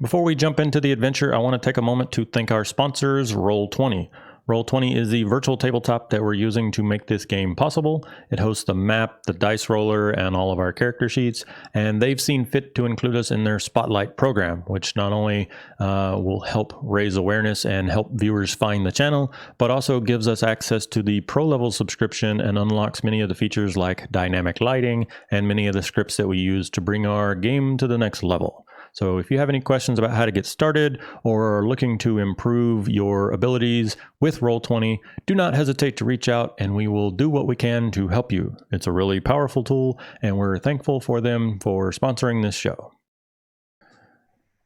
Before we jump into the adventure, I want to take a moment to thank our sponsors, Roll20. Roll20 is the virtual tabletop that we're using to make this game possible. It hosts the map, the dice roller, and all of our character sheets, and they've seen fit to include us in their Spotlight program, which not only will help raise awareness and help viewers find the channel, but also gives us access to the pro-level subscription and unlocks many of the features like dynamic lighting and many of the scripts that we use to bring our game to the next level. So if you have any questions about how to get started or are looking to improve your abilities with Roll20, do not hesitate to reach out and we will do what we can to help you. It's a really powerful tool and we're thankful for them for sponsoring this show.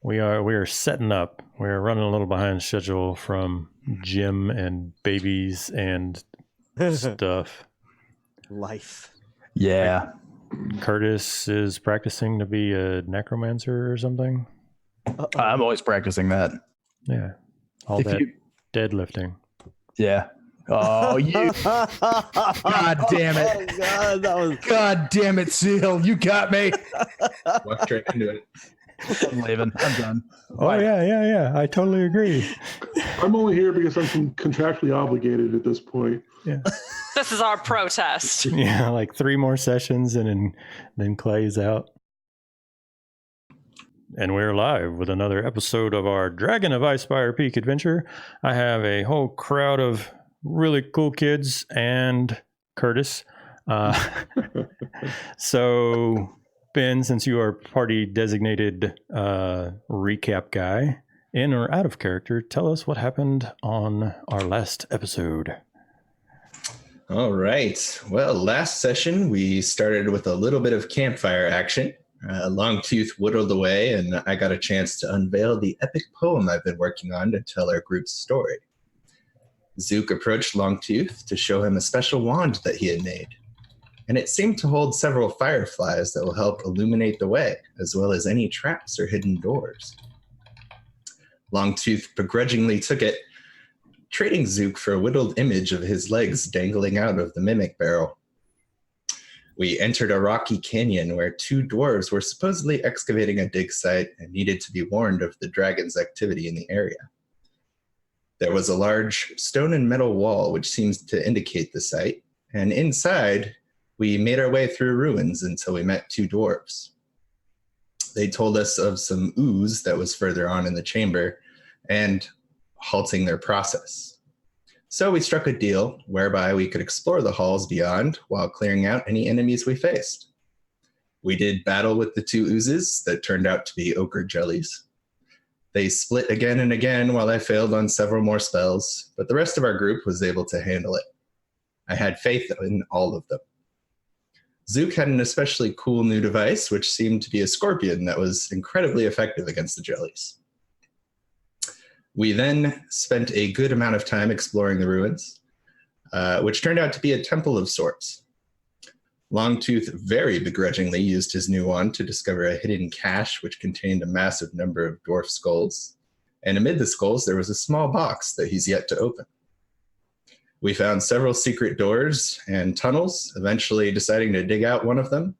We are setting up. We're running a little behind schedule from gym and babies and stuff. Life. Yeah. Curtis is practicing to be a necromancer or something. I'm always practicing that. Yeah. All If that you- deadlifting. Yeah. Oh, you. God damn it. Oh, God, that was... God damn it, Seal. You got me. Walk straight into it. I'm leaving. I'm done. Oh, yeah. I totally agree. I'm only here because I'm contractually obligated at this point. Yeah. This is our protest. Yeah, like 3 more sessions and then Clay's out. And we're live with another episode of our Dragon of Icespire Peak adventure. I have a whole crowd of really cool kids and Curtis. So, Ben, since you are party designated recap guy, in or out of character, tell us what happened on our last episode. All right. Well, last session, we started with a little bit of campfire action. Longtooth whittled away, and I got a chance to unveil the epic poem I've been working on to tell our group's story. Zook approached Longtooth to show him a special wand that he had made, and it seemed to hold several fireflies that will help illuminate the way, as well as any traps or hidden doors. Longtooth begrudgingly took it, trading Zook for a whittled image of his legs dangling out of the mimic barrel. We entered a rocky canyon where 2 dwarves were supposedly excavating a dig site and needed to be warned of the dragon's activity in the area. There was a large stone and metal wall which seems to indicate the site, and inside we made our way through ruins until we met 2 dwarves. They told us of some ooze that was further on in the chamber and halting their process. So we struck a deal whereby we could explore the halls beyond while clearing out any enemies we faced. We did battle with the 2 oozes that turned out to be ochre jellies. They split again and again while I failed on several more spells, but the rest of our group was able to handle it. I had faith in all of them. Zook had an especially cool new device, which seemed to be a scorpion that was incredibly effective against the jellies. We then spent a good amount of time exploring the ruins, which turned out to be a temple of sorts. Longtooth very begrudgingly used his new wand to discover a hidden cache which contained a massive number of dwarf skulls, and amid the skulls there was a small box that he's yet to open. We found several secret doors and tunnels, eventually deciding to dig out one of them.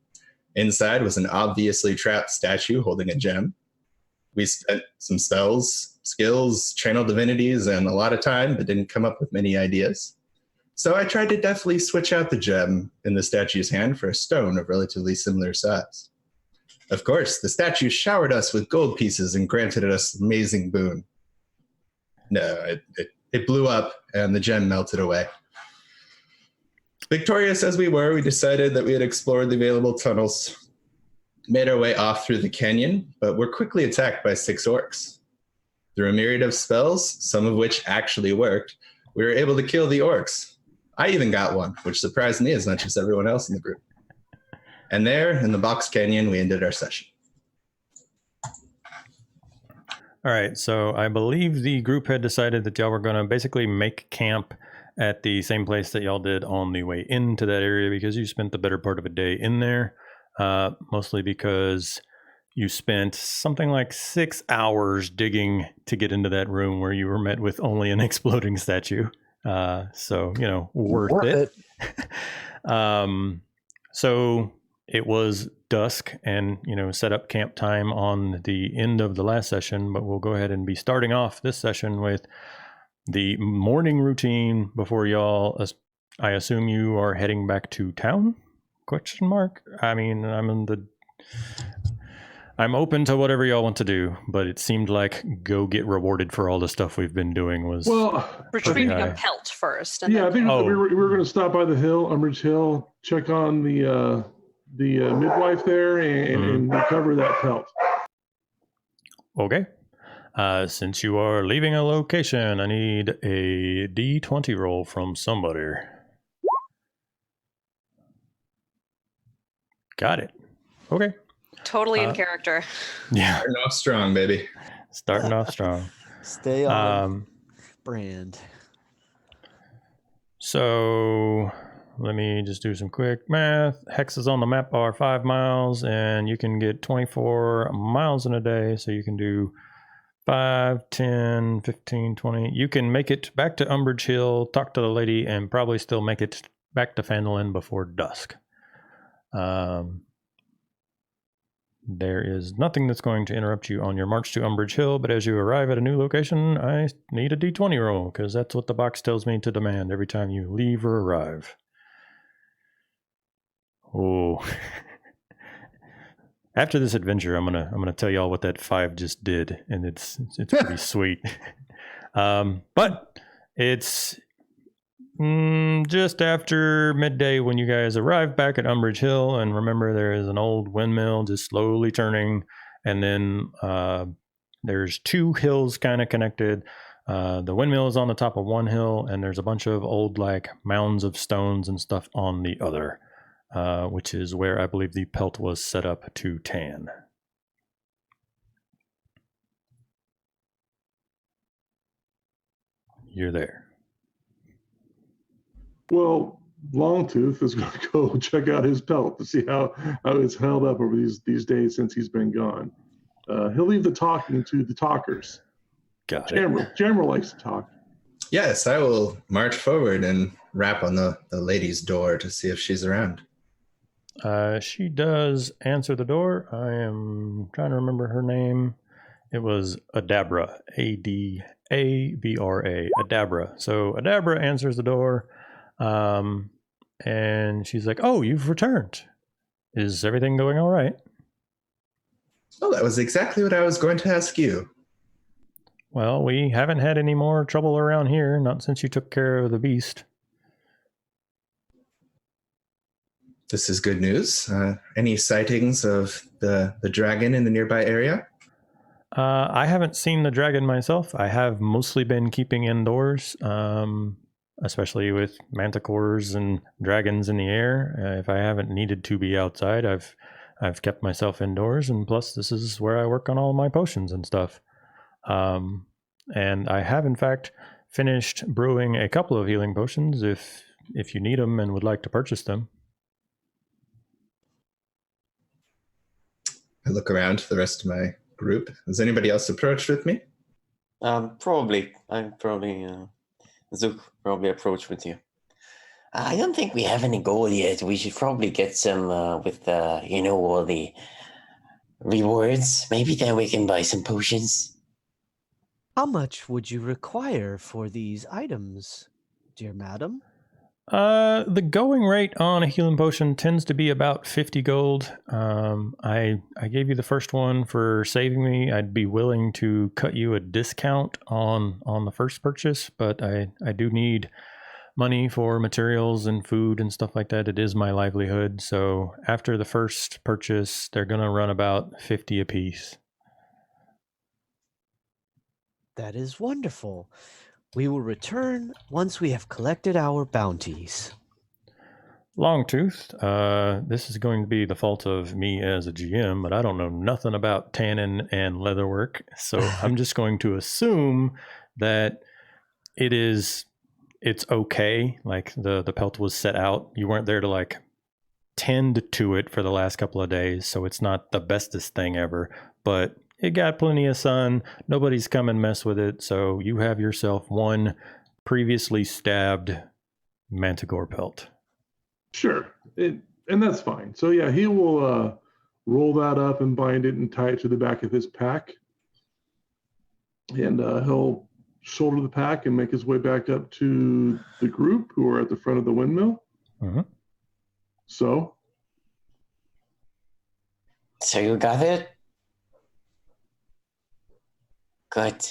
Inside was an obviously trapped statue holding a gem. We spent some spells, skills, channel divinities, and a lot of time, but didn't come up with many ideas. So I tried to deftly switch out the gem in the statue's hand for a stone of relatively similar size. Of course, the statue showered us with gold pieces and granted us an amazing boon. No, it blew up and the gem melted away. Victorious as we were, we decided that we had explored the available tunnels, made our way off through the canyon, but were quickly attacked by 6 orcs. Through a myriad of spells, some of which actually worked, we were able to kill the orcs. I even got one, which surprised me as much as everyone else in the group. And there, in the box canyon, we ended our session. All right, so I believe the group had decided that y'all were going to basically make camp at the same place that y'all did on the way into that area because you spent the better part of a day in there, mostly because you spent something like 6 hours digging to get into that room where you were met with only an exploding statue. So, worth it. So it was dusk and, set up camp time on the end of the last session, but we'll go ahead and be starting off this session with the morning routine before y'all. I assume you are heading back to town? Question mark. I mean, I'm open to whatever y'all want to do, but it seemed like go get rewarded for all the stuff we've been doing was. Well, Retrieving high. a pelt first. And yeah, I then, think Oh. we were going to stop by the hill, Umbridge Hill, check on the midwife there, and recover that pelt. Okay. Since you are leaving a location, I need a D20 roll from somebody. Got it. Okay. totally in character. Yeah. Starting off strong, baby. Starting off strong. Stay on brand. So let me just do some quick math. Hexes on the map are 5 miles, and you can get 24 miles in a day. So you can do 5, 10, 15, 20. You can make it back to Umbridge Hill, talk to the lady, and probably still make it back to Phandalin before dusk. There is nothing that's going to interrupt you on your march to Umbridge Hill, but as you arrive at a new location, I need a D20 roll, because that's what the box tells me to demand every time you leave or arrive. Oh. After this adventure, I'm gonna tell y'all what that 5 just did, and it's pretty sweet. But it's just after midday when you guys arrive back at Umbridge Hill, and remember there is an old windmill just slowly turning, and then there's 2 hills kind of connected. The windmill is on the top of one hill, and there's a bunch of old mounds of stones and stuff on the other. Which is where I believe the pelt was set up to tan. You're there. Well, Longtooth is going to go check out his pelt to see how it's held up over these days since he's been gone. He'll leave the talking to the talkers. Got it. Jammer likes to talk. Yes, I will march forward and rap on the lady's door to see if she's around. She does answer the door. I am trying to remember her name. It was Adabra. Adabra. Adabra. So Adabra answers the door. And she's like, "Oh, you've returned. Is everything going all right?" Oh, that was exactly what I was going to ask you. Well, we haven't had any more trouble around here, not since you took care of the beast. This is good news. Any sightings of the dragon in the nearby area? I haven't seen the dragon myself. I have mostly been keeping indoors, especially with manticores and dragons in the air. If I haven't needed to be outside, I've kept myself indoors, and plus this is where I work on all my potions and stuff. And I have in fact finished brewing a couple of healing potions if you need them and would like to purchase them. I look around to the rest of my group. Has anybody else approached with me? Probably. Zook probably approached with you. I don't think we have any gold yet. We should probably get some with all the rewards. Maybe then we can buy some potions. How much would you require for these items, dear madam? The going rate on a healing potion tends to be about 50 gold. I gave you the first one for saving me. I'd be willing to cut you a discount on the first purchase, but I do need money for materials and food and stuff like that. It is my livelihood. So after the first purchase, they're going to run about 50 apiece. That is wonderful. We will return once we have collected our bounties. Longtooth, this is going to be the fault of me as a GM, but I don't know nothing about tannin and leatherwork, so I'm just going to assume that it's okay. Like the pelt was set out. You weren't there to tend to it for the last couple of days, so it's not the bestest thing ever, but it got plenty of sun. Nobody's come and mess with it. So you have yourself one previously stabbed manticore pelt. Sure. And that's fine. So yeah, he will roll that up and bind it and tie it to the back of his pack. And he'll shoulder the pack and make his way back up to the group who are at the front of the windmill. Mm-hmm. So you got it? Good.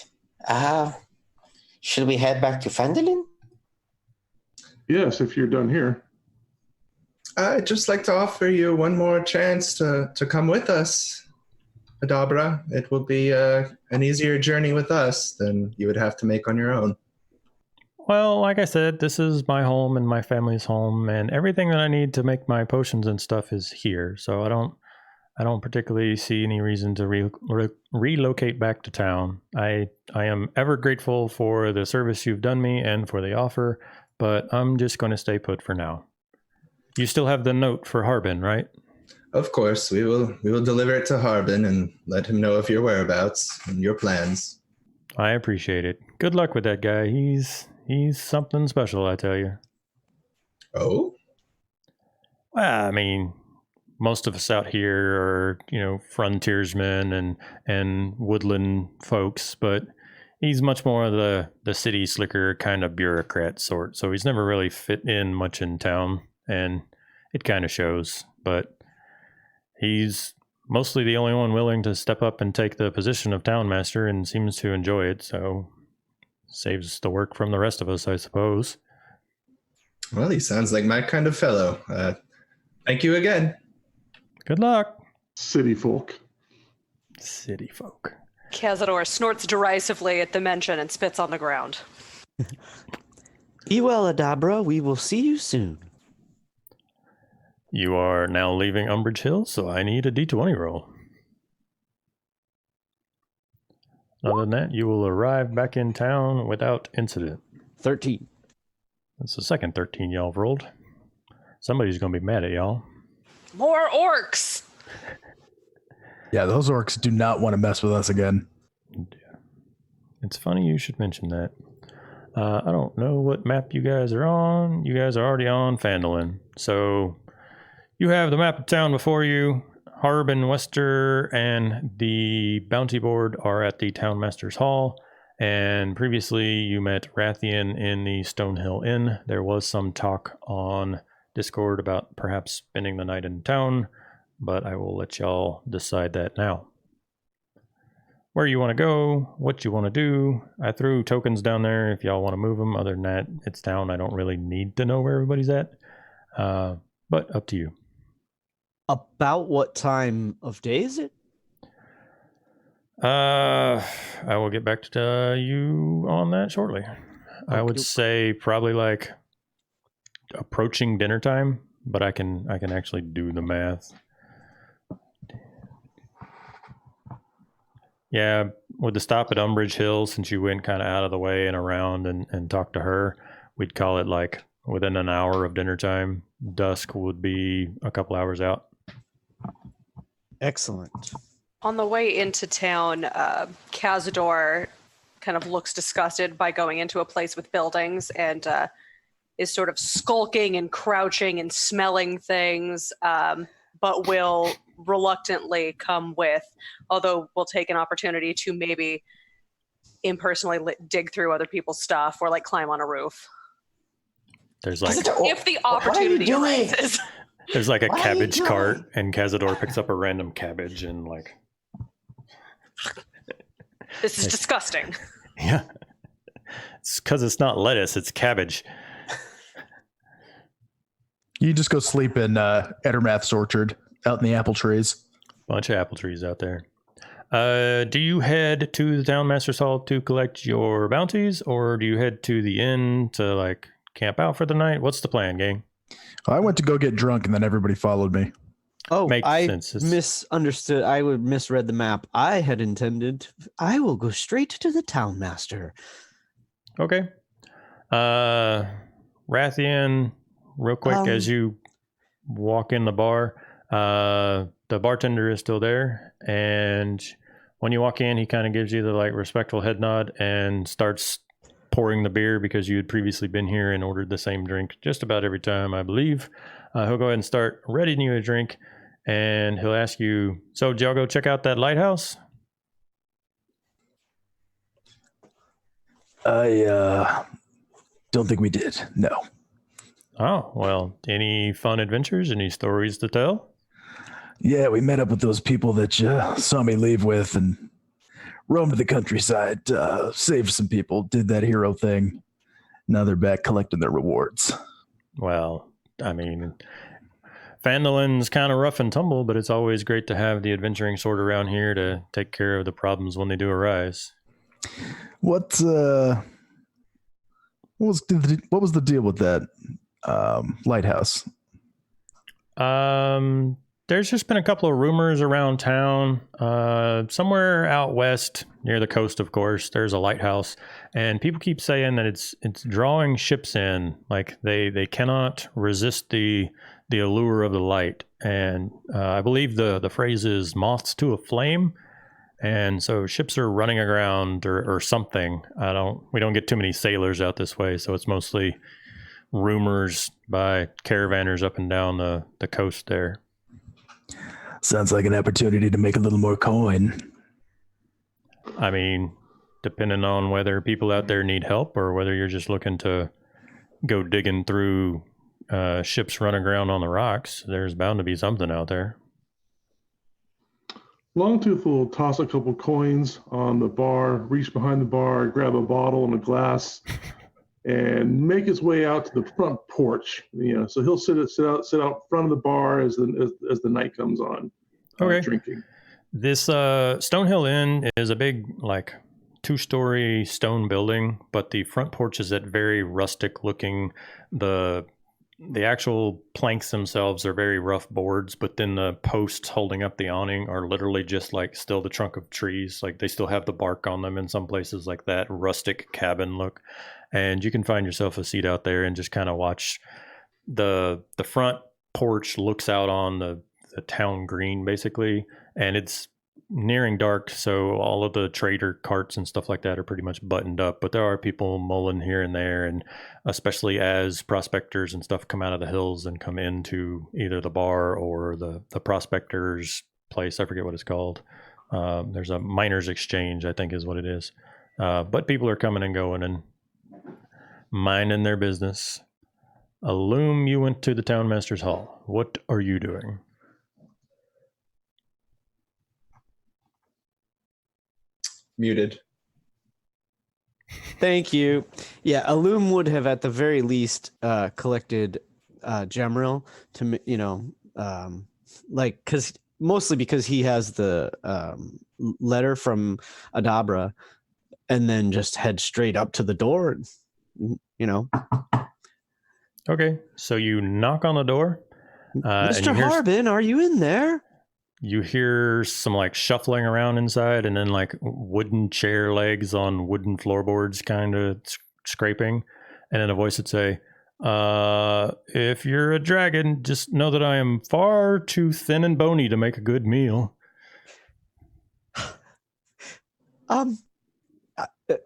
Should we head back to Fendelin? yes, if you're done here. I'd just like to offer you one more chance to come with us, Adabra. It will be an easier journey with us than you would have to make on your own. Well, like I said, this is my home and my family's home, and everything that I need to make my potions and stuff is here. So I don't particularly see any reason to relocate back to town. I am ever grateful for the service you've done me and for the offer, but I'm just going to stay put for now. You still have the note for Harbin, right? Of course, we will deliver it to Harbin and let him know of your whereabouts and your plans. I appreciate it. Good luck with that guy. He's something special, I tell you. Oh? Well, I mean, most of us out here are, frontiersmen and woodland folks, but he's much more of the city slicker kind of bureaucrat sort. So he's never really fit in much in town, and it kind of shows. But he's mostly the only one willing to step up and take the position of town master, and seems to enjoy it. So saves the work from the rest of us, I suppose. Well, he sounds like my kind of fellow. Thank you again. Good luck. City folk. City folk. Cazador snorts derisively at the mention and spits on the ground. Be well, Adabra. We will see you soon. You are now leaving Umbridge Hill, so I need a D20 roll. Other than that, you will arrive back in town without incident. 13. That's the second 13 y'all have rolled. Somebody's going to be mad at y'all. More orcs! Yeah, those orcs do not want to mess with us again. It's funny you should mention that. I don't know what map you guys are on. You guys are already on Fandolin. So you have the map of town before you. Harbin, Wester, and the bounty board are at the Town Master's Hall. And previously you met Rathian in the Stonehill Inn. There was some talk on Discord about perhaps spending the night in town, but I will let y'all decide that now. Where you want to go, what you want to do. I threw tokens down there if y'all want to move them. Other than that, it's town. I don't really need to know where everybody's at, but up to you. About what time of day is it? I will get back to you on that shortly. I would say probably like approaching dinner time, but I can actually do the math. Yeah, with the stop at Umbridge Hill, since you went kind of out of the way and around and talked to her, we'd call it like within an hour of dinner time. Dusk would be a couple hours out. Excellent. On the way into town, Cazador kind of looks disgusted by going into a place with buildings and is sort of skulking and crouching and smelling things, but will reluctantly come with, although we'll take an opportunity to maybe impersonally dig through other people's stuff or like climb on a roof. There's like if the opportunity arises. There's like a cabbage cart, and Cazador picks up a random cabbage and like. This is disgusting. Yeah, it's because it's not lettuce; it's cabbage. You just go sleep in Edermath's orchard out in the apple trees. Bunch of apple trees out there. Do you head to the Town Master's Hall to collect your bounties, or do you head to the inn to like camp out for the night? What's the plan, gang? I went to go get drunk, and then everybody followed me. Oh, Makes I sense. misunderstood. I misread the map. I had intended I will go straight to the Town Master. Okay. Rathian, real quick, as you walk in the bar, the bartender is still there, and when you walk in, he kind of gives you the like respectful head nod and starts pouring the beer because you had previously been here and ordered the same drink just about every time, I believe. He'll go ahead and start readying you a drink, and he'll ask you, so did y'all go check out that lighthouse? I don't think we did. No. Oh, well, any fun adventures? Any stories to tell? Yeah, we met up with those people that you saw me leave with and roamed to the countryside, saved some people, did that hero thing. Now they're back collecting their rewards. Well, I mean, Phandolin's kind of rough and tumble, but it's always great to have the adventuring sort around here to take care of the problems when they do arise. What was the deal with that lighthouse? There's just been a couple of rumors around town. Somewhere out west, near the coast, of course, there's a lighthouse, and people keep saying that it's drawing ships in. Like they cannot resist the allure of the light. And I believe the phrase is "moths to a flame." And so ships are running aground or something. We don't get too many sailors out this way, so it's mostly rumors by caravanners up and down the coast there. Sounds like an opportunity to make a little more coin. I mean, depending on whether people out there need help or whether you're just looking to go digging through ships running aground on the rocks, there's bound to be something out there. Longtooth will toss a couple coins on the bar, reach behind the bar, grab a bottle and a glass, and make his way out to the front porch. So he'll sit out front of the bar as the night comes on. Okay. Drinking. This Stonehill Inn is a big, like, 2-story stone building, but the front porch is that very rustic looking. The actual planks themselves are very rough boards, but then the posts holding up the awning are literally just like still the trunk of trees. Like they still have the bark on them in some places, like that rustic cabin look. And you can find yourself a seat out there and just kind of watch. The front porch looks out on the town green basically, and it's nearing dark, so all of the trader carts and stuff like that are pretty much buttoned up, but there are people mulling here and there, and especially as prospectors and stuff come out of the hills and come into either the bar or the prospectors place. I forget what it's called. There's a miners exchange, I think is what it is. But people are coming and going and minding their business. Alum, you went to the townmaster's hall. What are you doing? Muted. Thank you. Yeah, Alum would have at the very least collected Gemril to, mostly because he has the letter from Adabra, and then just head straight up to the door, Okay, so you knock on the door. Mr. Harbin, are you in there? You hear some like shuffling around inside, and then like wooden chair legs on wooden floorboards kind of scraping, and then a voice would say, if you're a dragon, just know that I am far too thin and bony to make a good meal.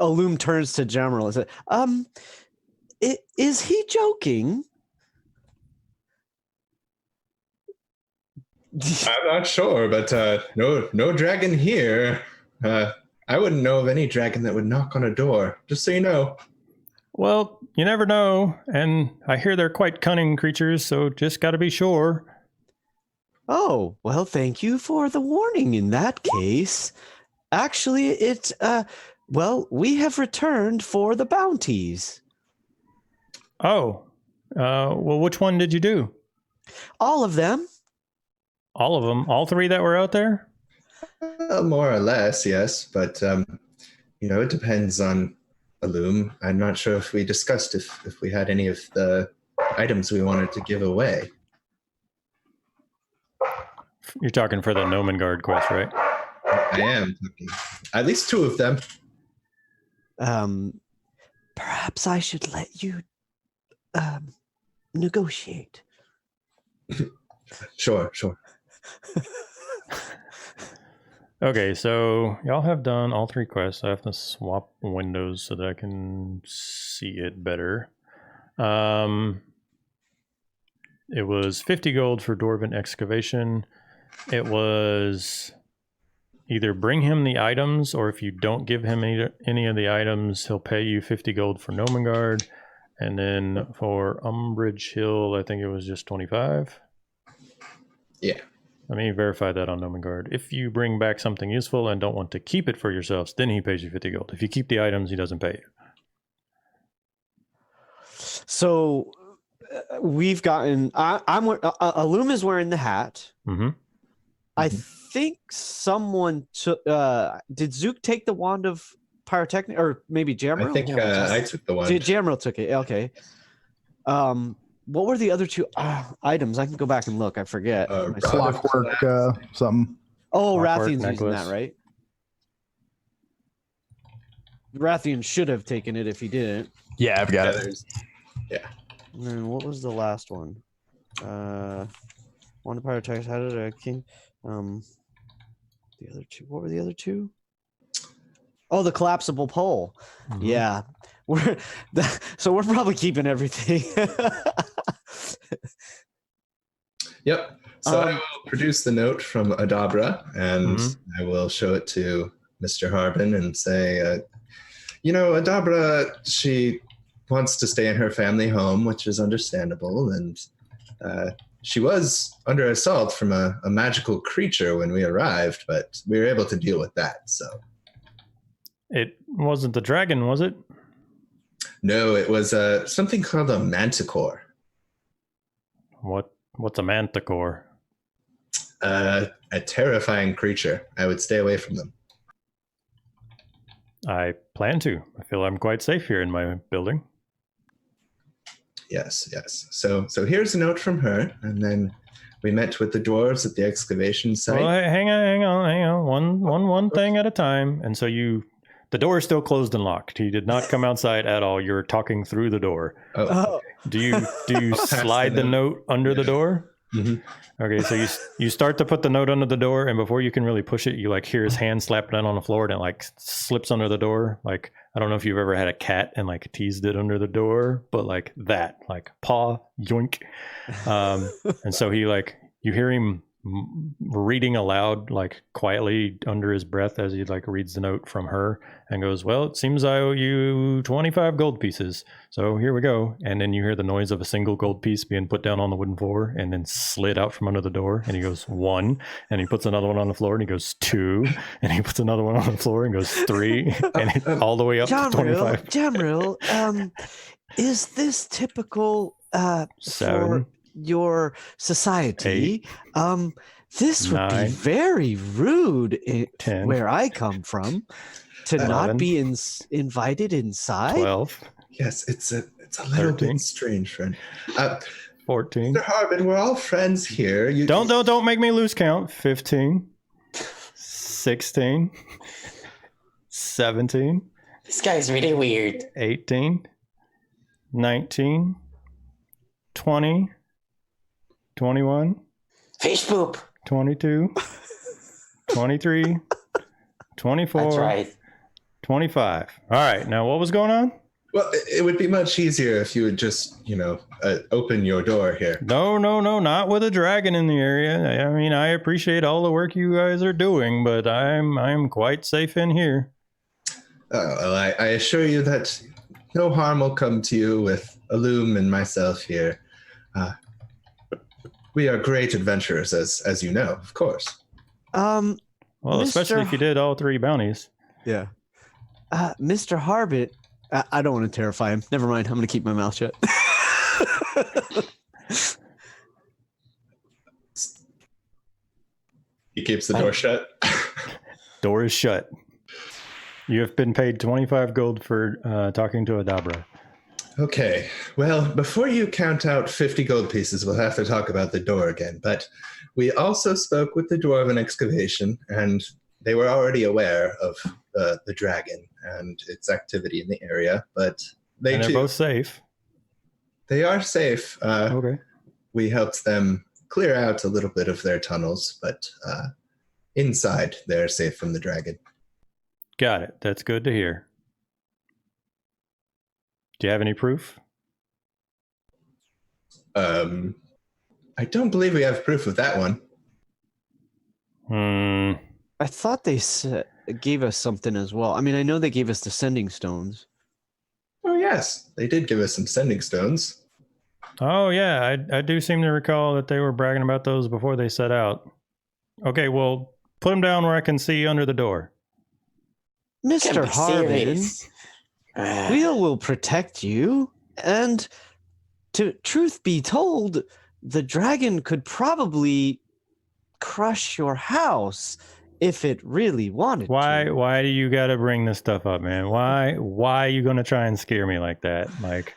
Alum turns to Gemril and says, is he joking? I'm not sure, but no dragon here. I wouldn't know of any dragon that would knock on a door, just so you know. Well, you never know, and I hear they're quite cunning creatures, so just got to be sure. Oh, well, thank you for the warning in that case. Actually, we have returned for the bounties. Oh, well, which one did you do? All of them. All of them? All 3 that were out there? More or less, yes. But, it depends on Alum. I'm not sure if we discussed if we had any of the items we wanted to give away. You're talking for the Nomengard quest, right? I am talking. At least 2 of them. Perhaps I should let you negotiate. Sure. Okay, so y'all have done all 3 quests. I have to swap windows so that I can see it better. It was 50 gold for Dwarven Excavation. It was either bring him the items, or if you don't give him any of the items, he'll pay you 50 gold for Nomengard. And then for Umbridge Hill, I think it was just 25. Yeah. Let me verify that on Nomengard. If you bring back something useful and don't want to keep it for yourselves, then he pays you 50 gold. If you keep the items, he doesn't pay you. So we've gotten. Alum is wearing the hat. Mm-hmm. I think someone took. Did Zook take the wand of pyrotechnic, or maybe Jamril? I think I took the one. Jamril took it. Okay. What were the other 2 items? I can go back and look. I forget. Clockwork, something. Oh, Clockwork Rathian's using necklace. that, right? Rathian should have taken it if he didn't. Yeah, I've got it. And then what was the last one? One of pyrotechnics. How did I king? The other 2. What were the other 2? Oh, the collapsible pole. Mhm. Yeah, so we're probably keeping everything. Yep. So I will produce the note from Adabra, and I will show it to Mr. Harbin and say, Adabra, she wants to stay in her family home, which is understandable, and she was under assault from a magical creature when we arrived, but we were able to deal with that, so. It wasn't the dragon, was it? No, it was something called a manticore. What's a manticore? A terrifying creature. I would stay away from them. I plan to. I feel I'm quite safe here in my building. Yes. So here's a note from her, and then we met with the dwarves at the excavation site. Well, hang on. One thing at a time. And so the door is still closed and locked. He did not come outside at all. You're talking through the door. Oh. Do you slide the note under the door? Mhm. Okay, so you start to put the note under the door, and before you can really push it, you hear his hand slap down on the floor, and it slips under the door. I don't know if you've ever had a cat and teased it under the door, but that, paw yoink. And so he you hear him reading aloud quietly under his breath as he reads the note from her and goes, well, it seems I owe you 25 gold pieces, so here we go. And then you hear the noise of a single gold piece being put down on the wooden floor and then slid out from under the door, and he goes 1, and he puts another one on the floor and he goes 2, and he puts another one on the floor and goes 3, and all the way up to 25. Jamril, is this typical 7, for your society? 8, this would 9, be very rude 10, where I come from to 11, not be invited inside. 12, Yes, it's a little 13, bit strange, friend. 14. Mr. Harbin, we're all friends here. Don't make me lose count. 15, 16, 17, This guy's really weird. 18, 19, 20, 21, Fish poop. 22, 23, 24, That's right. 25. All right, now what was going on? Well, it would be much easier if you would just, open your door here. No, not with a dragon in the area. I mean, I appreciate all the work you guys are doing, but I'm quite safe in here. Well, I assure you that no harm will come to you with Alum and myself here. We are great adventurers, as you know, of course. Well, especially if you did all 3 bounties. Yeah. Mr. Harbit, I don't want to terrify him. Never mind. I'm going to keep my mouth shut. He keeps the door shut. Door is shut. You have been paid 25 gold for talking to Adabra. Okay, well, before you count out 50 gold pieces, we'll have to talk about the door again. But we also spoke with the Dwarven Excavation, and they were already aware of the dragon and its activity in the area. But they're both safe. They are safe. Okay. We helped them clear out a little bit of their tunnels, but inside, they're safe from the dragon. Got it. That's good to hear. Do you have any proof? I don't believe we have proof of that one. I thought they gave us something as well. I mean, I know they gave us the sending stones. Oh, yes. They did give us some sending stones. Oh, yeah. I do seem to recall that they were bragging about those before they set out. Okay, well, put them down where I can see under the door. Mr. Can't be Harbin, serious. Wheel will protect you. And to truth be told, the dragon could probably crush your house if it really wanted to. Why do you got to bring this stuff up, man? Why are you going to try and scare me like that, Mike?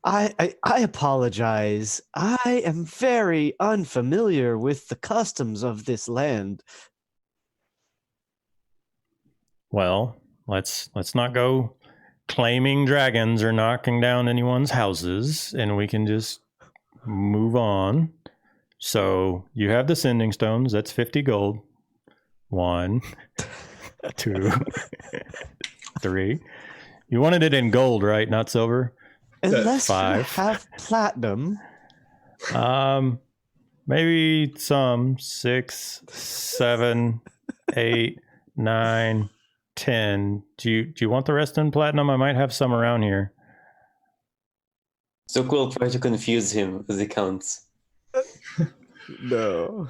I apologize. I am very unfamiliar with the customs of this land. Well, let's not go claiming dragons or knocking down anyone's houses, and we can just move on. So you have the sending stones. That's 50 gold. 1, 2, 3. You wanted it in gold, right? Not silver? Unless you 5. have platinum. Maybe some 6, 7, 8, 9, 10. Do you want the rest in platinum? I might have some around here. So we'll try to confuse him with the counts. No.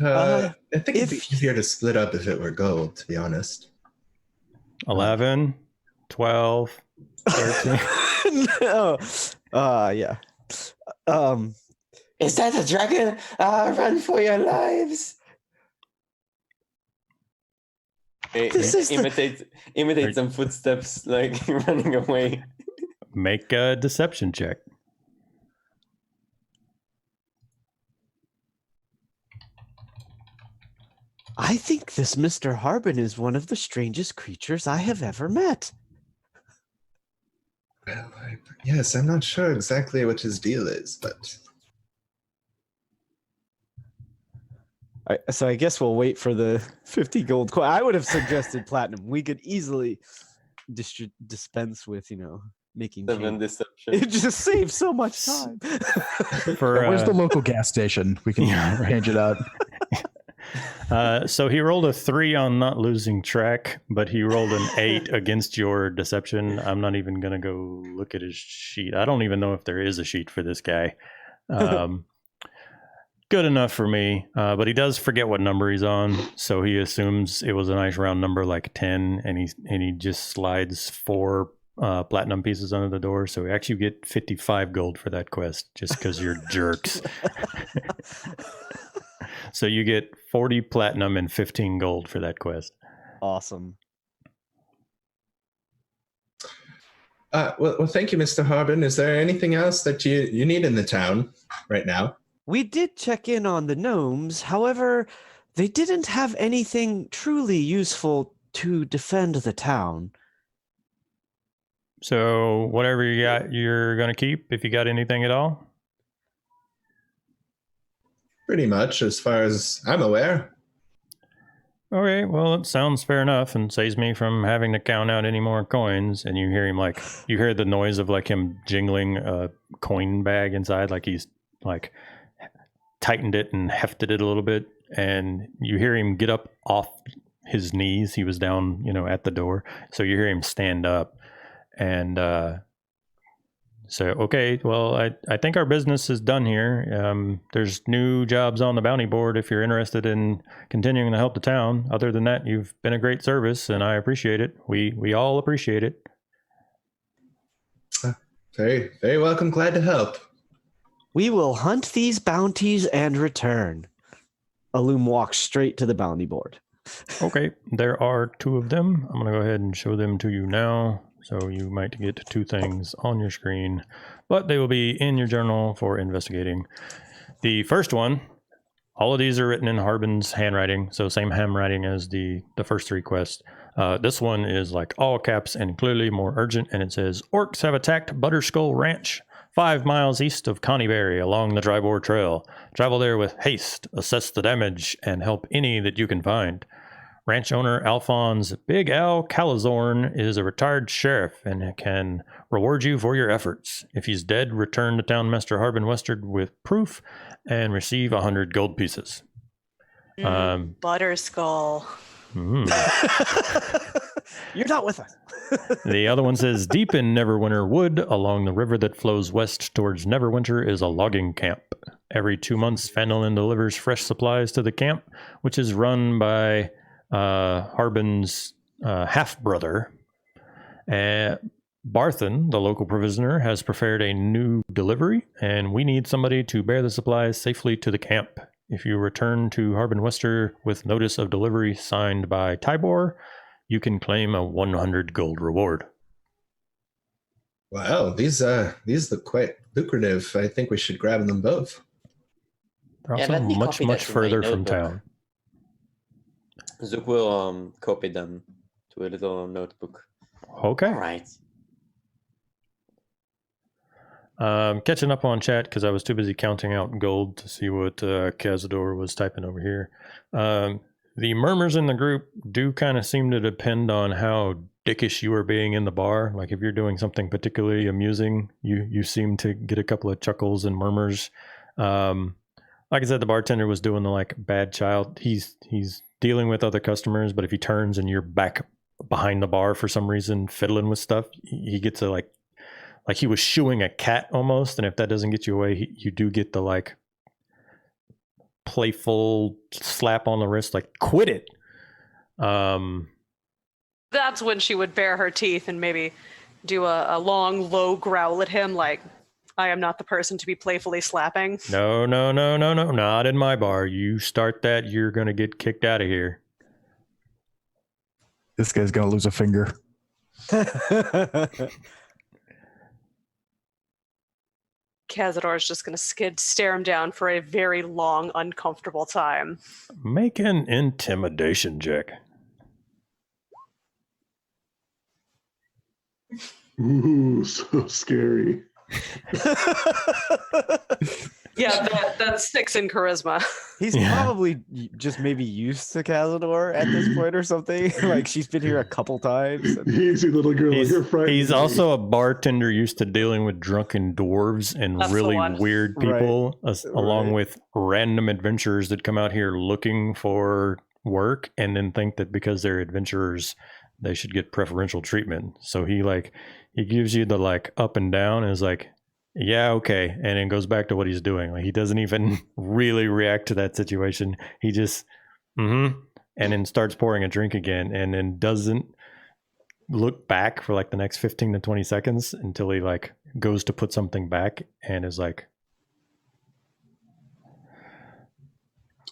I think it'd be easier to split up if it were gold, to be honest. 11, 12, 13. No. Yeah. Is that a dragon? Run for your lives! Imitate some footsteps, like running away. Make a deception check. I think this Mr. Harbin is one of the strangest creatures I have ever met. Well, yes, I'm not sure exactly what his deal is, but... So I guess we'll wait for the 50 gold coin. I would have suggested platinum. We could easily dispense with, making change. Deception. It just saves so much time. Where's the local gas station? We can change it out. So he rolled a 3 on not losing track, but he rolled an 8 against your deception. I'm not even going to go look at his sheet. I don't even know if there is a sheet for this guy. Good enough for me, but he does forget what number he's on, so he assumes it was a nice round number like 10, and he just slides 4 platinum pieces under the door, so we actually get 55 gold for that quest, just because you're jerks. So you get 40 platinum and 15 gold for that quest. Awesome. Well, thank you, Mr. Harbin. Is there anything else that you need in the town right now? We did check in on the gnomes. However, they didn't have anything truly useful to defend the town. So whatever you got, you're going to keep, if you got anything at all? Pretty much, as far as I'm aware. Okay, well, it sounds fair enough and saves me from having to count out any more coins. And you hear him you hear the noise of him jingling a coin bag inside, like he's tightened it and hefted it a little bit. And you hear him get up off his knees. He was down, at the door. So you hear him stand up and say, okay, well, I think our business is done here. There's new jobs on the bounty board if you're interested in continuing to help the town. Other than that, you've been a great service, and I appreciate it. We all appreciate it. Very, very welcome. Glad to help. We will hunt these bounties and return. Alum walks straight to the bounty board. Okay, there are 2 of them. I'm going to go ahead and show them to you now. So you might get 2 things on your screen, but they will be in your journal for investigating. The first one, all of these are written in Harbin's handwriting, so same handwriting as the first 3 quests. This one is all caps and clearly more urgent, and it says, Orcs have attacked Butterskull Ranch. 5 miles east of Connieberry along the Drybore Trail. Travel there with haste, assess the damage, and help any that you can find. Ranch owner Alphonse Big Al Calazorn is a retired sheriff and can reward you for your efforts. If he's dead, return to Townmaster Harbin Westard with proof and receive 100 gold pieces. Butterskull. You're not with us. The other one says, deep in Neverwinter Wood, along the river that flows west towards Neverwinter, is a logging camp. Every 2 months, Fandolin delivers fresh supplies to the camp, which is run by Harbin's half-brother. Barthen, the local provisioner, has prepared a new delivery, and we need somebody to bear the supplies safely to the camp. If you return to Harbin Wester with notice of delivery signed by Tybor, you can claim a 100 gold reward. Wow, these look quite lucrative. I think we should grab them both. They're Yeah, also let me much, copy much that in my further from notebook. town. Zook will copy them to a little notebook. Okay. All right. Catching up on chat because I was too busy counting out gold to see what Cazador was typing over here. The murmurs in the group do kind of seem to depend on how dickish you are being in the bar. Like if you're doing something particularly amusing, you seem to get a couple of chuckles and murmurs. Like I said, the bartender was doing the like bad child. He's dealing with other customers, but if he turns and you're back behind the bar for some reason fiddling with stuff, he gets a like he was shooing a cat almost. And if that doesn't get you away, you do get the like playful slap on the wrist, like quit it. That's when she would bare her teeth and maybe do a long, low growl at him, like, I am not the person to be playfully slapping. No, not in my bar. You start that, you're going to get kicked out of here. This guy's gonna lose a finger. Cazador is just going to stare him down for a very long, uncomfortable time. Make an intimidation check. Ooh, so scary. Yeah, that's 6 in charisma. He's probably just maybe used to Cazador at this point or something. Like she's been here a couple times. Easy little girl. You're frightened. He's also a bartender used to dealing with drunken dwarves and That's the really one. weird people, along with random adventurers that come out here looking for work and then think that because they're adventurers, they should get preferential treatment. So he gives you the like up and down and is like, yeah, okay. And then goes back to what he's doing. Like he doesn't even really react to that situation. He just, and then starts pouring a drink again and then doesn't look back for like the next 15 to 20 seconds until he like goes to put something back and is like,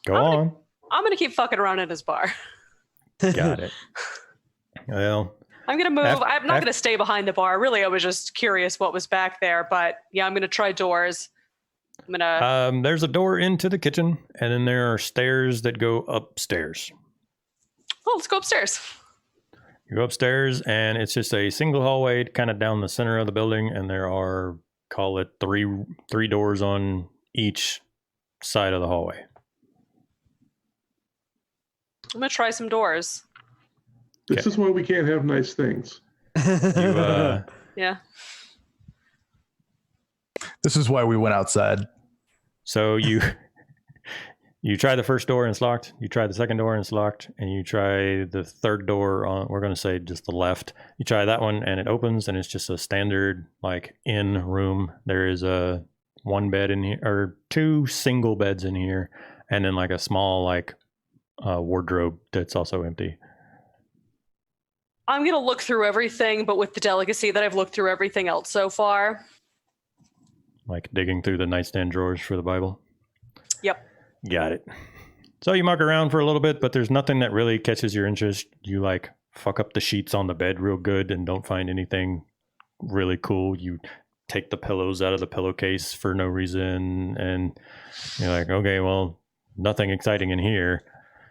go on. I'm going to keep fucking around in his bar. Got it. Well, I'm going to move. I'm not going to stay behind the bar. Really, I was just curious what was back there. But yeah, I'm going to try doors. I'm going to... there's a door into the kitchen, and then there are stairs that go upstairs. Oh, let's go upstairs. You go upstairs, and it's just a single hallway kind of down the center of the building, and there are, call it, three doors on each side of the hallway. I'm going to try some doors. This is why we can't have nice things. Yeah. This is why we went outside. So you try the first door and it's locked. You try the second door and it's locked. And you try the third door on, we're going to say just the left. You try that one and it opens and it's just a standard like inn room. There is a one bed in here or 2 single beds in here. And then like a small like wardrobe that's also empty. I'm going to look through everything, but with the delicacy that I've looked through everything else so far. Like digging through the nightstand drawers for the Bible. Yep. Got it. So you muck around for a little bit, but there's nothing that really catches your interest. You like fuck up the sheets on the bed real good and don't find anything really cool. You take the pillows out of the pillowcase for no reason. And you're like, okay, well, nothing exciting in here.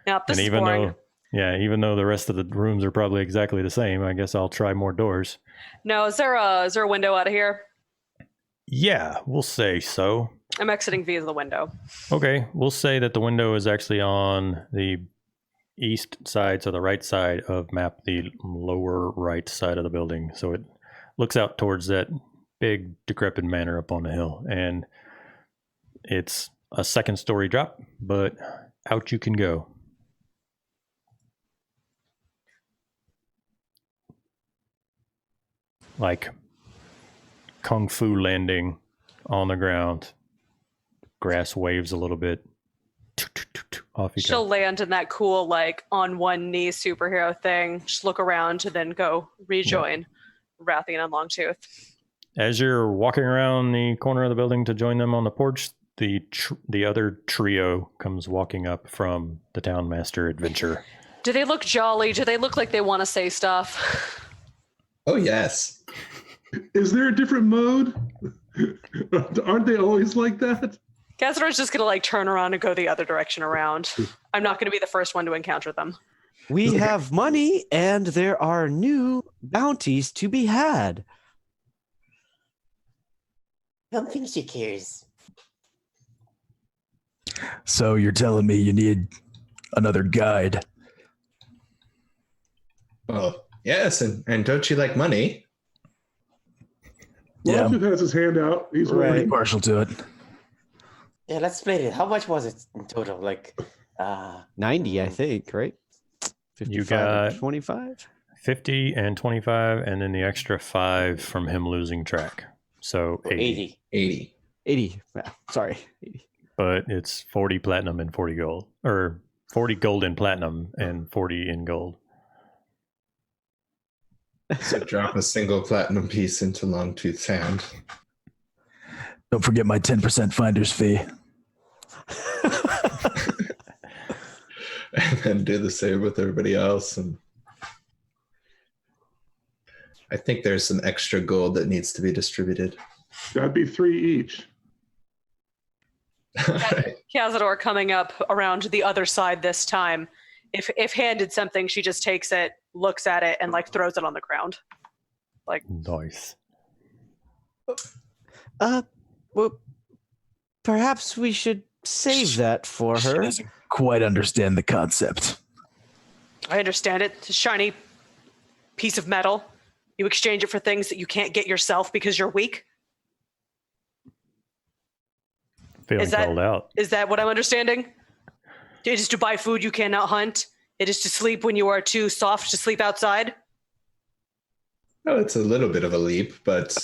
Yeah, this and is even boring. though even though the rest of the rooms are probably exactly the same, I guess I'll try more doors. No, is there a window out of here? Yeah, we'll say so. I'm exiting via the window. Okay, we'll say that the window is actually on the east side, so the right side of map, the lower right side of the building. So it looks out towards that big decrepit manor up on the hill. And it's a second story drop, but out you can go. Like kung fu landing on the ground. Grass waves a little bit. Off you She'll go. land in that cool, like, on one knee superhero thing, just look around to then go rejoin Rathian and Longtooth. As you're walking around the corner of the building to join them on the porch, the other trio comes walking up from the Townmaster Adventure. Do they look jolly? Do they look like they want to say stuff? Oh, yes. Is there a different mode? Aren't they always like that? Cazador's just gonna like turn around and go the other direction around. I'm not gonna be the first one to encounter them. We have money, and there are new bounties to be had. I don't think she cares. So you're telling me you need another guide? Well, yes, and don't you like money? Yeah. Longtooth has his hand out. He's Right. Pretty waiting. partial to it. Yeah, let's split it. How much was it in total? Like, 90, I think, right? 55 got- and 25? 50 and 25, and then the extra 5 from him losing track. So 80. 80. 80. Yeah, sorry. 80. But it's 40 platinum and 40 gold. Or 40 gold in platinum and 40 in gold. So drop a single platinum piece into Longtooth's hand. Don't forget my 10% finder's fee. And then do the same with everybody else. And I think there's some extra gold that needs to be distributed. That'd be 3 each. Alright. Cazador coming up around the other side this time. If handed something, she just takes it, looks at it, and like throws it on the ground. Like, Nice. Well, perhaps we should save that for She her. doesn't quite understand the concept. I understand it. It's a shiny piece of metal. You exchange it for things that you can't get yourself because you're weak. Feeling Is that- called out. Is that what I'm understanding? It is to buy food you cannot hunt. It is to sleep when you are too soft to sleep outside. Oh, it's a little bit of a leap, but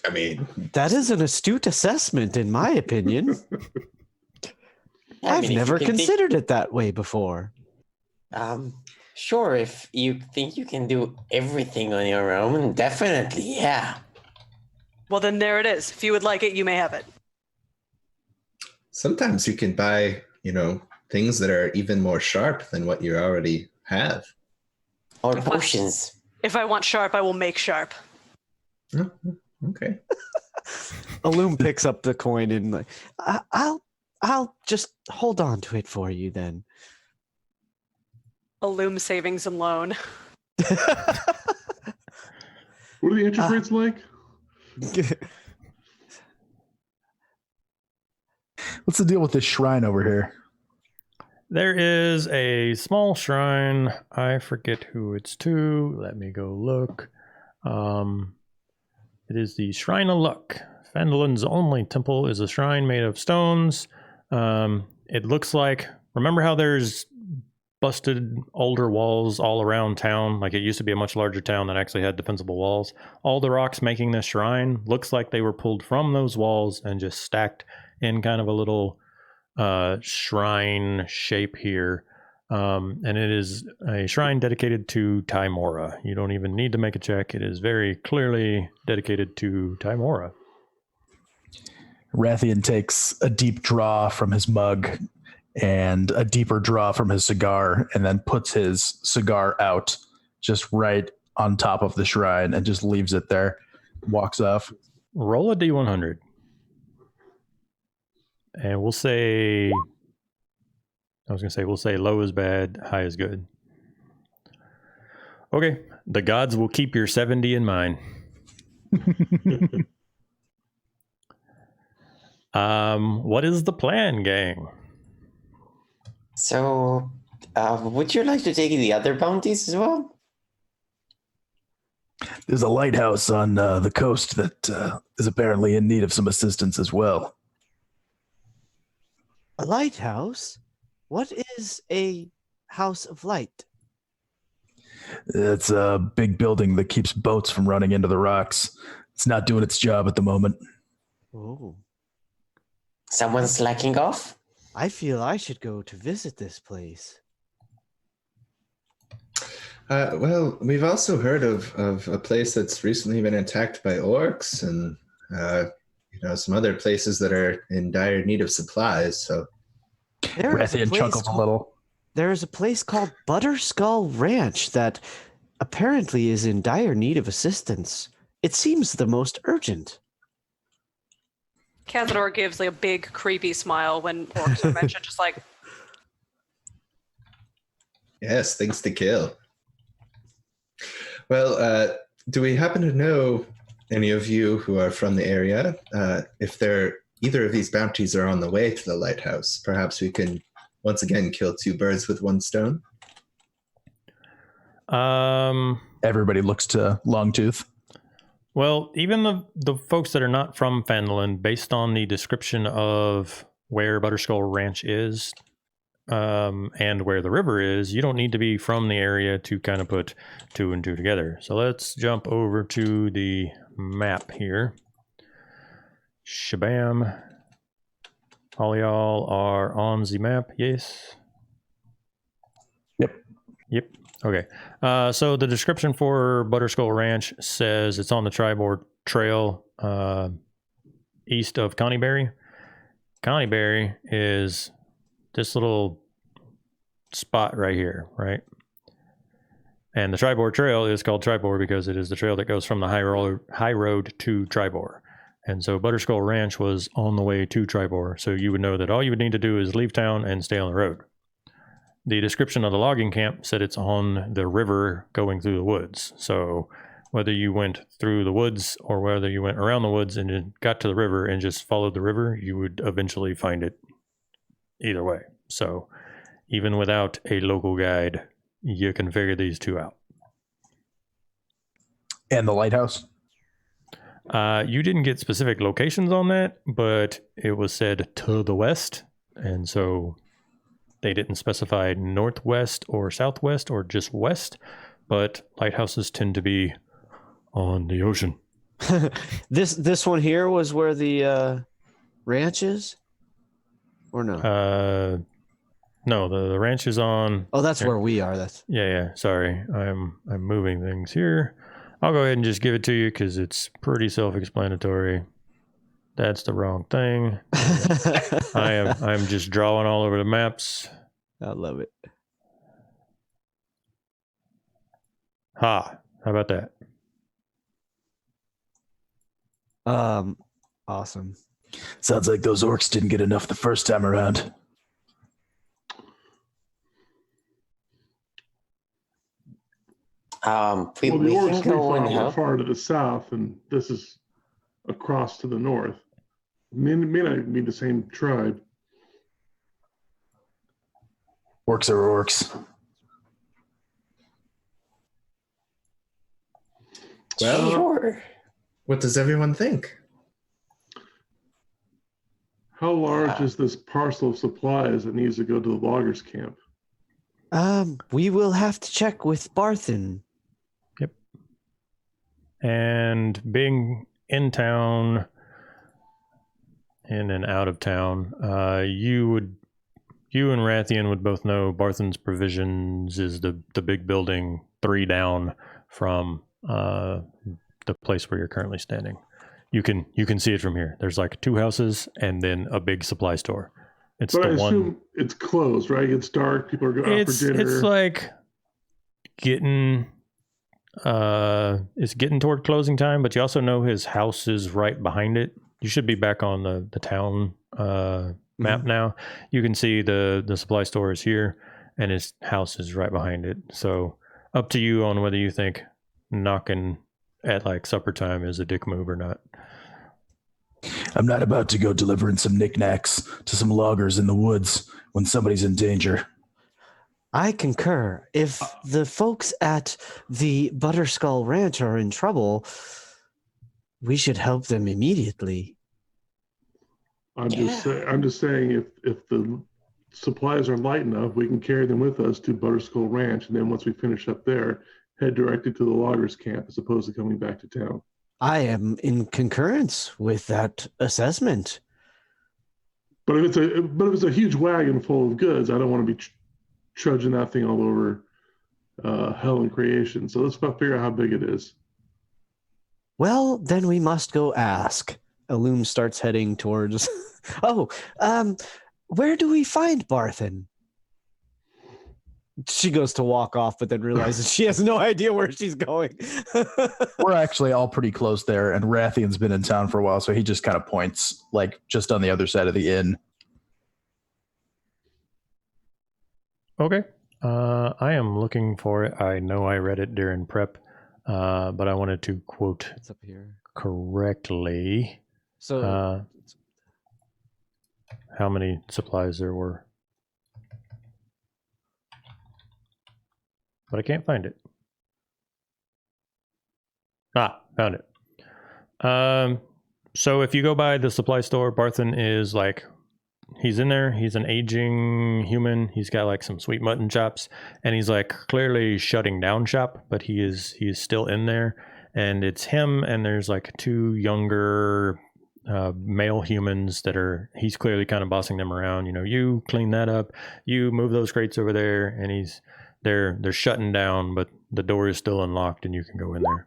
I mean, That is an astute assessment, in my opinion. I I've mean, if never you can think- considered it that way before. Sure, if you think you can do everything on your own, definitely, yeah. Well, then there it is. If you would like it, you may have it. sometimes you can buy, things that are even more sharp than what you already have. Or potions. If I want sharp, I will make sharp. Oh, okay. Alum picks up the coin and like, I'll just hold on to it for you then. A loom savings and loan. What are the interest rates like? What's the deal with this shrine over here? There is a small shrine. I forget who it's to. Let me go look. It is the Shrine of Luck. Phandalon's only temple is a shrine made of stones. It looks like, remember how there's busted older walls all around town? Like it used to be a much larger town that actually had defensible walls. All the rocks making this shrine looks like they were pulled from those walls and just stacked in kind of a little shrine shape here. And it is a shrine dedicated to Tymora. You don't even need to make a check. It is very clearly dedicated to Tymora. Rathian takes a deep draw from his mug and a deeper draw from his cigar, and then puts his cigar out just right on top of the shrine and just leaves it there, walks off. Roll a D100. And we'll say low is bad, high is good. Okay, the gods will keep your 70 in mind. What is the plan, gang? So, would you like to take the other bounties as well? There's a lighthouse on the coast that is apparently in need of some assistance as well. A lighthouse? What is a house of light? It's a big building that keeps boats from running into the rocks. It's not doing its job at the moment. Oh, Someone slacking off? I feel I should go to visit this place. Well, we've also heard of a place that's recently been attacked by orcs and, some other places that are in dire need of supplies. So Rathian chuckles a little. There is a place called Butterskull Ranch that apparently is in dire need of assistance. It seems the most urgent. Cazador gives like a big creepy smile when orcs are mentioned, just like, yes, things to kill. Well, do we happen to know, any of you who are from the area, if either of these bounties are on the way to the lighthouse? Perhaps we can once again kill two birds with one stone. Everybody looks to Longtooth. Well, even the folks that are not from Fandolin, based on the description of where Butterskull Ranch is, and where the river is, you don't need to be from the area to kind of put two and two together. So let's jump over to the map here. Shabam. All y'all are on the map, yes? Yep. Okay. So the description for Butterskull Ranch says it's on the Tribord Trail east of Connieberry. Connieberry is this little spot right here, right? And the Tribord Trail is called Tribord because it is the trail that goes from the high road to Tribord. And so Butterskull Ranch was on the way to Tribord. So you would know that all you would need to do is leave town and stay on the road. The description of the logging camp said it's on the river going through the woods. So whether you went through the woods or whether you went around the woods and then got to the river and just followed the river, you would eventually find it either way. So even without a local guide, you can figure these two out. And the lighthouse? You didn't get specific locations on that, but it was said to the west. And so they didn't specify northwest or southwest or just west, but lighthouses tend to be on the ocean. This one here was where the ranch is? Or no? No, the ranch is on. Oh, that's where we are. That's Yeah. Sorry, I'm moving things here. I'll go ahead and just give it to you because it's pretty self-explanatory. That's the wrong thing. I'm just drawing all over the maps. I love it. How about that? Awesome. Sounds like those orcs didn't get enough the first time around. We Well, the can orcs we go and fought were help. far to the south, and this is across to the north. May not be the same tribe. Orcs are orcs. Well, Sure. what does everyone think? How large is this parcel of supplies that needs to go to the loggers' camp? We will have to check with Barthen. Yep. And being in town, in and out of town, you and Rathian would both know Barthen's Provisions is the big building 3 down from the place where you're currently standing. You can see it from here. There's like 2 houses and then a big supply store. It's But I the one. assume it's closed, right? It's dark. People are going out for dinner. It's like getting it's getting toward closing time, but you also know his house is right behind it. You should be back on the town map now. You can see the supply store is here and his house is right behind it. So up to you on whether you think knocking at like supper time is a dick move or not. I'm not about to go delivering some knickknacks to some loggers in the woods when somebody's in danger. I concur. If the folks at the Butterskull Ranch are in trouble, we should help them immediately. I'm just saying if the supplies are light enough, we can carry them with us to Butterskull Ranch, and then once we finish up there, head directly to the loggers camp as opposed to coming back to town. I am in concurrence with that assessment. But if it's a huge wagon full of goods, I don't want to be trudging that thing all over hell and creation. So let's figure out how big it is. Well, then we must go ask. Illume starts heading towards... where do we find Barthen? She goes to walk off, but then realizes she has no idea where she's going. We're actually all pretty close there, and Rathian's been in town for a while, so he just kind of points, like, just on the other side of the inn. Okay. I am looking for it. I know I read it during prep, but I wanted to quote It's up here. correctly So, how many supplies there were. But I can't find it. Found it. So if you go by the supply store, Barthen is like, he's in there. He's an aging human. He's got like some sweet mutton chops, and he's like clearly shutting down shop, but he is still in there. And it's him, and there's like two younger male humans that he's clearly kind of bossing them around. You know, you clean that up, you move those crates over there, and they're shutting down, but the door is still unlocked, and you can go in there.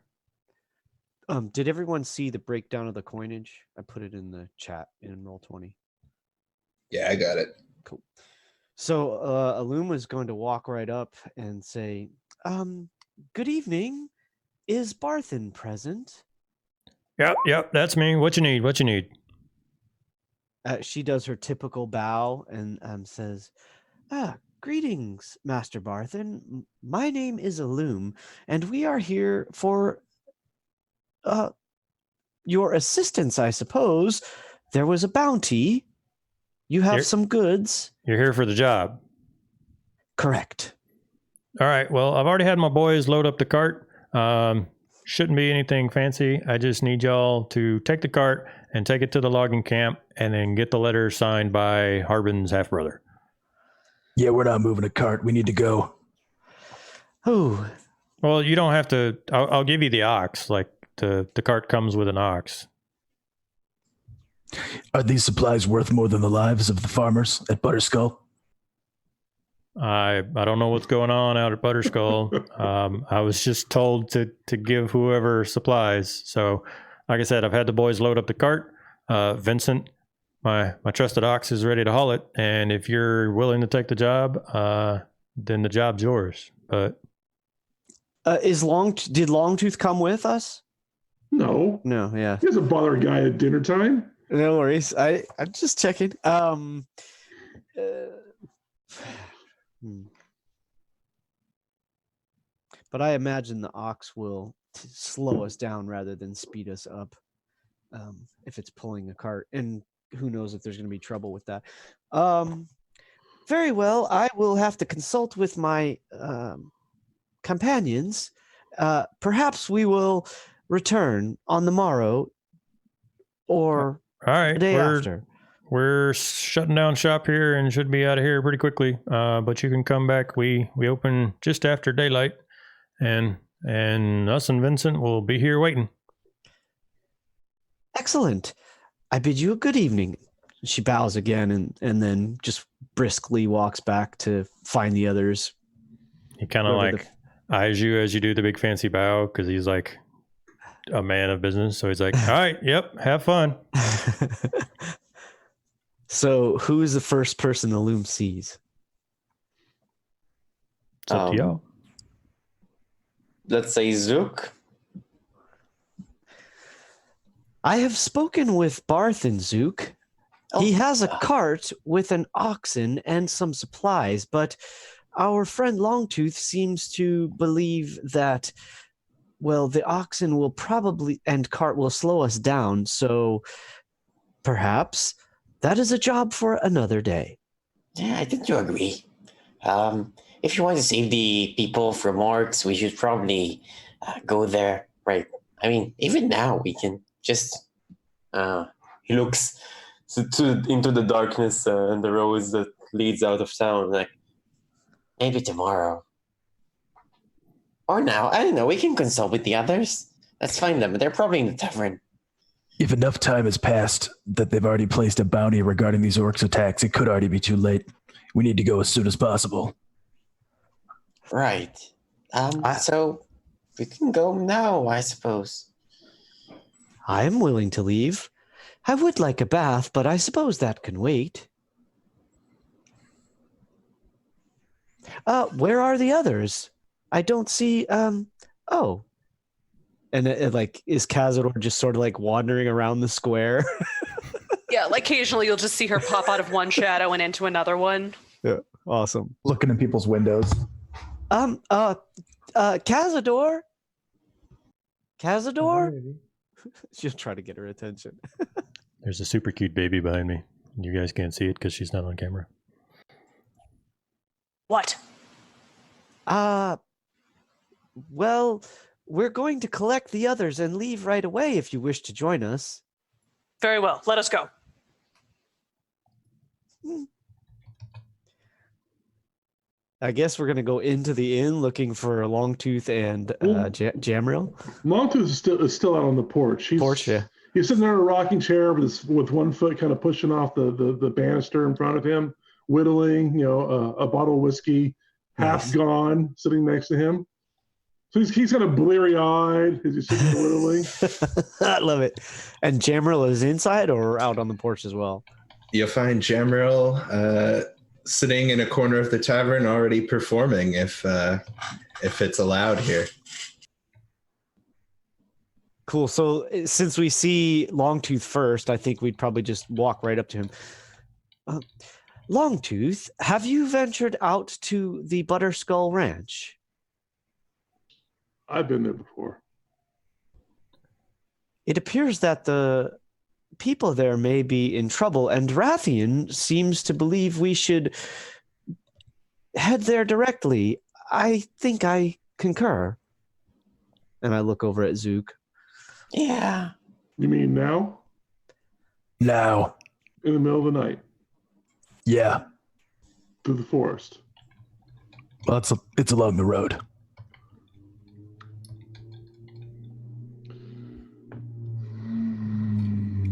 did everyone see the breakdown of the coinage? I put it in the chat in Roll20. Yeah, I got it. Cool. So Illume is going to walk right up and say, good evening. Is Barthen present? Yep, that's me. What you need? She does her typical bow and says, greetings, Master Barthen. My name is Illume, and we are here for your assistance, I suppose. There was a bounty. You have some goods. You're here for the job. Correct. All right. Well, I've already had my boys load up the cart. Shouldn't be anything fancy. I just need y'all to take the cart and take it to the logging camp and then get the letter signed by Harbin's half-brother. Yeah, we're not moving a cart. We need to go. Oh. Well, you don't have to. I'll give you the ox. Like the cart comes with an ox. Are these supplies worth more than the lives of the farmers at Butterskull? I don't know what's going on out at Butterskull. I was just told to give whoever supplies. So, like I said, I've had the boys load up the cart. Vincent, my trusted ox, is ready to haul it. And if you're willing to take the job, then the job's yours. But did Longtooth come with us? No. Yeah. He doesn't bother a guy at dinner time. No worries. I'm just checking. But I imagine the ox will slow us down rather than speed us up if it's pulling a cart. And who knows if there's going to be trouble with that. Very well. I will have to consult with my companions. Perhaps we will return on the morrow or all right, the day after. We're shutting down shop here and should be out of here pretty quickly. But you can come back. We open just after daylight, and us and Vincent will be here waiting. Excellent. I bid you a good evening. She bows again and then just briskly walks back to find the others. He kind of like eyes you as you do the big fancy bow because he's like a man of business. So he's like, all right, yep, have fun. So who is the first person the loom sees? It's up to y'all. Let's say Zook. I have spoken with Barthen, Zook. He has a cart with an oxen and some supplies, but our friend Longtooth seems to believe that, well, the oxen will probably and cart will slow us down, so perhaps that is a job for another day. Yeah, I think you agree. If you want to save the people from orcs, we should probably go there, right? I mean, even now we can just. He looks into the darkness and the roads that leads out of town. Like maybe tomorrow, or now. I don't know. We can consult with the others. Let's find them. They're probably in the tavern. If enough time has passed that they've already placed a bounty regarding these orcs' attacks, it could already be too late. We need to go as soon as possible. Right. So we can go now, I suppose. I am willing to leave. I would like a bath, but I suppose that can wait. Where are the others? I don't see. Oh. And is Cazador just sort of like wandering around the square? Yeah, like occasionally you'll just see her pop out of one shadow and into another one. Yeah, awesome. Looking in people's windows. Cazador? Cazador? She'll try to get her attention. There's a super cute baby behind me. You guys can't see it because she's not on camera. What? Well, we're going to collect the others and leave right away if you wish to join us. Very well. Let us go. I guess we're going to go into the inn looking for Longtooth and Jamriel. Longtooth is still out on the porch. Yeah. He's sitting there in a rocking chair with one foot kind of pushing off the banister in front of him, whittling, a bottle of whiskey, half gone, sitting next to him. So he's kind of bleary-eyed as he's sitting there whittling. I love it. And Jamriel is inside or out on the porch as well? You'll find Jamriel sitting in a corner of the tavern, already performing, if it's allowed here. Cool. So since we see Longtooth first, I think we'd probably just walk right up to him. Longtooth, have you ventured out to the Butterskull Ranch? I've been there before. It appears that the people there may be in trouble, and Rathian seems to believe we should head there directly. I think I concur. And I look over at Zook. Yeah. You mean now? Now. In the middle of the night? Yeah. Through the forest? Well, it's along the road.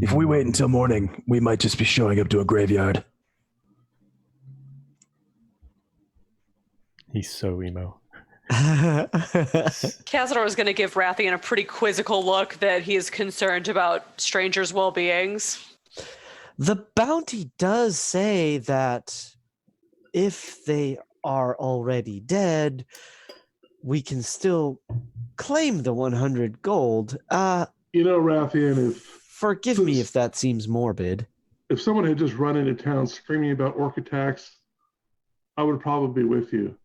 If we wait until morning, we might just be showing up to a graveyard. He's so emo. Cazador is going to give Rathian a pretty quizzical look that he is concerned about strangers' well-beings. The bounty does say that if they are already dead, we can still claim the 100 gold. Rathian, Forgive me if that seems morbid. If someone had just run into town screaming about orc attacks, I would probably be with you.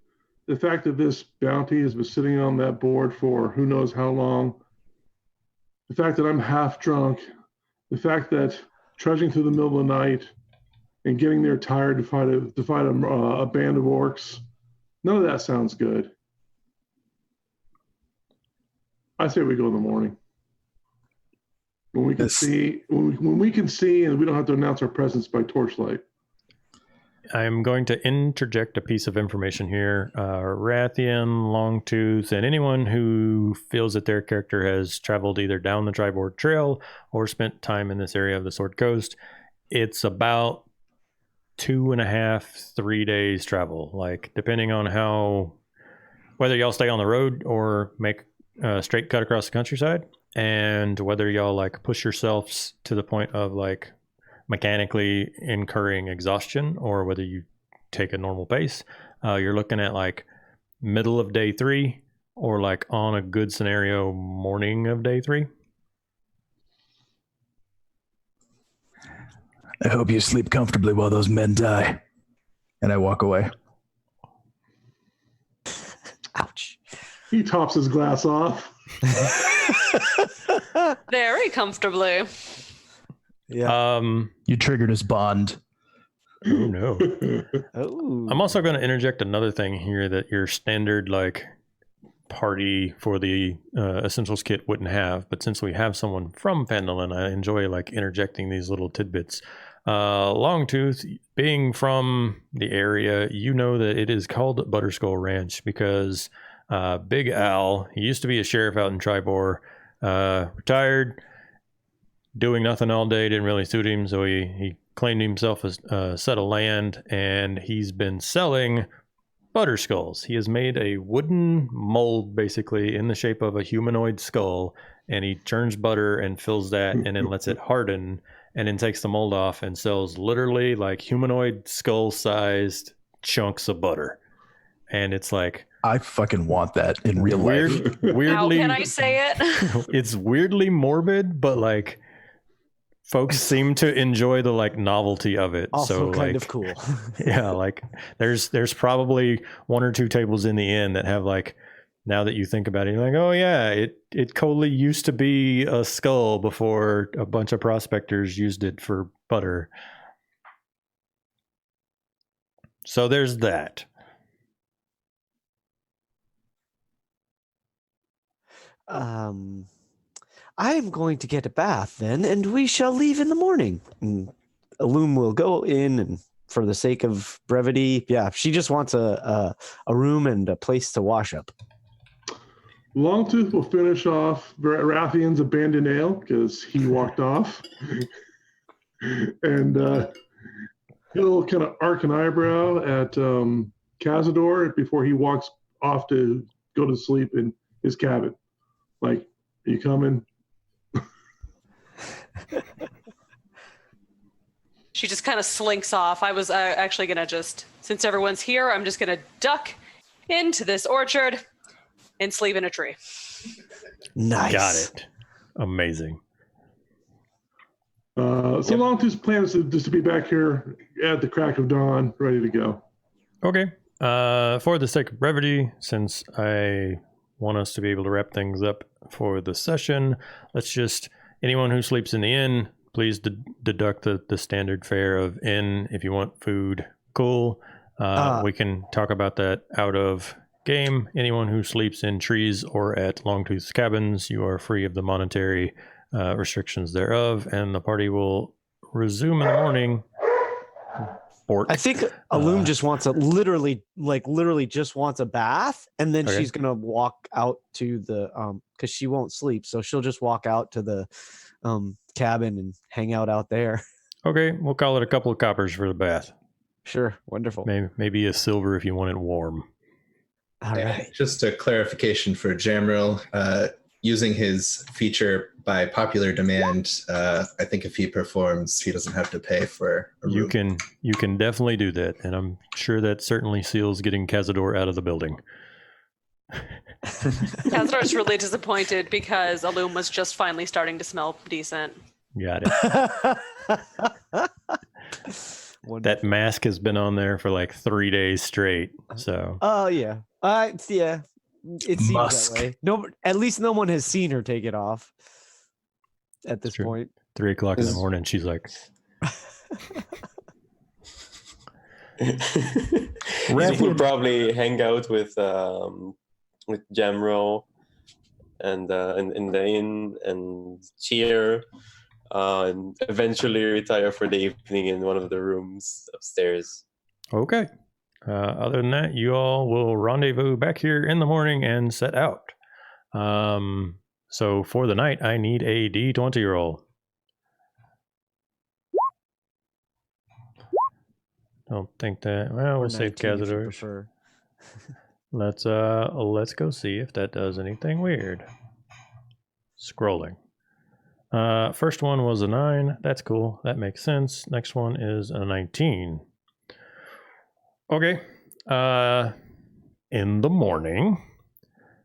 The fact that this bounty has been sitting on that board for who knows how long, the fact that I'm half drunk, the fact that trudging through the middle of the night and getting there tired to fight a band of orcs, none of that sounds good. I say we go in the morning. When we can see, when we can see, and we don't have to announce our presence by torchlight. I'm going to interject a piece of information here. Rathian, Longtooth, and anyone who feels that their character has traveled either down the Triboard Trail or spent time in this area of the Sword Coast, it's about 2.5, 3 days travel. Like, depending on whether y'all stay on the road or make a straight cut across the countryside, and whether y'all like push yourselves to the point of like mechanically incurring exhaustion, or whether you take a normal pace, you're looking at like middle of day 3, or like on a good scenario, morning of day 3. I hope you sleep comfortably while those men die. And I walk away. Ouch. He tops his glass off. Very comfortably. Yeah. You triggered his bond. Oh no. Oh. I'm also going to interject another thing here that your standard like party for the Essentials Kit wouldn't have, but since we have someone from Phandalin, I enjoy like interjecting these little tidbits. Longtooth, being from the area, you know that it is called Butterskull Ranch because Big Al, he used to be a sheriff out in Tribor, retired, doing nothing all day, didn't really suit him, so he claimed himself a set of land, and he's been selling Butterskulls. He has made a wooden mold basically in the shape of a humanoid skull, and he churns butter and fills that and then lets it harden and then takes the mold off and sells literally like humanoid skull sized chunks of butter. And it's like, I fucking want that in real life. Weirdly, How can I say it? it's weirdly morbid, but like folks seem to enjoy the like novelty of it. Also so kind like, of cool. yeah, like there's probably one or two tables in the inn that have like, now that you think about it, you're like, oh yeah, it totally used to be a skull before a bunch of prospectors used it for butter. So there's that. I am going to get a bath then, and we shall leave in the morning. And Illum will go in, and for the sake of brevity, yeah, she just wants a room and a place to wash up. Longtooth will finish off Rathian's abandoned ale because he walked off. And he'll kind of arc an eyebrow at Cazador before he walks off to go to sleep in his cabin. Like, are you coming? She just kind of slinks off. I was actually going to just, since everyone's here, I'm just going to duck into this orchard and sleep in a tree. Nice. Got it. Amazing. So Longtooth's plan is just to be back here at the crack of dawn, ready to go. Okay. For the sake of brevity, since I want us to be able to wrap things up for the session, let's just, anyone who sleeps in the inn, please deduct the standard fare of inn. If you want food, cool. We can talk about that out of game. Anyone who sleeps in trees or at Longtooth's cabins, you are free of the monetary restrictions thereof, and the party will resume in the morning. I think Illum just wants literally just wants a bath, and then she's gonna walk out to the because she won't sleep, so she'll just walk out to the cabin and hang out there. Okay, we'll call it a couple of coppers for the bath. Sure, wonderful. Maybe a silver if you want it warm. All right. Just a clarification for Jamril. Using his feature by popular demand, I think if he performs, he doesn't have to pay for a room. You can definitely do that, and I'm sure that certainly seals getting Cazador out of the building. Cazador's really disappointed because Illum was just finally starting to smell decent. Got it. That mask has been on there for like 3 days straight. So. Oh yeah. Yeah. It seems Musk. that way. No, at least no one has seen her take it off at this True. point. 3 o'clock in the morning, she's like, Zeke will probably hang out with Jamro and in the inn and cheer, and eventually retire for the evening in one of the rooms upstairs. okay. Other than that, you all will rendezvous back here in the morning and set out. So for the night, I need a D20 roll. Don't think that. Well, we'll save Cazador. Let's go see if that does anything weird. Scrolling. First one was a 9. That's cool. That makes sense. Next one is a 19. Okay. In the morning,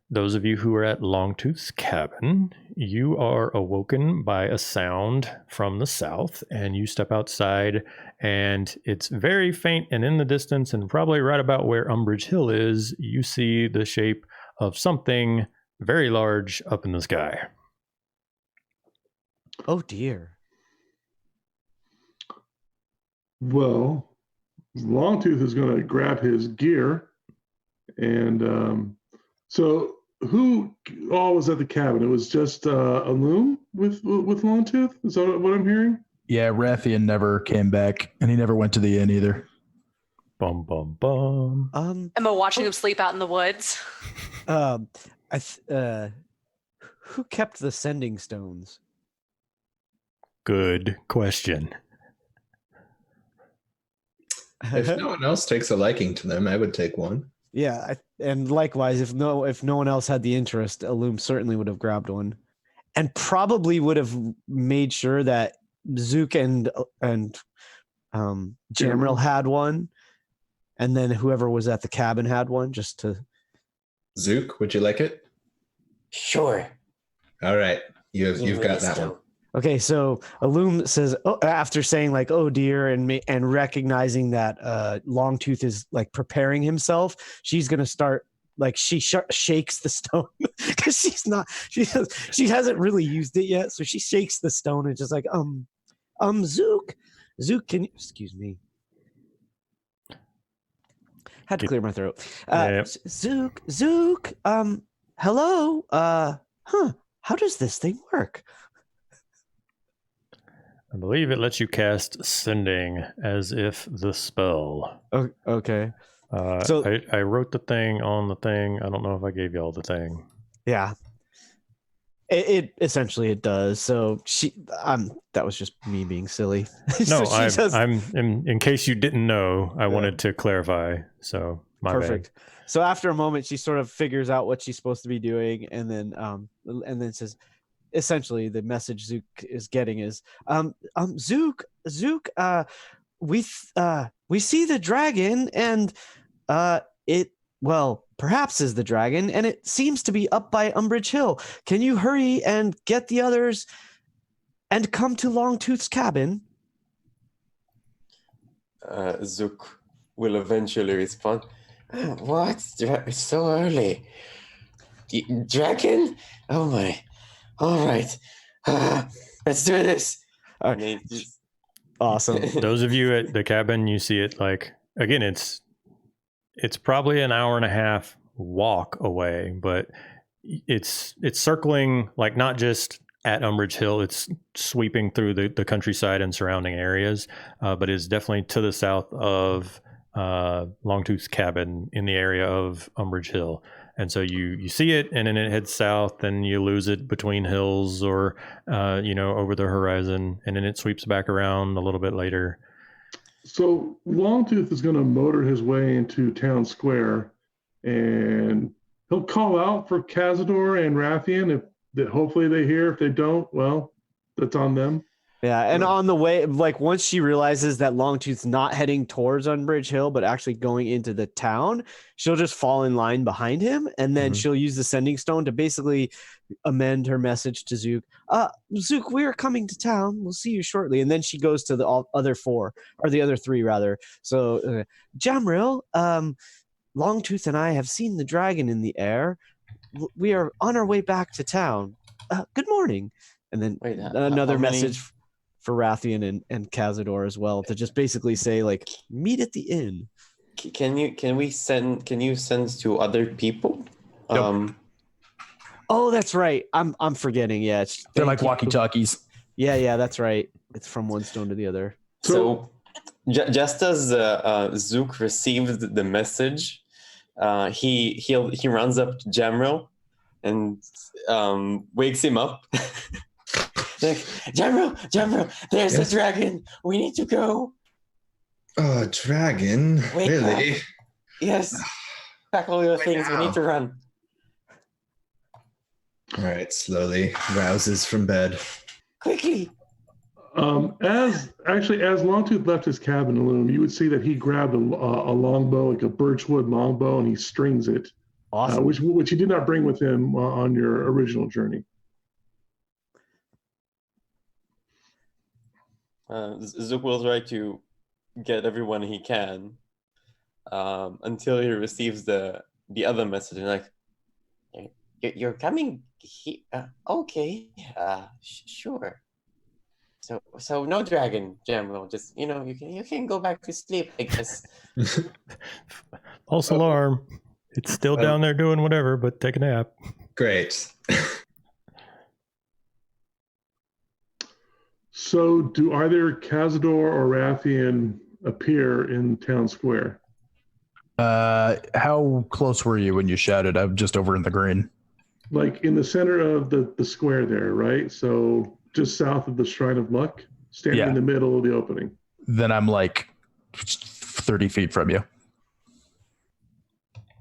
those of you who are at Longtooth's cabin, you are awoken by a sound from the south, and you step outside, and it's very faint and in the distance, and probably right about where Umbridge Hill is, you see the shape of something very large up in the sky. Oh dear. Well, Longtooth is going to grab his gear, and so who all was at the cabin? It was just a loom with Longtooth. Is that what I'm hearing? Yeah, Rathian never came back, and he never went to the inn either. Bum bum bum. Emma watching him sleep out in the woods. Who kept the sending stones? Good question. If no one else takes a liking to them, I would take one. Yeah, and likewise, if no one else had the interest, Loom certainly would have grabbed one, and probably would have made sure that Zook and Jamril had one, and then whoever was at the cabin had one, just to. Zook, would you like it? Sure. All right, you've got that one. Okay, so Loom says, after saying like, "Oh dear," and recognizing that Longtooth is like preparing himself, she's gonna start like she shakes the stone because she hasn't really used it yet, so she shakes the stone and just like Zook, can you excuse me? Had to clear my throat. Zook, hello. How does this thing work? I believe it lets you cast Sending as if the spell. Okay. So I wrote the thing on the thing. I don't know if I gave y'all the thing. Yeah. It essentially it does. So that was just me being silly. No, so I'm in case you didn't know, I wanted to clarify. So my perfect. bad. So after a moment, she sort of figures out what she's supposed to be doing, and then says, essentially the message Zook is getting is Zook, we see the dragon, and perhaps is the dragon, and it seems to be up by Umbridge Hill. Can you hurry and get the others and come to Longtooth's cabin? Zook will eventually respond. What? It's so early. Dragon? Oh my. All right. Let's do this. Awesome. Those of you at the cabin, you see it like, again, it's probably an hour and a half walk away, but it's circling, like not just at Umbridge Hill, it's sweeping through the countryside and surrounding areas, but is definitely to the south of Longtooth's cabin in the area of Umbridge Hill. And so you see it, and then it heads south, and you lose it between hills or, over the horizon, and then it sweeps back around a little bit later. So Longtooth is going to motor his way into town square, and he'll call out for Cazador and Rathian. Hopefully they hear. If they don't, well, that's on them. Yeah, and on the way, like once she realizes that Longtooth's not heading towards Umbridge Hill, but actually going into the town, she'll just fall in line behind him, and then she'll use the sending stone to basically amend her message to Zook. Zook, we are coming to town. We'll see you shortly. And then she goes to the other three rather. So, Jamril, Longtooth and I have seen the dragon in the air. We are on our way back to town. Good morning. And then another message for Rathian and Cazador as well, to just basically say like, meet at the inn. Can you send to other people? Yep. Oh, that's right. I'm forgetting. Yeah, They're like walkie-talkies. Yeah, that's right. It's from one stone to the other. So just as Zook received the message, he runs up to Jamril and wakes him up. Like, Jamril, there's a dragon. We need to go. Oh, dragon? Wake Really? up. Yes. Pack all your things. now. We need to run. All right, slowly rouses from bed. Quickly. As Longtooth left his cabin in Loom, you would see that he grabbed a longbow, like a birchwood longbow, and he strings it. Awesome. Which he did not bring with him on your original journey. Zook will try to get everyone he can until he receives the other message. And like, You're coming here? Okay. Sure. So no dragon, General. Just you can go back to sleep, I guess. False alarm. It's still down there doing whatever, but take a nap. Great. So, do either Cazador or Rathian appear in town square? How close were you when you shouted? I'm just over in the green. Like in the center of the square there, right? So just south of the Shrine of Luck, standing in the middle of the opening. Then I'm like 30 feet from you.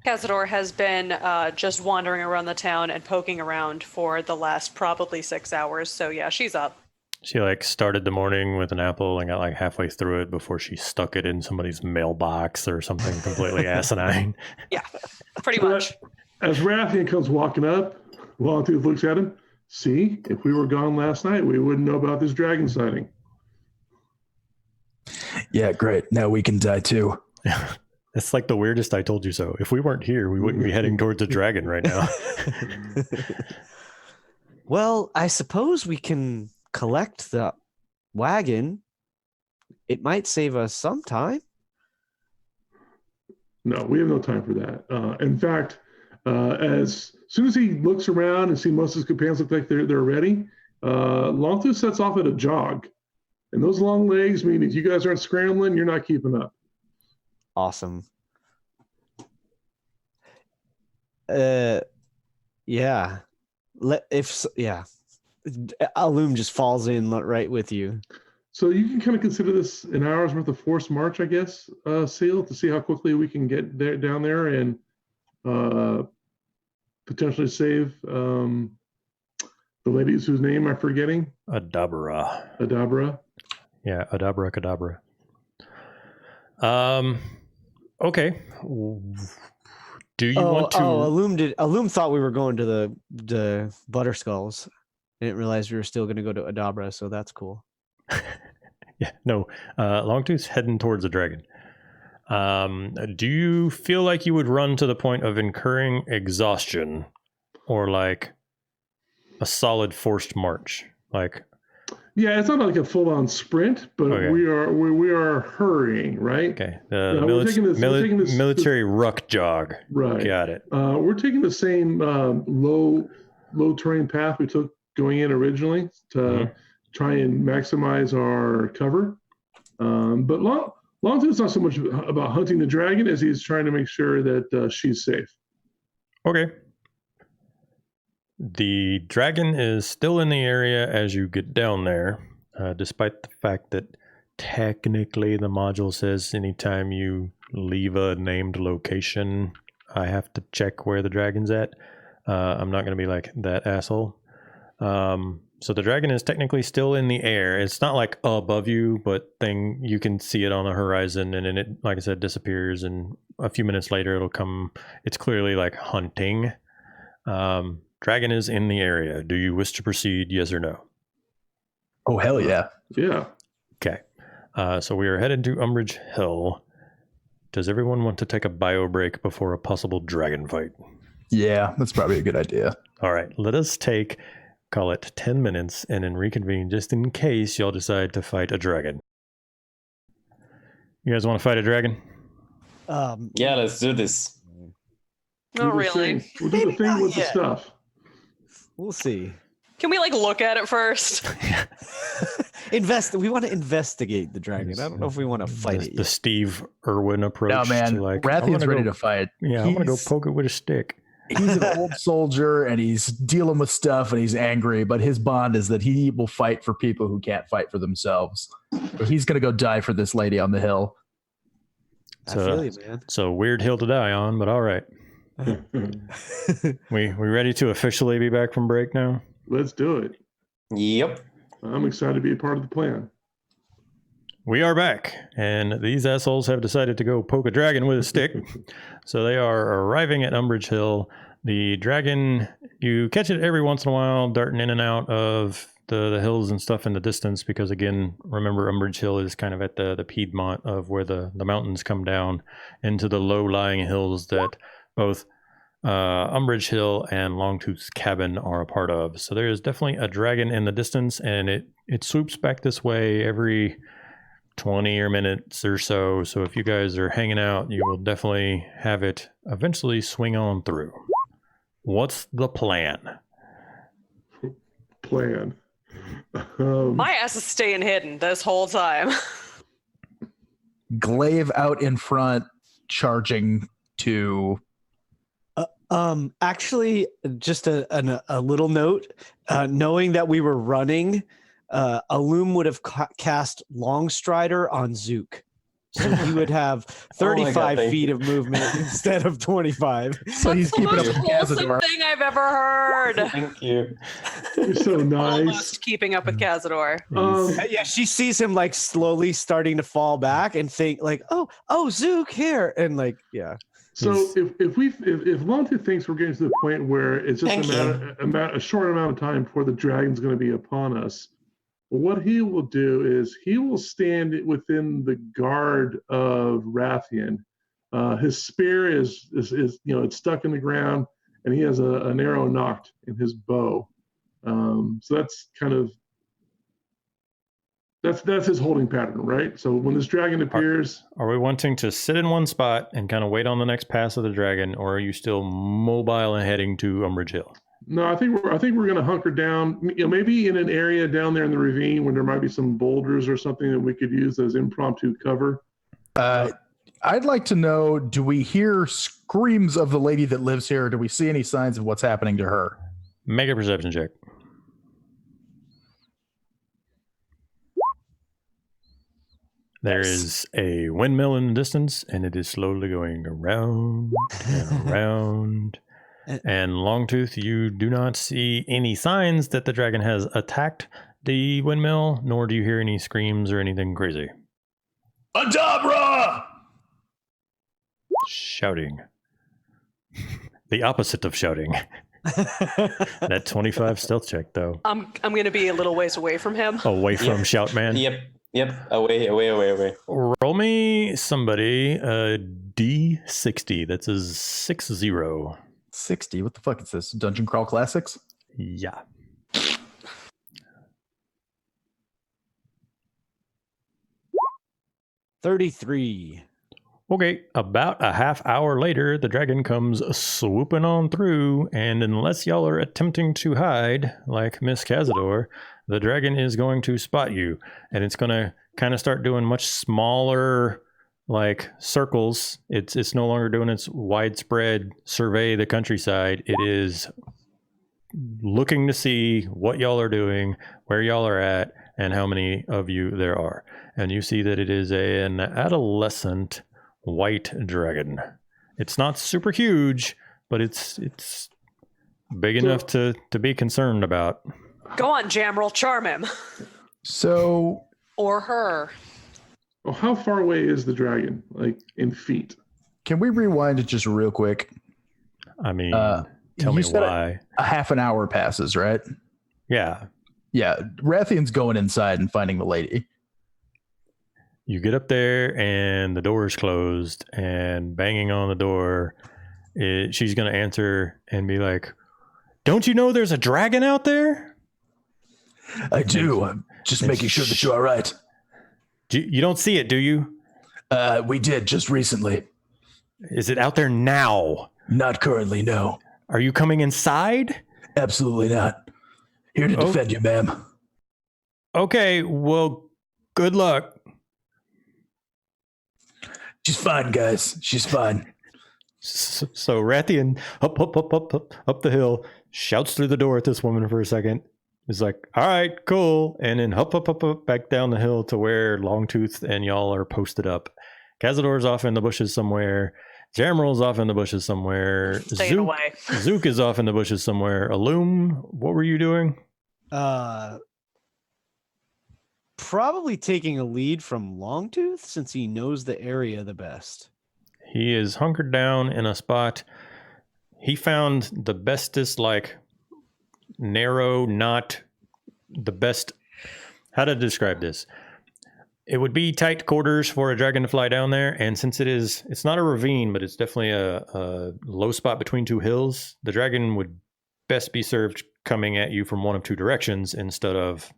Cazador has been just wandering around the town and poking around for the last probably 6 hours. So yeah, she's up. She started the morning with an apple and got halfway through it before she stuck it in somebody's mailbox or something completely asinine. Yeah, pretty much. As Rathian comes walking up, Longtooth looks at him. See, if we were gone last night, we wouldn't know about this dragon sighting. Yeah, great. Now we can die too. It's like the weirdest I told you so. If we weren't here, we wouldn't be heading towards a dragon right now. Well, I suppose we can collect the wagon. It might save us some time. No, we have no time for that. In fact, as soon as he looks around and sees most of his companions look like they're ready, Longtooth sets off at a jog. And those long legs mean if you guys aren't scrambling, you're not keeping up. Awesome. Yeah. Alum just falls in right with you. So you can kind of consider this an hour's worth of forced march, I guess, Seal, to see how quickly we can get down there and potentially save the ladies whose name I'm forgetting. Adabra. Yeah, Adabra Kadabra. Okay. Do you want to? Alum thought we were going to the Butterskulls. I didn't realize we were still going to go to Adabra, so that's cool. Yeah, no. Longtooth's heading towards the dragon. Do you feel like you would run to the point of incurring exhaustion, or like a solid forced march? Yeah, it's not like a full-on sprint, but okay. we are hurrying, right? Okay. We're taking this military ruck jog. Right. Got it. We're taking the same low terrain path we took going in originally to try and maximize our cover. But Longtooth's not so much about hunting the dragon as he's trying to make sure that she's safe. Okay. The dragon is still in the area as you get down there, despite the fact that technically the module says anytime you leave a named location, I have to check where the dragon's at. I'm not going to be like that asshole. So the dragon is technically still in the air. It's not like above you, but you can see it on the horizon, and then it, like I said, disappears, and a few minutes later it'll come. It's clearly like hunting. Dragon is in the area. Do you wish to proceed, yes or no? Oh, hell yeah. Yeah. Okay. So we are headed to Umbridge Hill. Does everyone want to take a bio break before a possible dragon fight? Yeah, that's probably a good idea. All right. Let us call it 10 minutes, and then reconvene just in case y'all decide to fight a dragon. You guys want to fight a dragon? Yeah, let's do this. Not really. We'll do the thing with the stuff. We'll see. Can we look at it first? We want to investigate the dragon. I don't know if we want to fight it. The Steve Irwin approach. No, man. Rathian's ready to fight. Yeah, I'm going to go poke it with a stick. He's an old soldier and he's dealing with stuff and he's angry, but his bond is that he will fight for people who can't fight for themselves. So he's going to go die for this lady on the hill. I feel you, man. So weird hill to die on, but all right. we ready to officially be back from break now? Let's do it. Yep. I'm excited to be a part of the plan. We are back, and these assholes have decided to go poke a dragon with a stick. So they are arriving at Umbridge Hill. The dragon, you catch it every once in a while, darting in and out of the hills and stuff in the distance, because again, remember Umbridge Hill is kind of at the Piedmont of where the mountains come down into the low-lying hills that both Umbridge Hill and Longtooth's cabin are a part of. So there is definitely a dragon in the distance, and it swoops back this way every 20 or minutes or so. So if you guys are hanging out, you will definitely have it eventually swing on through. What's the plan? My ass is staying hidden this whole time. Glaive out in front, charging to. Actually, just a little note. Knowing that we were running, Alum would have cast Longstrider on Zook. So he would have 35 feet of movement instead of 25. So he's keeping up with Wholesome Cazador. thing I've ever heard. Thank you. You're so nice. Almost keeping up with Cazador. Yeah, she sees him like slowly starting to fall back and think like, oh, Zook here, and like, yeah. So if Longtooth thinks we're getting to the point where it's just a short amount of time before the dragon's going to be upon us, what he will do is he will stand within the guard of Rathian. His spear is it's stuck in the ground, and he has an arrow knocked in his bow. So that's kind of that's his holding pattern, right? So when this dragon appears, Are we wanting to sit in one spot and kind of wait on the next pass of the dragon, or are you still mobile and heading to Umbridge Hill? no, I think we're going to hunker down. Maybe in an area down there in the ravine where there might be some boulders or something that we could use as impromptu cover. I'd like to know: do we hear screams of the lady that lives here? Or do we see any signs of what's happening to her? Make a perception check. There is a windmill in the distance, and it is slowly going around and around. And Longtooth, you do not see any signs that the dragon has attacked the windmill, nor do you hear any screams or anything crazy. Adabra! Shouting. The opposite of shouting. That 25 stealth check, though. I'm going to be a little ways away from him. Away from Shout Man. Yep. Away. Roll me somebody a D60. That's a 60. 60. What the fuck is this? Dungeon Crawl Classics? Yeah. $33. Okay, about a half hour later, the dragon comes swooping on through, and unless y'all are attempting to hide, like Miss Cazador, the dragon is going to spot you, and it's going to kind of start doing much smaller, like, circles. It's no longer doing its widespread survey the countryside. It is looking to see what y'all are doing, where y'all are at, and how many of you there are. And you see that it is an adolescent white dragon. It's not super huge, but it's big enough to be concerned about. Go on, Jamrel, charm him. So, Or her. Well, how far away is the dragon, like in feet? can we rewind it just real quick? I mean, you tell me said why. A half an hour passes, right? Yeah. Yeah, Rathian's going inside and finding the lady. You get up there and the door is closed, and banging on the door, she's going to answer and be like, "Don't you know there's a dragon out there?" I do. I'm just making sure that you're all right. You don't see it, do you? We did just recently. Is it out there now? Not currently, no. Are you coming inside? Absolutely not. Here to defend you, ma'am. Okay, well, good luck. She's fine, guys. She's fine. So Rathian up the hill, shouts through the door at this woman for a second. Is like, all right, cool. And then up back down the hill to where Longtooth and y'all are posted up. Cazador's off in the bushes somewhere. Jamrel's off in the bushes somewhere. Staying away. Zook is off in the bushes somewhere. Alum, what were you doing? Probably taking a lead from Longtooth since he knows the area the best. He is hunkered down in a spot. He found the bestest, like, narrow, not the best. How to describe this? It would be tight quarters for a dragon to fly down there, and since it's not a ravine, but it's definitely a low spot between two hills, the dragon would best be served coming at you from one of two directions instead of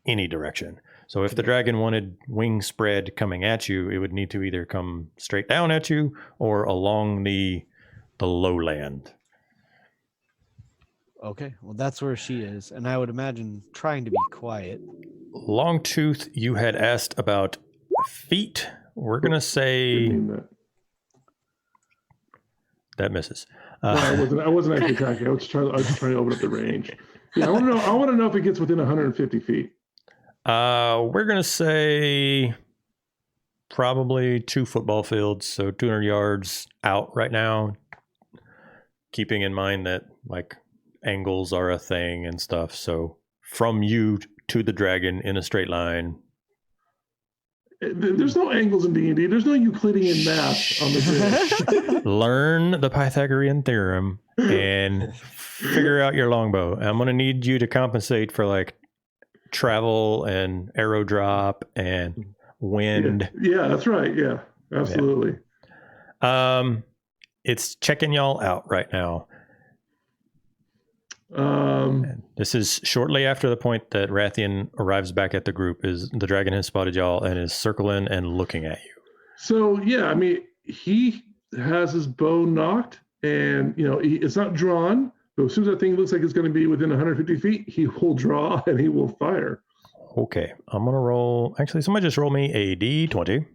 any direction. So if the dragon wanted wing spread coming at you, it would need to either come straight down at you or along the lowland. Okay, well, that's where she is, and I would imagine trying to be quiet. Longtooth, you had asked about feet. We're going to say Didn't mean that. that misses. No, I wasn't actually tracking. I was just trying to open up the range. Yeah, I want to know if it gets within 150 feet. We're going to say probably 2 football fields, so 200 yards out right now, keeping in mind that like angles are a thing and stuff. So from you to the dragon in a straight line. There's no angles in D&D. There's no Euclidean math on the grid. Learn the Pythagorean theorem and figure out your longbow. I'm going to need you to compensate for like travel and arrow drop and wind. Yeah, that's right. Yeah, absolutely. Yeah. It's checking y'all out right now. And this is shortly after the point that Rathian arrives back at the group. Is the dragon has spotted y'all and is circling and looking at you. So yeah, I mean, he has his bow knocked, and it's not drawn. So as soon as that thing looks like it's going to be within 150 feet, he will draw and he will fire. Okay, I'm gonna roll. Actually, somebody just roll me a d20.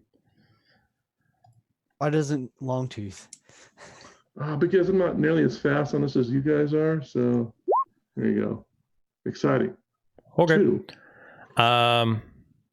Why doesn't Longtooth? Because I'm not nearly as fast on this as you guys are. So there you go. Exciting. Okay. 2.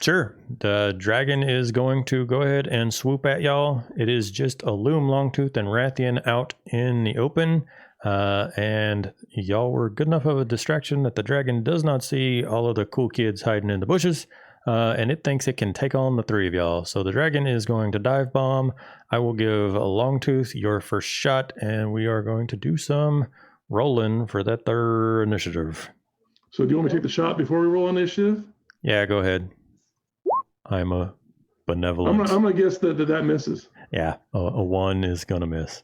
Sure. The dragon is going to go ahead and swoop at y'all. It is just a loom, Longtooth, and Rathian out in the open. And y'all were good enough of a distraction that the dragon does not see all of the cool kids hiding in the bushes. And it thinks it can take on the 3 of y'all. So the dragon is going to dive bomb. I will give a Longtooth your first shot, and we are going to do some rolling for that 3rd initiative. So do you want me to take the shot before we roll initiative? Yeah, go ahead. I'm a benevolent. I'm gonna guess that misses. Yeah, a 1 is gonna miss.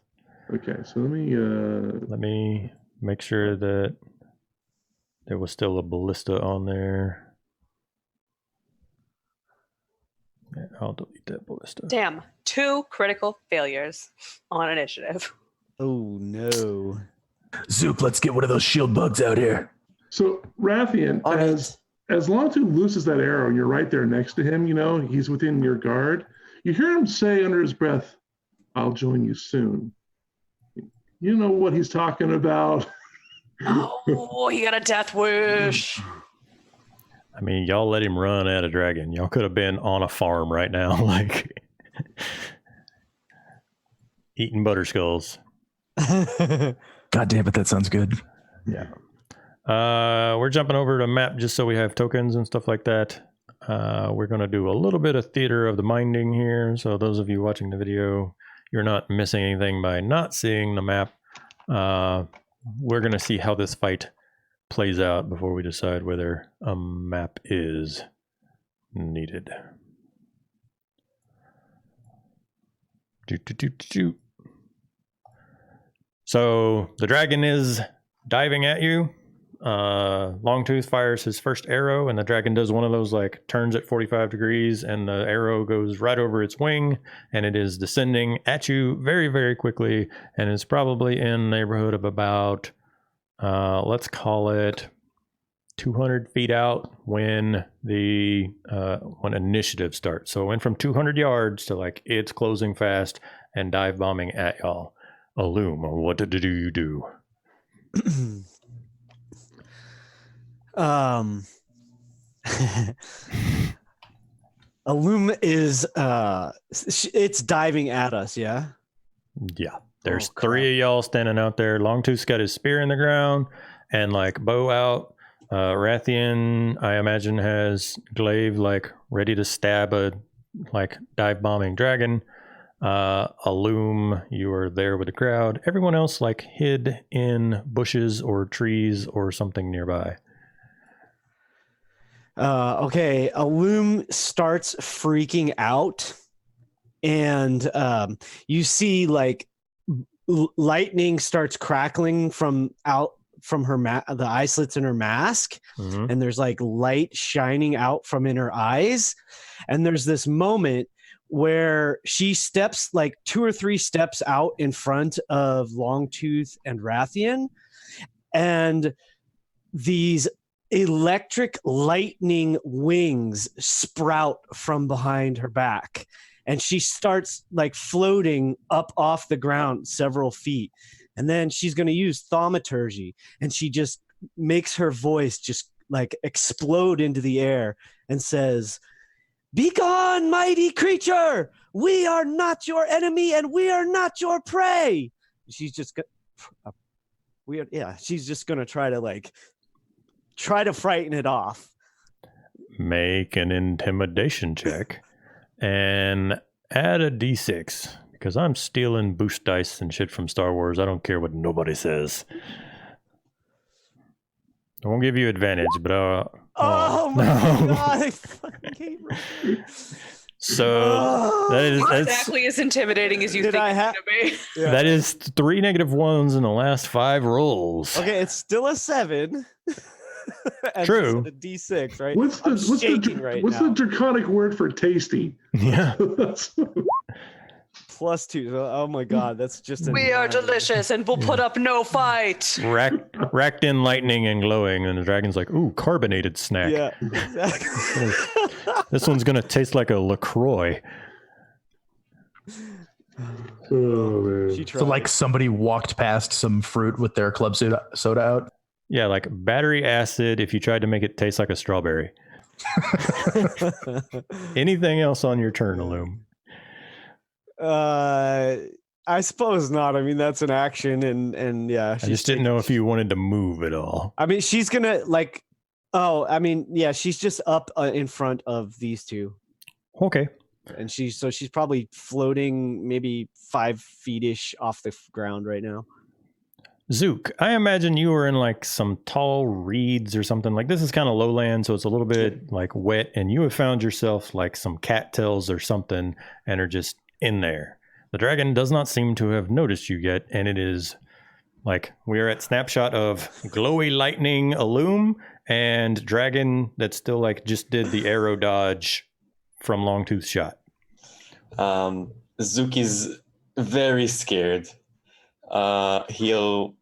Okay, so let me make sure that there was still a ballista on there. Yeah, I'll delete that ballista. Damn, 2 critical failures on initiative. Oh no. Zoop, let's get one of those shield bugs out here. So Rathian, as Longtooth looses that arrow and you're right there next to him, he's within your guard, you hear him say under his breath, "I'll join you soon." You know what he's talking about. Oh, he got a death wish. I mean, y'all let him run at a dragon. Y'all could have been on a farm right now, like eating butterskulls. God damn it, that sounds good. Yeah. We're jumping over to map just so we have tokens and stuff like that. We're going to do a little bit of theater of the minding here. So those of you watching the video, you're not missing anything by not seeing the map. We're going to see how this fight plays out before we decide whether a map is needed. So the dragon is diving at you. Longtooth fires his first arrow, and the dragon does one of those like turns at 45 degrees, and the arrow goes right over its wing, and it is descending at you very, very quickly, and it's probably in the neighborhood of about let's call it 200 feet out when when initiative starts. So it went from 200 yards to like it's closing fast and dive bombing at y'all. Loom, what do you do? A loom is it's diving at us, yeah? Yeah. There's 3 of y'all standing out there. Longtooth's got his spear in the ground and like bow out. Rathian, I imagine, has glaive like ready to stab a like dive bombing dragon. A loom, you are there with the crowd. Everyone else like hid in bushes or trees or something nearby. Okay, Illum starts freaking out, and you see like lightning starts crackling from her the eye slits in her mask, Mhm. and there's like light shining out from in her eyes, and there's this moment where she steps like 2 or 3 steps out in front of Longtooth and Rathian, and these electric lightning wings sprout from behind her back, and she starts like floating up off the ground several feet, and then she's going to use thaumaturgy, and she just makes her voice just like explode into the air and says, "Be gone, mighty creature! We are not your enemy, and we are not your prey." She's just weird. Yeah, she's just gonna try to frighten it off. Make an intimidation check and add a d6 because I'm stealing boost dice and shit from Star Wars. I don't care what nobody says. I won't give you advantage, but Oh my god! I fucking hate Rogue. so that's Exactly as intimidating as you Did think I it's ha- going to be. Yeah. that is 3 -1s in the last 5 rolls. Okay, it's still a 7. And True. A D6, right? What's I'm shaking right what's now. the draconic word for tasty? Yeah. +2. Oh my god, that's just a We are 9. delicious and we'll put up no fight. Racked in lightning and glowing, and the dragon's like, "Ooh, carbonated snack. Yeah, exactly. This one's gonna taste like a LaCroix." Oh man. She tried. So like somebody walked past some fruit with their club soda out. Yeah, like battery acid if you tried to make it taste like a strawberry. Anything else on your turn, Illum? I suppose not. I mean, that's an action, and yeah. I just didn't know if you wanted to move at all. I mean, she's gonna like. Oh, I mean, yeah, she's just up in front of these two, Okay. and she's probably floating maybe 5 feet-ish off the ground right now. Zook, I imagine you were in like some tall reeds or something. Like this is kind of lowland, so it's a little bit like wet, and you have found yourself like some cattails or something and are just in there. The dragon does not seem to have noticed you yet, and it is like we are at snapshot of glowy lightning Illum and dragon that still like just did the arrow dodge from Longtooth shot. Zook is very scared. He'll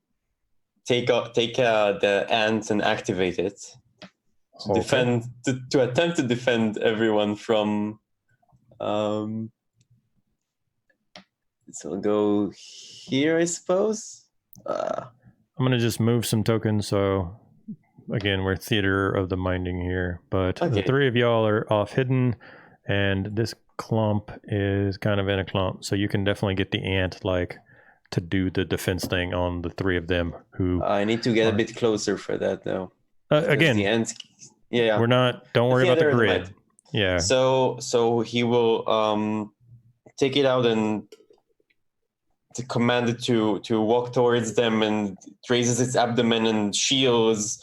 take the ant and activate it to Okay. defend to attempt to defend everyone from. So we'll go here, I suppose. I'm gonna just move some tokens. So again, we're theater of the minding here, but the Okay. 3 of y'all are off hidden, and this clump is kind of in a clump. So you can definitely get the ant like to do the defense thing on the 3 of them who I need to get a bit closer for that, though. Because again, the ant. Yeah. we're not. Don't worry about the theater of the grid. mind. Yeah. So he will take it out and to command it to walk towards them, and it raises its abdomen and shields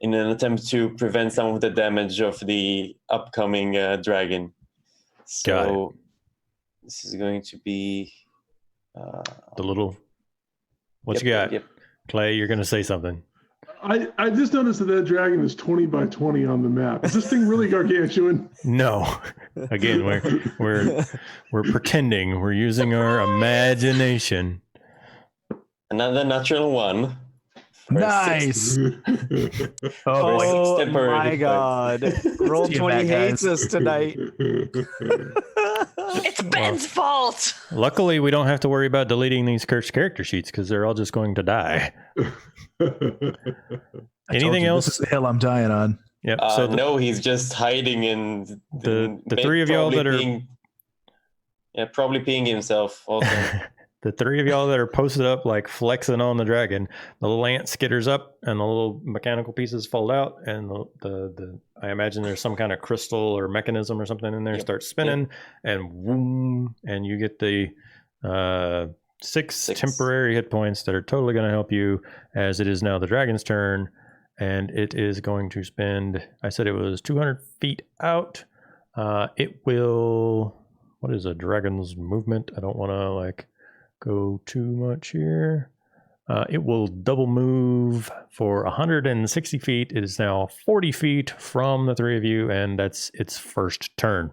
in an attempt to prevent some of the damage of the upcoming dragon. Got So this is going to be The little. What yep, you got, Yep. Clay? You're gonna say something. I just noticed that dragon is 20 by 20 on the map. Is this thing really gargantuan? No. Again, we're pretending. We're using our imagination. Another natural one. For Nice. Oh, Oh temporary my defense. god! Roll See you 20 back, hates guys. us tonight. It's Ben's fault. Luckily, we don't have to worry about deleting these cursed character sheets because they're all just going to die. I told Anything you, else? This is the hill I'm dying on. Yep. So No, he's just hiding in the 3 of y'all that are probably peeing himself also. the 3 of y'all that are posted up, like flexing on the dragon, the little ant skitters up, and the little mechanical pieces fold out, and the I imagine there's some kind of crystal or mechanism or something in there, Yep. starts spinning, and whoom, and you get the 6 temporary hit points that are totally going to help you, as it is now the dragon's turn, and it is going to spend, I said it was 200 feet out. It will, what is a dragon's movement? I don't want to like go too much here. It will double move for 160 feet. It is now 40 feet from the three of you, and that's its first turn.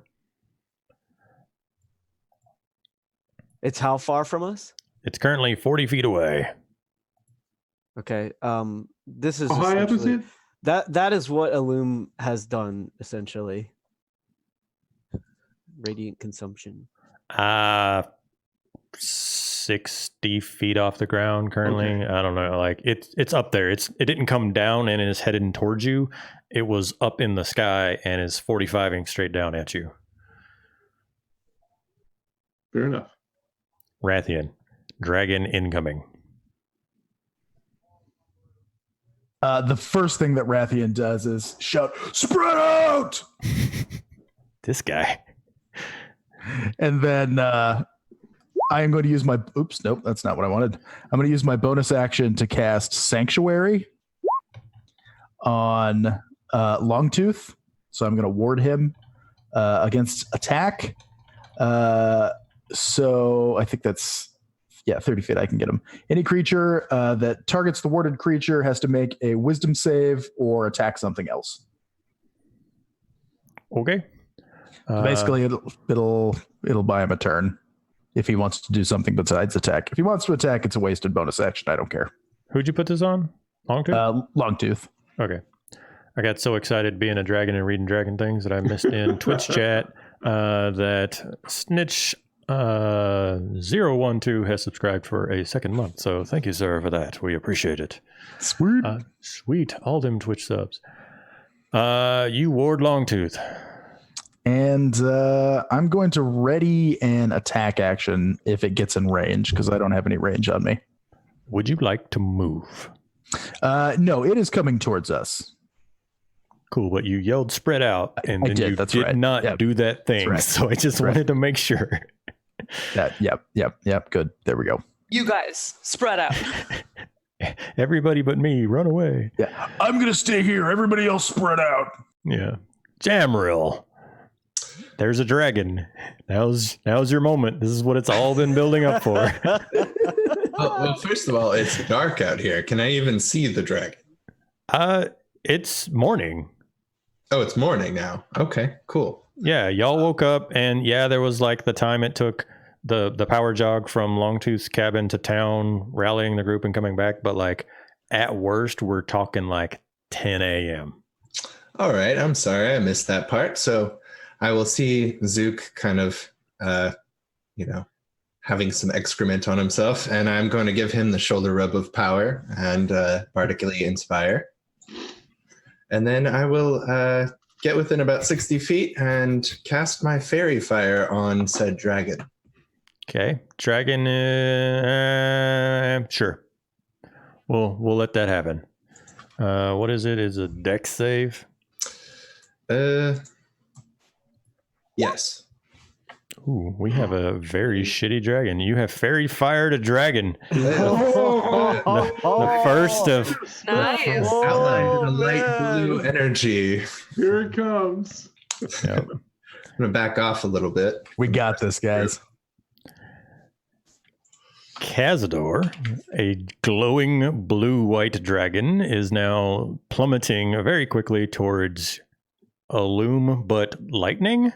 It's how far from us? It's currently 40 feet away. Okay. This is How high up is essentially- it? that is what Illum has done essentially. Radiant consumption. 60 feet off the ground currently. Okay. I don't know. Like it's up there. It didn't come down and is headed towards you. It was up in the sky and is 45ing straight down at you. Fair enough. Rathian, dragon incoming. The first thing that Rathian does is shout, "Spread out!" This guy. And then I am going to use my... Oops, nope, that's not what I wanted. I'm going to use my bonus action to cast Sanctuary on Longtooth. So I'm going to ward him against attack. So I think that's... 30 feet, I can get him. Any creature that targets the warded creature has to make a wisdom save or attack something else. Okay. So basically, it'll buy him a turn if he wants to do something besides attack. If he wants to attack, it's a wasted bonus action. I don't care. Who'd you put this on? Longtooth? Longtooth. Okay. I got so excited being a dragon and reading dragon things that I missed in Twitch chat that Snitch 012 has subscribed for a second month. So thank you, sir, for that. We appreciate it. Sweet. Sweet. All them Twitch subs. You ward Longtooth. And I'm going to ready an attack action if it gets in range, because I don't have any range on me. Would you like to move? No, it is coming towards us. Cool, but you yelled spread out, and I then did, you that's did right. not Yep. do that thing. Right. So I just Right. wanted to make sure. Yep. Good. There we go. You guys, spread out. Everybody but me, run away. Yeah. I'm going to stay here. Everybody else spread out. Yeah. Jamrill. There's a dragon. Now's your moment. This is what it's all been building up for. Well, first of all, it's dark out here. Can I even see the dragon? It's morning. Oh, it's morning now. Okay, cool. Yeah, y'all woke up, and yeah, there was like the time it took the power jog from Longtooth's cabin to town, rallying the group and coming back. But like at worst, we're talking like 10 a.m. All right, I'm sorry I missed that part. So I will see Zook kind of, having some excrement on himself, and I'm going to give him the shoulder rub of power and Bardically Inspire. And then I will get within about 60 feet and cast my fairy fire on said dragon. Okay, dragon. Sure, we'll let that happen. What is it? Is a dex save? Yes. Ooh, we have a very shitty dragon. You have fairy fired a dragon. The first of Nice. Outlined in a light blue energy. Here it comes. yeah. I'm going to back off a little bit. We got this, guys. Cazador, a glowing blue-white dragon, is now plummeting very quickly towards Illum, but lightning.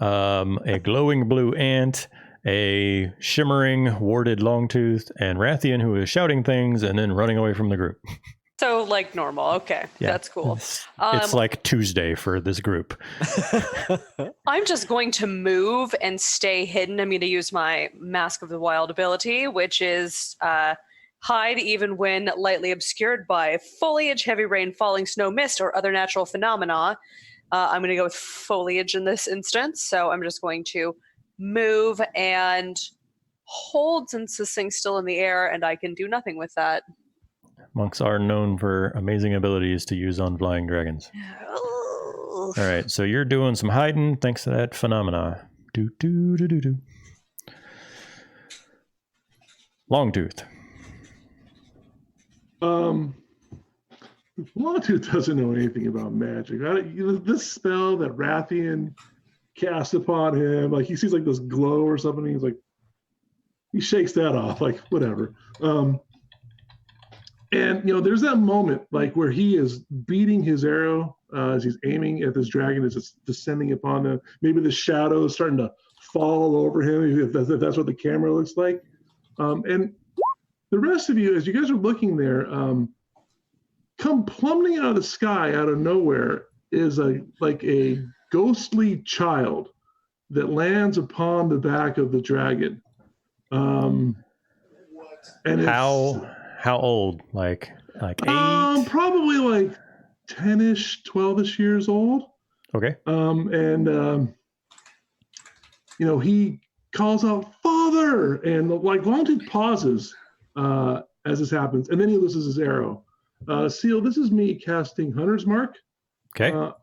A glowing blue ant, a shimmering warded Longtooth, and Rathian, who is shouting things and then running away from the group. So like normal. Okay, Yeah. that's cool. It's like Tuesday for this group. I'm just going to move and stay hidden. I'm going to use my Mask of the Wild ability, which is hide even when lightly obscured by foliage, heavy rain, falling snow, mist, or other natural phenomena. I'm going to go with foliage in this instance. So I'm just going to move and hold since this thing's still in the air, and I can do nothing with that. Monks are known for amazing abilities to use on flying dragons. All right, so you're doing some hiding thanks to that phenomena. Do. Longtooth. Longtooth doesn't know anything about magic. This spell that Rathian cast upon him, like he sees like this glow or something. He's like, he shakes that off, like whatever. And there's that moment like where he is beating his arrow as he's aiming at this dragon as it's descending upon him. Maybe the shadow is starting to fall over him, if that's what the camera looks like. And the rest of you, as you guys are looking there, come plummeting out of the sky, out of nowhere, is a ghostly child that lands upon the back of the dragon. And How old? Like 8? Probably like 10-ish, 12-ish years old. Okay. He calls out, "Father!" And like Longtooth pauses as this happens, and then he loses his arrow. Seal, this is me casting Hunter's Mark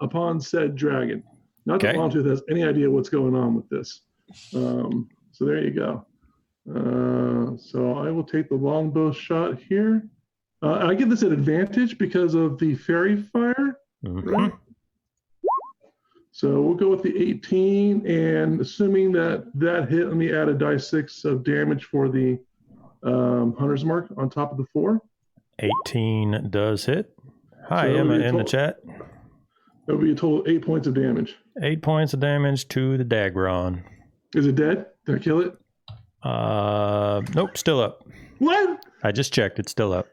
upon said dragon. Not that Longtooth has any idea what's going on with this. So there you go. So I will take the longbow shot here. I give this an advantage because of the fairy fire. Mm-hmm. Right? So we'll go with the 18, and assuming that hit, let me add a die 6 of damage for the Hunter's Mark on top of the 4. 18 does hit. Hi, So Emma it'll be in the chat. That would be a total of 8 points of damage. 8 points of damage to the Dagron. Is it dead? Did I kill it? Nope, still up. What? I just checked. It's still up.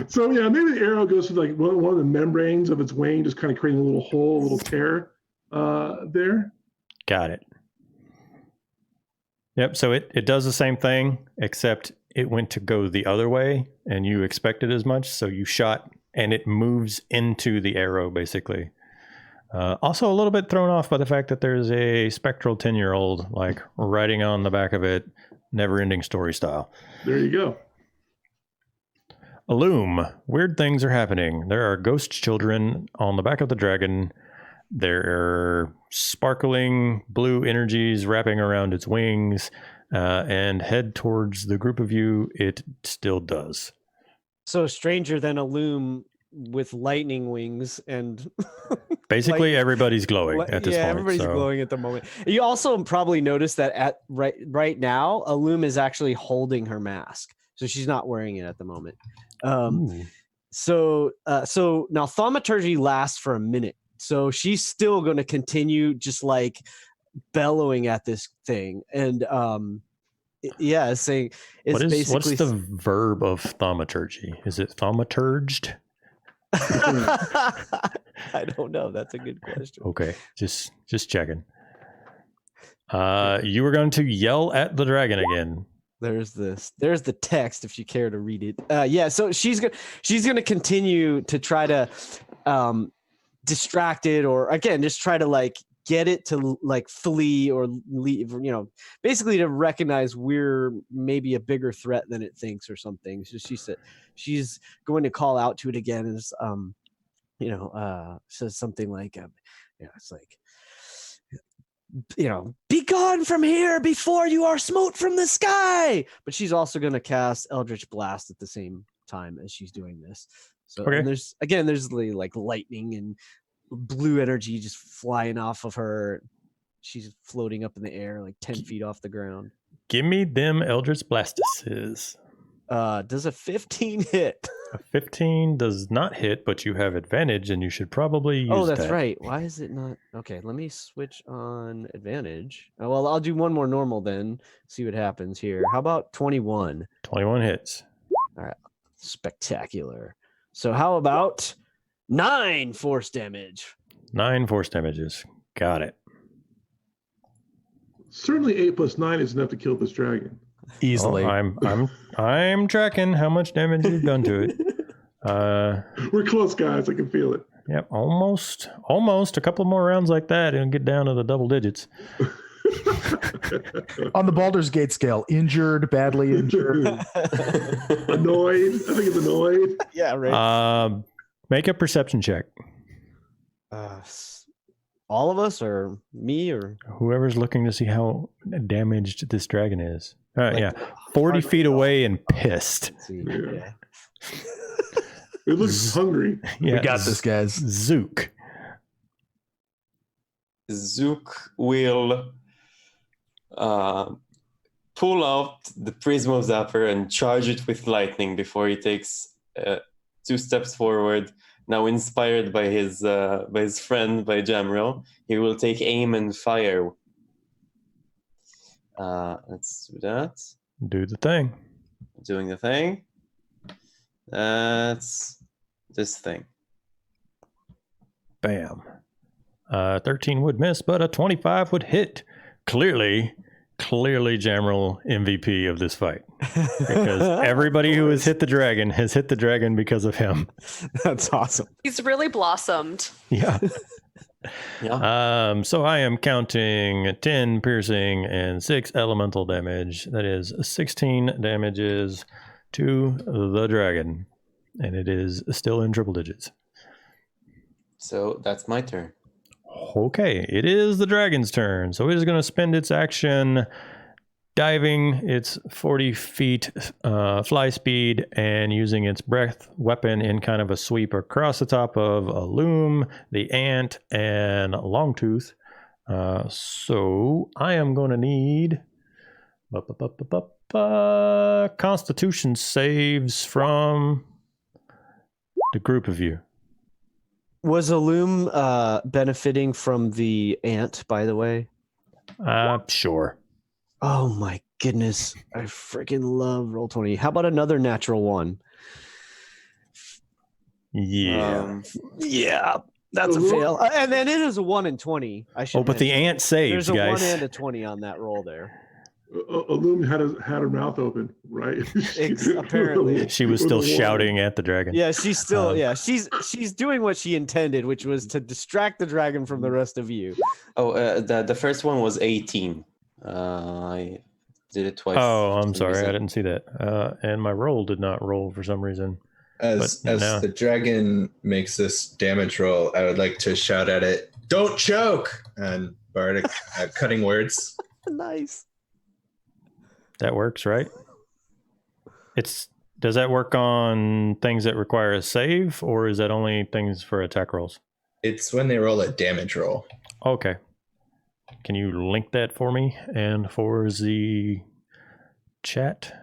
So yeah, maybe the arrow goes through like one of the membranes of its wing, just kind of creating a little hole, a little tear there. Got it. Yep, so it does the same thing, except it went to go the other way, and you expected as much, so you shot, and it moves into the arrow, basically. Also a little bit thrown off by the fact that there's a spectral 10-year-old, like, writing on the back of it, never-ending story style. There you go. Illume. Weird things are happening. There are ghost children on the back of the dragon. There are sparkling blue energies wrapping around its wings, and head towards the group of you. It still does. So stranger than a loom with lightning wings and basically everybody's glowing at this point. Everybody's glowing at the moment. You also probably noticed that at right now, a loom is actually holding her mask, so she's not wearing it at the moment. So now thaumaturgy lasts for a minute. So she's still going to continue just like bellowing at this thing. And saying what's the verb of thaumaturgy? Is it thaumaturged? I don't know. That's a good question. Okay, just checking. You were going to yell at the dragon again. There's the text if you care to read it. So she's gonna continue to try to distract it, or again just try to like get it to like flee or leave, basically to recognize we're maybe a bigger threat than it thinks or something. So she said she's going to call out to it again and says something like it's like, be gone from here before you are smote from the sky. But she's also going to cast Eldritch Blast at the same time as she's doing this. So and there's like lightning and blue energy just flying off of her. She's floating up in the air like 10 feet off the ground. Give me them Eldritch Blastuses. Does a 15 hit? A 15 does not hit, but you have advantage, and you should probably use that. Oh, that's right. Why is it not? Okay, let me switch on advantage. Well, I'll do one more normal then. See what happens here. How about 21? 21 hits. All right. Spectacular. So how about 9 force damage? 9 force damages. Got it. Certainly 8 plus 9 is enough to kill this dragon. Easily. Oh, I'm tracking how much damage you've done to it. We're close, guys. I can feel it. Yep, almost. A couple more rounds like that and get down to the double digits. On the Baldur's Gate scale, injured, badly injured. Annoyed. I think it's annoyed. Yeah, right. Make a perception check. All of us, or me, or whoever's looking to see how damaged this dragon is. 40 feet away and pissed. Yeah. It looks hungry. Yeah, We got this, guys. Zook. Zook will pull out the Prism of Zapper and charge it with lightning before he takes 2 steps forward. Now inspired by his friend, by Jamril, he will take aim and fire. Let's do that. Do the thing. Doing the thing. That's this thing. Bam. 13 would miss, but a 25 would hit. Clearly Jamril MVP of this fight. Because everybody who has hit the dragon because of him. That's awesome. He's really blossomed. Yeah. Yeah. So I am counting 10 piercing and 6 elemental damage. That is 16 damages to the dragon. And it is still in triple digits. So that's my turn. Okay, it is the dragon's turn. So it is going to spend its action diving its 40 feet fly speed and using its breath weapon in kind of a sweep across the top of a loom, the ant, and Longtooth. So I am going to need Constitution saves from the group of you. Was Illum benefiting from the ant, by the way? Sure. Oh my goodness. I freaking love Roll20. How about another natural one? Yeah. Yeah, that's a fail. And then it is a 1 in 20. I should But the ant saves, There's a guys. 1 and a 20 on that roll there. Illum had her mouth open, right? Apparently. She was still shouting at the dragon. Yeah, she's still she's doing what she intended, which was to distract the dragon from the rest of you. Oh, the first one was 18. I did it twice. Oh, I'm for some sorry. reason. I didn't see that. And my roll did not roll for some reason. As no. the dragon makes this damage roll, I would like to shout at it, "Don't choke!" and bardic cutting words. Nice. That works, right? Does that work on things that require a save, or is that only things for attack rolls? It's when they roll a damage roll. Okay. Can you link that for me and for the chat?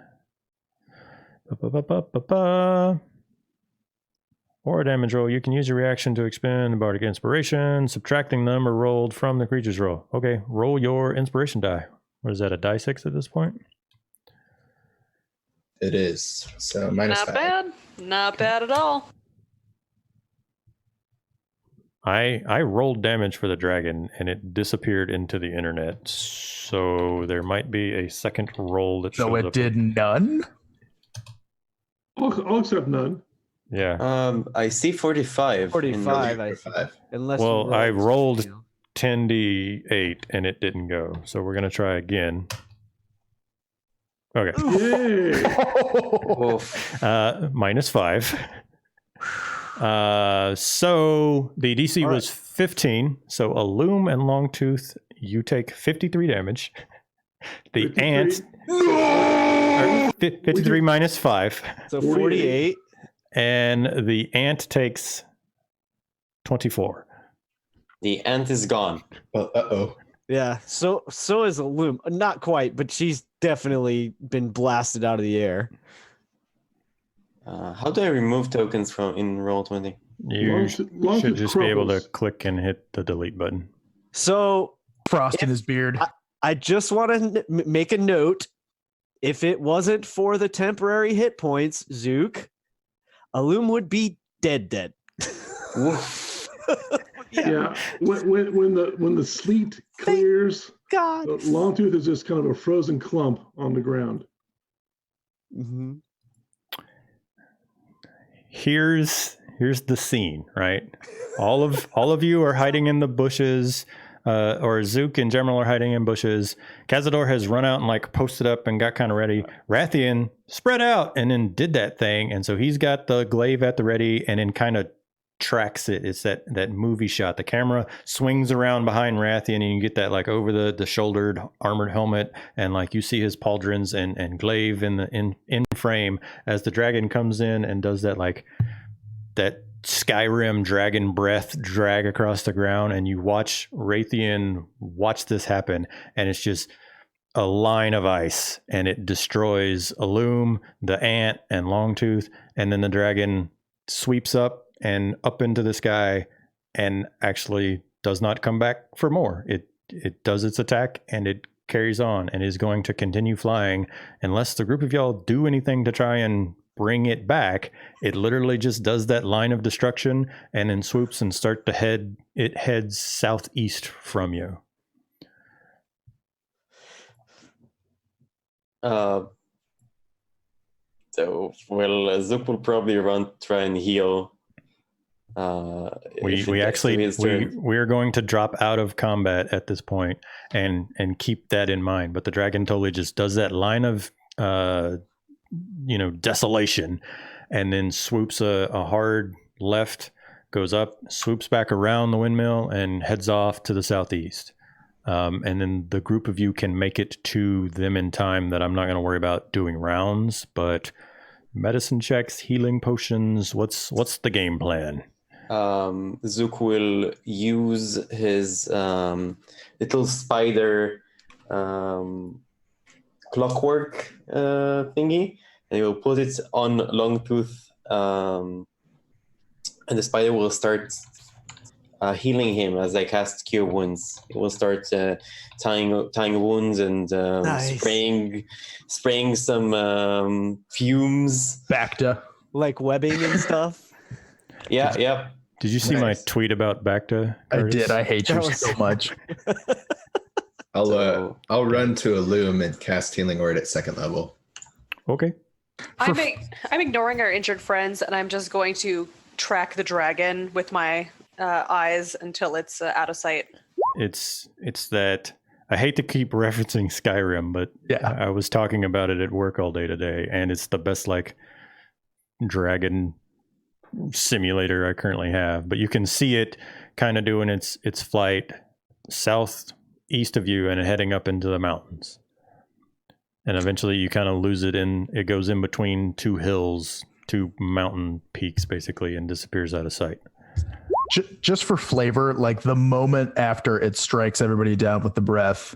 For a damage roll, you can use your reaction to expend bardic inspiration, subtracting them or rolled from the creature's roll. Okay, roll your inspiration die. What is that, a die 6 at this point? It is. So minus Not 5. bad. Not bad at all. I rolled damage for the dragon and it disappeared into the internet. So there might be a second roll that shows So it up. did none? I'll accept none. Yeah. I see 45. 45, Number 5. unless Well, you I rolled you know. 10d8 and it didn't go. So we're going to try again. Okay. Yay! Oof. Minus 5. So the DC All right. was 15. So a loom and Longtooth, you take 53 damage. The 53? ant, No! 53 minus 5. So 48. And the ant takes 24. The ant is gone. Well, uh-oh. Yeah, so is Illum. Not quite, but she's definitely been blasted out of the air. How do I remove tokens from in Roll20? You Long should as just be able to crumbles. click and hit the delete button. So Frost in his beard. I just want to make a note. If it wasn't for the temporary hit points, Zook, Illum would be dead. Oof. Yeah. When the sleet clears, God. Longtooth is just kind of a frozen clump on the ground. Mm-hmm. Here's the scene, right? All of you are hiding in the bushes, or Zook and Gemril are hiding in bushes. Cazador has run out and like posted up and got kind of ready. Rathian spread out and then did that thing, and so he's got the glaive at the ready and then kind of tracks it. It's that movie shot. The camera swings around behind Rathian and you get that like over the shouldered armored helmet, and like you see his pauldrons and glaive in frame as the dragon comes in and does that like that Skyrim dragon breath drag across the ground, and you watch Raytheon watch this happen, and it's just a line of ice, and it destroys Illume, the ant, and Longtooth, and then the dragon sweeps up and up into the sky and actually does not come back for more. It does its attack, and it carries on and is going to continue flying unless the group of y'all do anything to try and bring it back. It literally just does that line of destruction and then swoops and it heads southeast from you. Zook will probably try and heal. We're going to drop out of combat at this point and keep that in mind. But the dragon totally just does that line of desolation, and then swoops a hard left, goes up, swoops back around the windmill, and heads off to the southeast. And then the group of you can make it to them in time that I'm not going to worry about doing rounds, but medicine checks, healing potions. What's the game plan? Zook will use his little spider clockwork thingy, and he will put it on Longtooth, and the spider will start healing him as I cast Cure Wounds. It will start tying wounds and Nice. spraying some fumes. Bacta. Like webbing and stuff. Yeah. Did you see my tweet about Bacta? I Curtis? did. I hate you That was- so much. I'll run to Illume and cast Healing Word at 2nd level. Okay. I'm ignoring our injured friends, and I'm just going to track the dragon with my eyes until it's out of sight. It's that I hate to keep referencing Skyrim, but Yeah. I was talking about it at work all day today, and it's the best dragon simulator I currently have. But you can see it kind of doing its flight southeast of you and heading up into the mountains. And eventually you kind of lose it it goes in between two hills, two mountain peaks basically, and disappears out of sight. Just for flavor, like the moment after it strikes everybody down with the breath,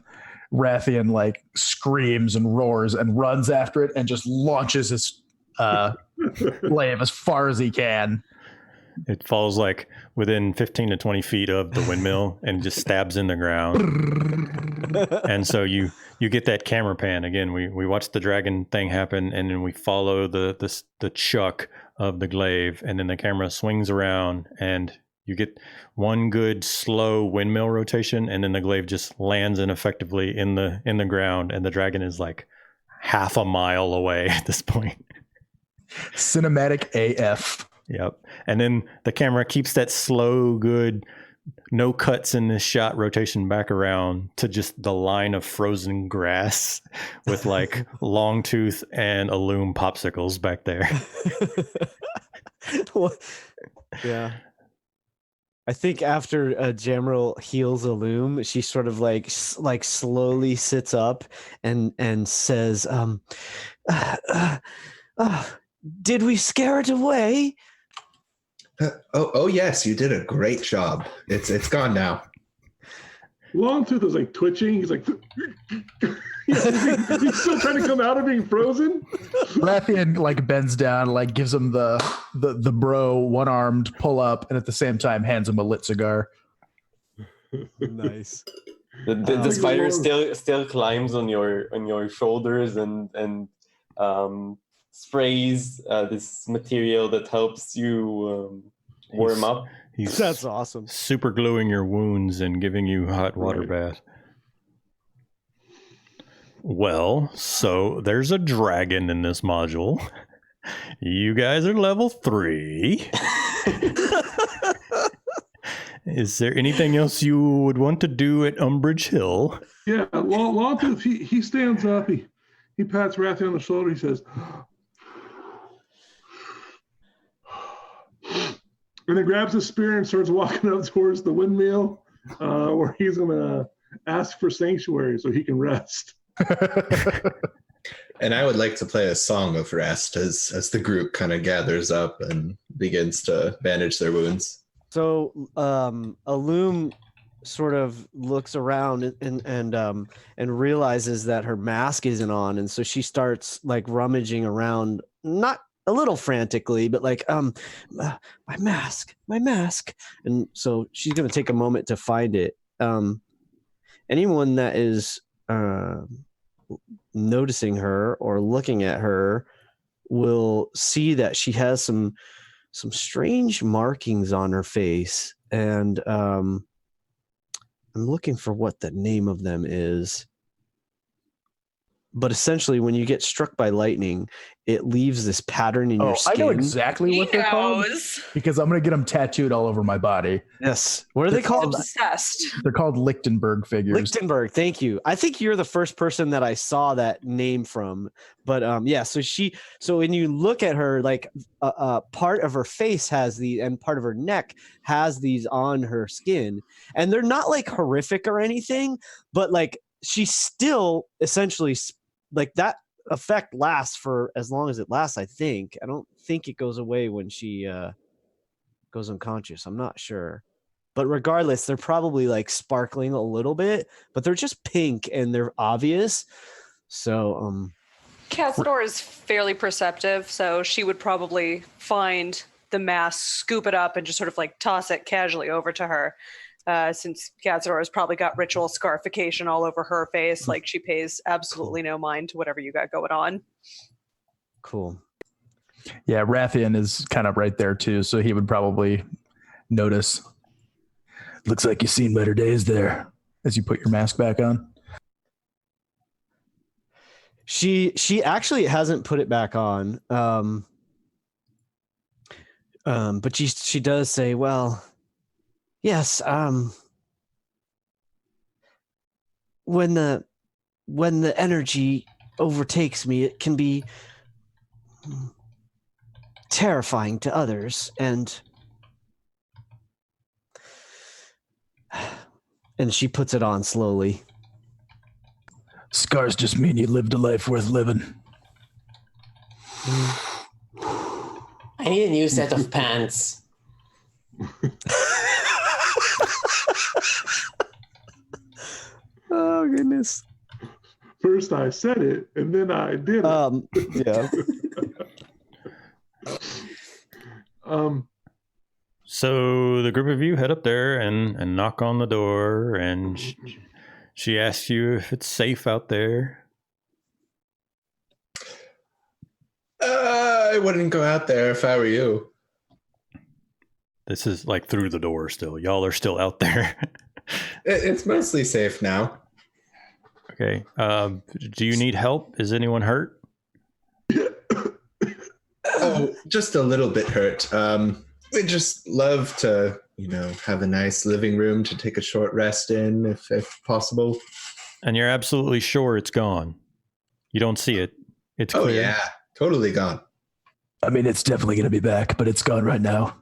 Rathian screams and roars and runs after it and just launches his glaive as far as he can. It falls within 15 to 20 feet of the windmill and just stabs in the ground. And so you get that camera pan again. We watch the dragon thing happen, and then we follow the chuck of the glaive, and then the camera swings around, and you get one good slow windmill rotation, and then the glaive just lands ineffectively in the ground, and the dragon is half a mile away at this point. Cinematic AF. Yep. And then the camera keeps that slow, good, no cuts in this shot rotation back around to just the line of frozen grass with Longtooth and Illume popsicles back there. Yeah. I think after Jamrel heals Illume, she sort of slowly sits up and says, did we scare it away? Oh yes, you did a great job. It's gone now. Longtooth is twitching. He's he's still trying to come out of being frozen. Rathian bends down, gives him the bro one-armed pull up, and at the same time hands him a lit cigar. Nice. The spider still climbs on your shoulders and sprays this material that helps you warm up. That's awesome. Super gluing your wounds and giving you hot water bath. Well, so there's a dragon in this module. You guys are level 3. Is there anything else you would want to do at Umbridge Hill? Yeah, Longtooth, he stands up. He pats Rathian on the shoulder. He says, and then grabs his spear and starts walking up towards the windmill, where he's going to ask for sanctuary so he can rest. And I would like to play a song of rest as the group kind of gathers up and begins to bandage their wounds. So Alum sort of looks around and realizes that her mask isn't on, and so she starts like rummaging around, not a little frantically, but like my mask, and so she's gonna take a moment to find it. Anyone that is noticing her or looking at her will see that she has some strange markings on her face, and I'm looking for what the name of them is. But essentially, when you get struck by lightning, it leaves this pattern in your skin. I know exactly what they're called because I'm going to get them tattooed all over my body. Yes. What are they called? Obsessed. They're called Lichtenberg figures. Lichtenberg. Thank you. I think you're the first person that I saw that name from. But yeah, so when you look at her, like part of her face has these, and part of her neck has these on her skin, and they're not like horrific or anything, but like she's still essentially like that effect lasts for as long as it lasts. I don't think it goes away when she goes unconscious. I'm not sure, but regardless, they're probably like sparkling a little bit, but they're just pink and they're obvious. So Cazador is fairly perceptive, so she would probably find the mask, scoop it up, and just sort of like toss it casually over to her. Since Cazador has probably got ritual scarification all over her face, like she pays absolutely no mind to whatever you got going on. Cool. Yeah, Rathian is kind of right there too, so he would probably notice. Looks like you've seen better days there as you put your mask back on. She actually hasn't put it back on. But she does say, well, yes, when the energy overtakes me, it can be terrifying to others, and she puts it on slowly. Scars just mean you lived a life worth living. I need a new set of pants. Oh goodness. First I said it, and then I did it. Yeah. So the group of you head up there and knock on the door, and she asks you if it's safe out there. I wouldn't go out there if I were you. This is like through the door still. Y'all are still out there. It's mostly safe now. Okay. Do you need help? Is anyone hurt? Oh, just a little bit hurt. We'd just love to, have a nice living room to take a short rest in, if possible. And you're absolutely sure it's gone. You don't see it. It's clear. Oh yeah, totally gone. I mean, it's definitely going to be back, but it's gone right now.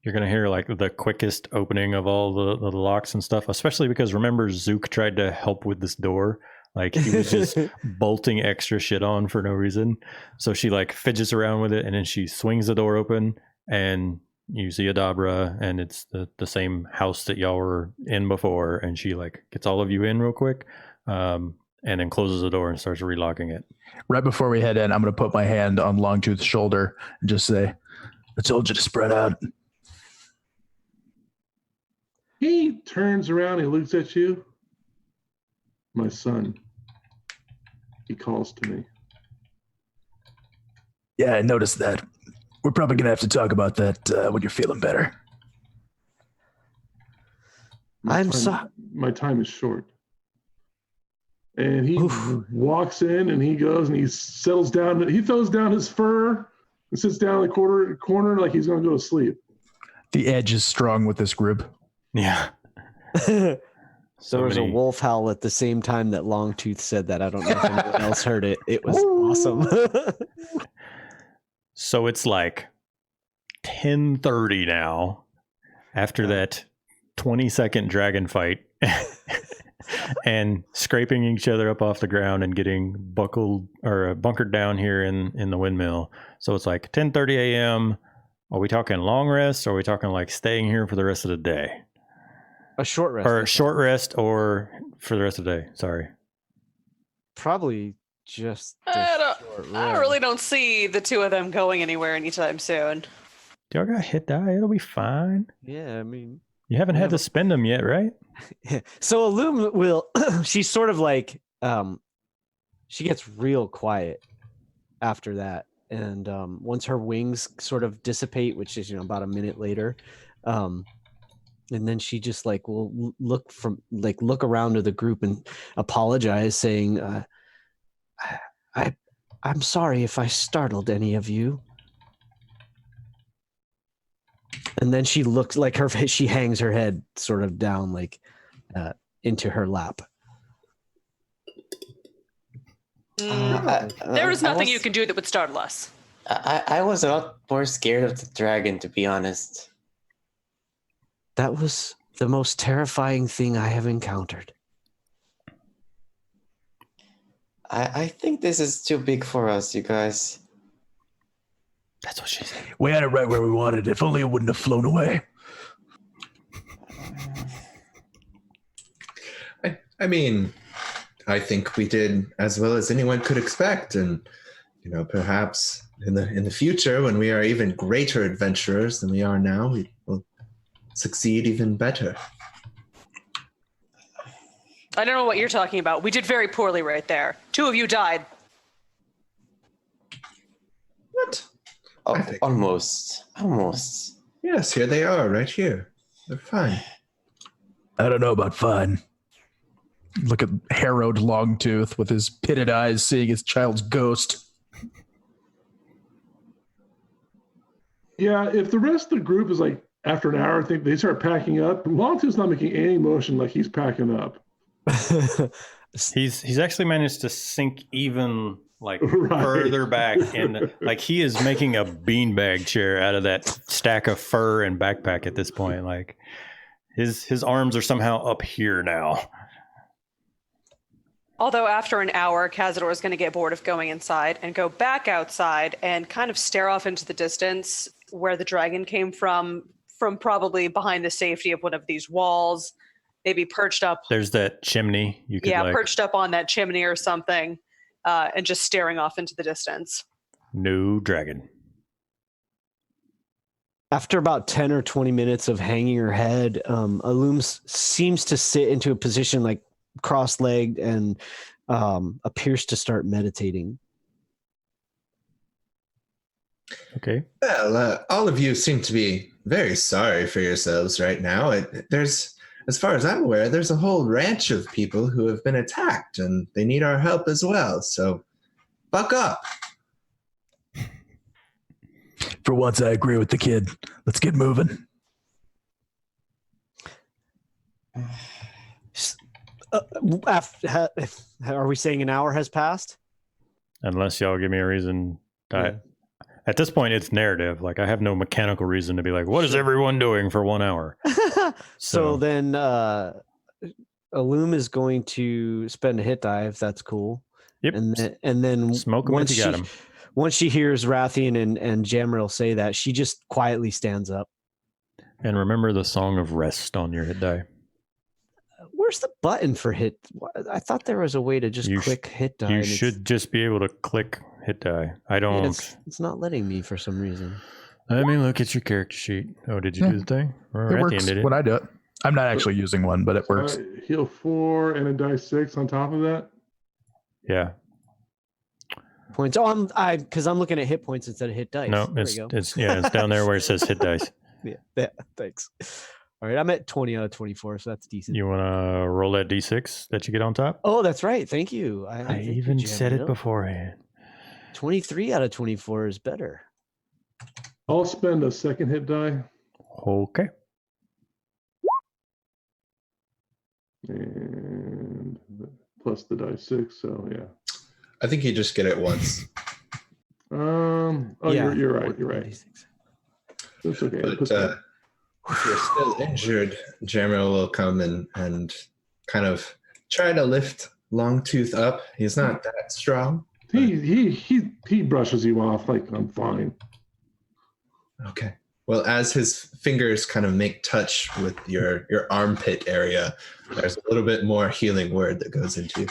You're going to hear like the quickest opening of all the locks and stuff, especially because remember Zook tried to help with this door. Like he was just bolting extra shit on for no reason. So she like fidgets around with it, and then she swings the door open, and you see Adabra, and it's the same house that y'all were in before, and she like gets all of you in real quick, and then closes the door and starts relocking it. Right before we head in, I'm going to put my hand on Longtooth's shoulder and just say, I told you to spread out. He turns around, he looks at you. My son. He calls to me. Yeah, I noticed that. We're probably going to have to talk about that when you're feeling better. My time is short. And he walks in and he goes and he settles down. He throws down his fur and sits down in the corner like he's going to go to sleep. The edge is strong with this group. Yeah. There was a wolf howl at the same time that Longtooth said that. I don't know if anyone else heard it. It was awesome. So it's like 10:30 now after that 20-second dragon fight. and scraping each other up off the ground and getting bunkered down here in the windmill. So it's like 10:30 a.m. Are we talking long rest, or are we talking like staying here for the rest of the day? A short rest. Or short rest, or for the rest of the day. Sorry. Probably just. I really don't see the two of them going anywhere anytime soon. Y'all got hit die. It'll be fine. Yeah, I mean. You haven't had to spend them yet, right? So Illum will. She's sort of like. She gets real quiet after that, and once her wings sort of dissipate, which is about a minute later, and then she just like will look around to the group and apologize, saying, I'm sorry if I startled any of you. And then she looks like she hangs her head sort of down, like into her lap. There is nothing you can do that would startle us. I was a lot more scared of the dragon, to be honest. That was the most terrifying thing I have encountered. I think this is too big for us, you guys. That's what she said. We had it right where we wanted it. If only it wouldn't have flown away. I mean, I think we did as well as anyone could expect, and perhaps in the future, when we are even greater adventurers than we are now, we will succeed even better. I don't know what you're talking about. We did very poorly right there. 2 of you died. What? Oh, almost. Yes, here they are, right here. They're fine. I don't know about fine. Look at harrowed Longtooth with his pitted eyes seeing his child's ghost. Yeah, if the rest of the group is like, after an hour, I think they start packing up. Longtooth's not making any motion like he's packing up. He's actually managed to sink even further back, and like he is making a beanbag chair out of that stack of fur and backpack at this point. Like his arms are somehow up here now. Although after an hour, Cazador is going to get bored of going inside and go back outside and kind of stare off into the distance where the dragon came from probably behind the safety of one of these walls, maybe perched up. There's that chimney. You could perched up on that chimney or something, and just staring off into the distance. No dragon. After about 10 or 20 minutes of hanging her head, Illum seems to sit into a position like cross-legged and appears to start meditating. Okay. Well, all of you seem to be very sorry for yourselves right now. There's, as far as I'm aware, there's a whole ranch of people who have been attacked, and they need our help as well. So, buck up. For once, I agree with the kid. Let's get moving. Are we saying an hour has passed? Unless y'all give me a reason. At this point, it's narrative. Like I have no mechanical reason to be like, what is everyone doing for 1 hour? So then Illum is going to spend a hit die, if that's cool. Yep. And then smoke him once you got him. Once she hears Rathian and Jamril say that, she just quietly stands up. And remember the Song of Rest on your hit die. Where's the button for hit? I thought there was a way to just click hit die. You should just be able to click hit die. I don't. It's not letting me for some reason. Let me look at your character sheet. Oh, did you do the thing? Or It works when I do it. I'm not actually using one, but it works. Heal 4 and a die 6 on top of that. Yeah. Points. Oh, because I'm looking at hit points instead of hit dice. No, it's down there where it says hit dice. Yeah, thanks. All right, I'm at 20 out of 24, so that's decent. You want to roll that d6 that you get on top? Oh, that's right. Thank you. I even said it beforehand. 23 out of 24 is better. I'll spend a second hit die. Okay. And plus the die 6, so yeah. I think you just get it once. Yeah. You're right. That's okay. But if you're still injured, Jamril will come and kind of try to lift Longtooth up. He's not that strong. He brushes you off like I'm fine. Okay. Well, as his fingers kind of make touch with your armpit area, there's a little bit more healing word that goes into you.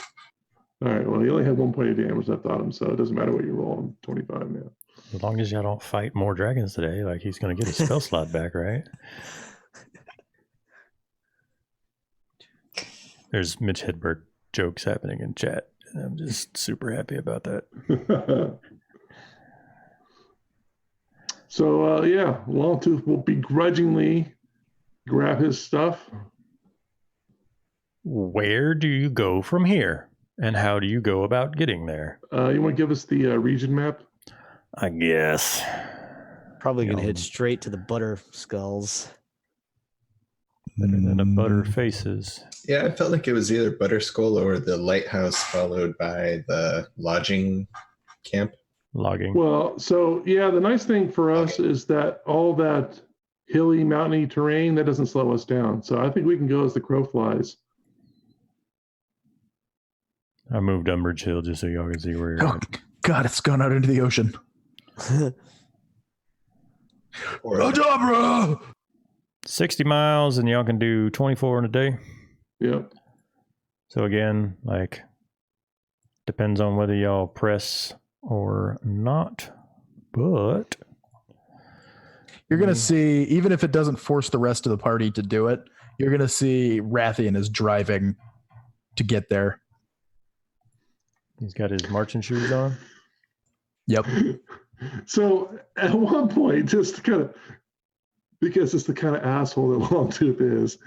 All right. Well, he only had 1 point of damage left on him, so it doesn't matter what you roll. I'm 25 now. As long as y'all don't fight more dragons today, like he's going to get his spell slot back, right? There's Mitch Hedberg jokes happening in chat. And I'm just super happy about that. So, yeah, Longtooth will begrudgingly grab his stuff. Where do you go from here? And how do you go about getting there? You want to give us the region map? I guess. Probably going to head straight to the butter skulls. Better than the butter faces. Yeah, I felt like it was either Butterskull or the lighthouse, followed by the lodging camp. Logging. Well, so, yeah, the nice thing for us is that all that hilly, mountainy terrain, that doesn't slow us down. So I think we can go as the crow flies. I moved Umbridge Hill just so y'all can see where you're Oh, at. God, it's gone out into the ocean. Or Adabra! 60 miles and y'all can do 24 in a day. Yep. So again, like, depends on whether y'all press or not. But You're going to see, even if it doesn't force the rest of the party to do it, you're going to see Rathian is driving to get there. he's got his marching shoes on. Yep. So at one point, just kind of, because it's the kind of asshole that Longtooth is,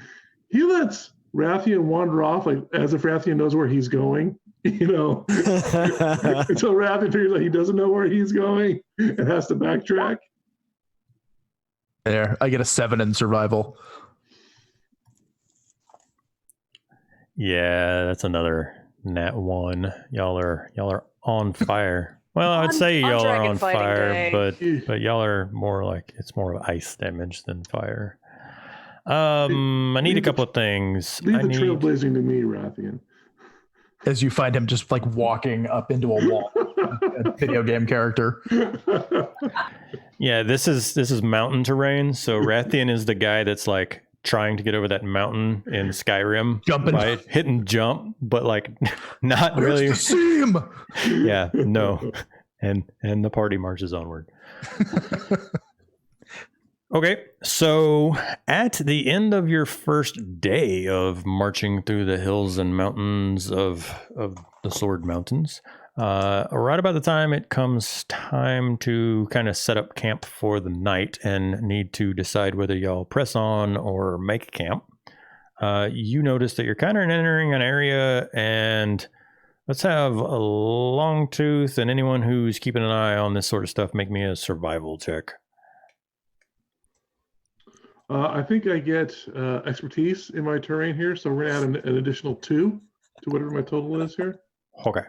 he lets Rathian wander off like as if Rathian knows where he's going, you know. Until Rathian figures out he doesn't know where he's going and has to backtrack. There, I get a 7 in survival. Yeah, that's another nat 1. Y'all are on fire. Well, I would On- say on y'all are dragon on fighting fire, day. but y'all are more like it's more of ice damage than fire. I need a couple of things. Leave I the need trailblazing to me, Rathian. As you find him just like walking up into a wall, a video game character. Yeah, this is mountain terrain. So Rathian is the guy that's like trying to get over that mountain in Skyrim, Jumping. by hitting jump, but like not really. Where's the seam? Yeah, no, and the party marches onward. Okay, so at the end of your first day of marching through the hills and mountains of the Sword Mountains, right about the time it comes time to kind of set up camp for the night and need to decide whether y'all press on or make camp, you notice that you're kind of entering an area, and let's have a Longtooth and anyone who's keeping an eye on this sort of stuff make me a survival check. I think I get expertise in my terrain here, so we're going to add an additional 2 to whatever my total is here. Okay.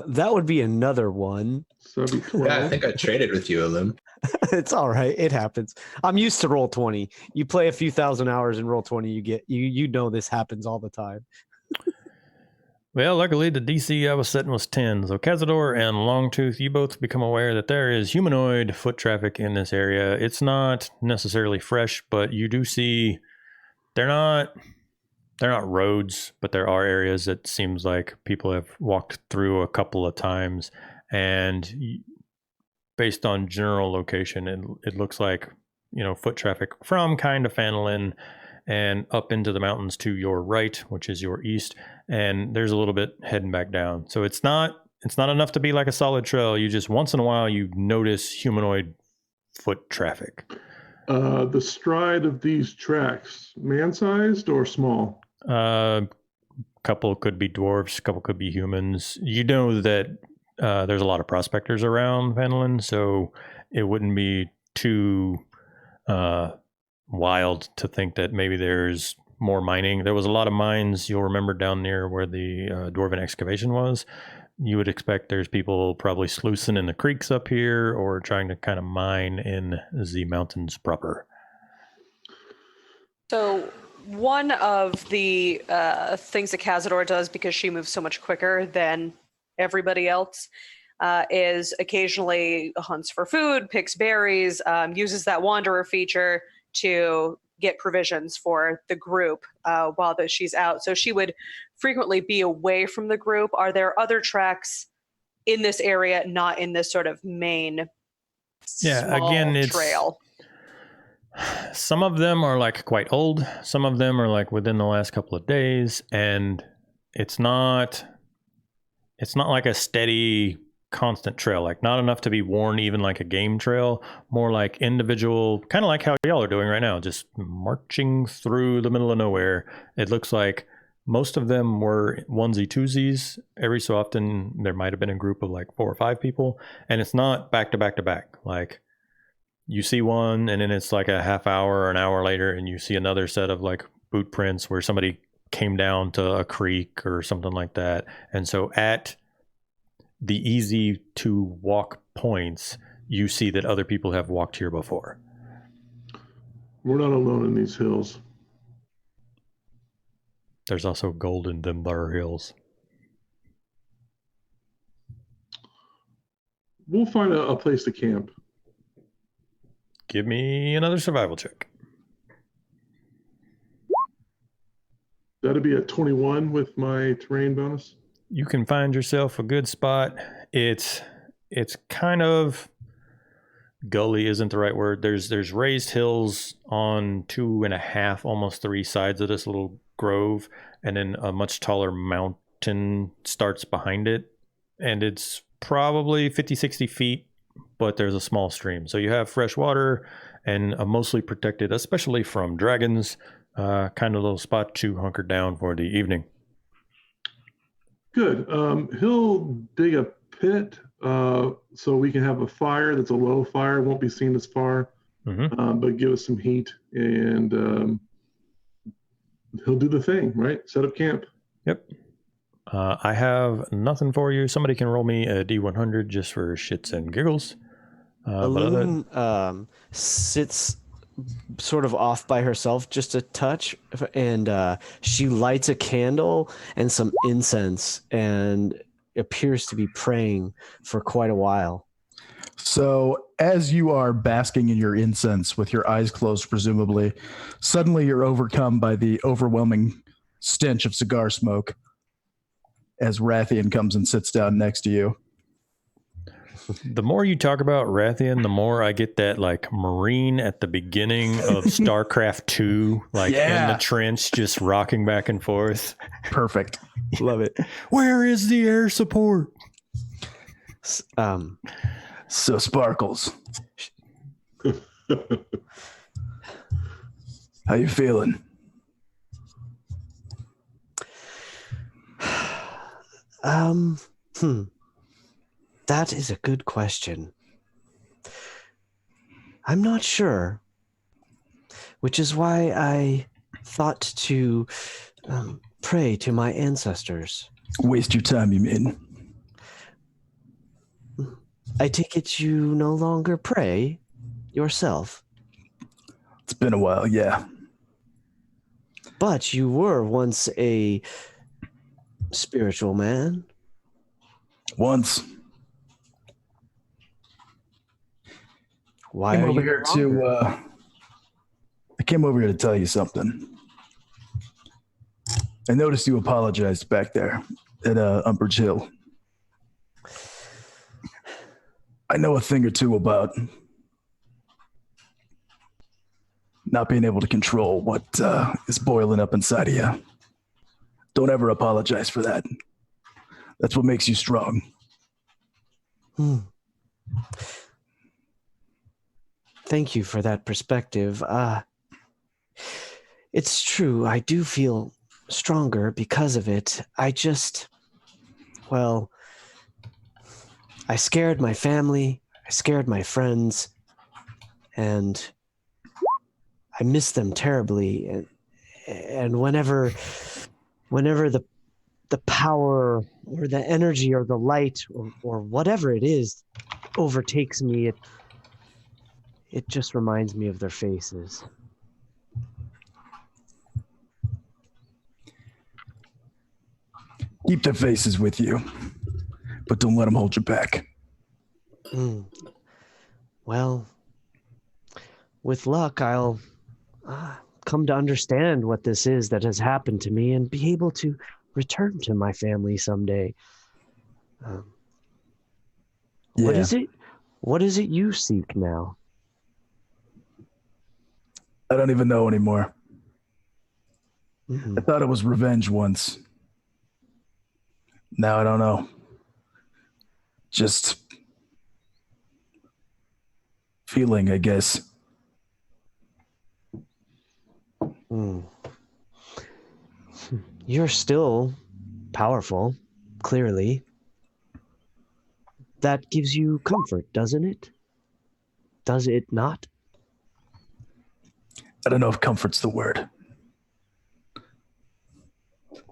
That would be another one. So that'd be 12. yeah, I think I traded with you, Ilum. It's all right. It happens. I'm used to roll 20. You play a few thousand hours in roll 20, you know this happens all the time. Well, luckily the DC I was setting was 10. So Cazador and Longtooth, you both become aware that there is humanoid foot traffic in this area. It's not necessarily fresh, but you do see they're not roads, but there are areas that seems like people have walked through a couple of times, and based on general location, it looks like, you know, foot traffic from kind of Fanelin and up into the mountains to your right, which is your east, and there's a little bit heading back down. So it's not enough to be like a solid trail. You just once in a while you notice humanoid foot traffic. The stride of these tracks, man-sized or small? Couple could be dwarves, couple could be humans. You know that there's a lot of prospectors around Fanelin, so it wouldn't be too wild to think that maybe there's more mining. There was a lot of mines, you'll remember, down near where the dwarven excavation was. You would expect there's people probably sluicing in the creeks up here or trying to kind of mine in the mountains proper. So one of the things that Cazador does, because she moves so much quicker than everybody else, is occasionally hunts for food, picks berries, uses that wanderer feature to get provisions for the group while she's out. So she would frequently be away from the group. Are there other tracks in this area, not in this sort of main small trail? Some of them are like quite old. Some of them are like within the last couple of days, and it's not like a steady, constant trail. Like not enough to be worn even like a game trail. More like individual, kind of like how y'all are doing right now, just marching through the middle of nowhere. It looks like most of them were onesie twosies. Every so often there might have been a group of like 4 or 5 people, and it's not back to back to back. Like you see one and then it's like a half hour or an hour later and you see another set of like boot prints where somebody came down to a creek or something like that. And so at the easy to walk points, you see that other people have walked here before. We're not alone in these hills. There's also gold in them bar hills. We'll find a place to camp. Give me another survival check. That'd be a 21 with my terrain bonus. You can find yourself a good spot. It's kind of gully isn't the right word. There's raised hills on 2.5, almost 3 sides of this little grove, and then a much taller mountain starts behind it. And it's probably 50, 60 feet, but there's a small stream. So you have fresh water and a mostly protected, especially from dragons, kind of little spot to hunker down for the evening. Good. He'll dig a pit so we can have a fire that's a low fire, won't be seen as far, but give us some heat, and he'll do the thing, right? Set up camp. Yep. I have nothing for you. Somebody can roll me a D100 just for shits and giggles. Elune sits sort of off by herself just a touch, and she lights a candle and some incense and appears to be praying for quite a while. So as you are basking in your incense with your eyes closed, presumably, suddenly you're overcome by the overwhelming stench of cigar smoke as Rathian comes and sits down next to you. The more you talk about Rathian, the more I get that like Marine at the beginning of StarCraft 2, like in the trench, just rocking back and forth. Perfect. Love it. Where is the air support? So Sparkles, how you feeling? That is a good question. I'm not sure, which is why I thought to pray to my ancestors. Waste your time, you mean? I take it you no longer pray yourself. It's been a while, yeah. But you were once a spiritual man. Once. Why I are came over you here longer? I came over here to tell you something. I noticed you apologized back there at Umbridge Hill. I know a thing or two about not being able to control what is boiling up inside of you. Don't ever apologize for that. That's what makes you strong. Thank you for that perspective. It's true, I do feel stronger because of it. I scared my family, I scared my friends, and I miss them terribly. And whenever the power or the energy or the light or whatever it is overtakes me, it just reminds me of their faces. Keep their faces with you, but don't let them hold you back. Well, with luck, I'll come to understand what this is that has happened to me and be able to return to my family someday. What Yeah. is it? What is it you seek now? I don't even know anymore. Mhm. I thought it was revenge once. Now I don't know. Just feeling, I guess. Hmm. You're still powerful, clearly. That gives you comfort, doesn't it? Does it not? I don't know if comfort's the word.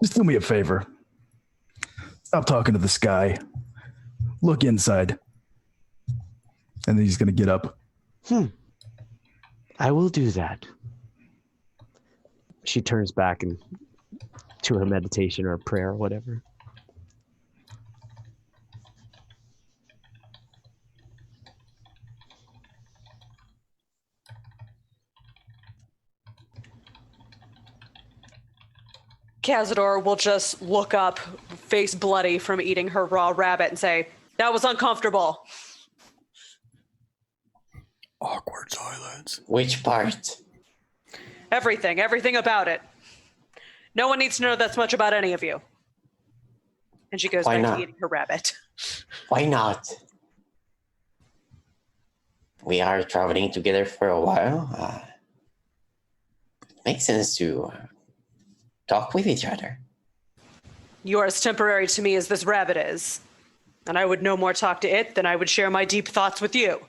Just do me a favor. Stop talking to the sky. Look inside. And then he's going to get up. I will do that. She turns back and to her meditation or prayer or whatever. Cazador will just look up, face bloody from eating her raw rabbit, and say, "That was uncomfortable." Awkward silence. Which part? Everything about it. No one needs to know that's much about any of you. And she goes Why back not? to eating her rabbit. Why not? We are traveling together for a while. Makes sense to talk with each other. You are as temporary to me as this rabbit is. And I would no more talk to it than I would share my deep thoughts with you.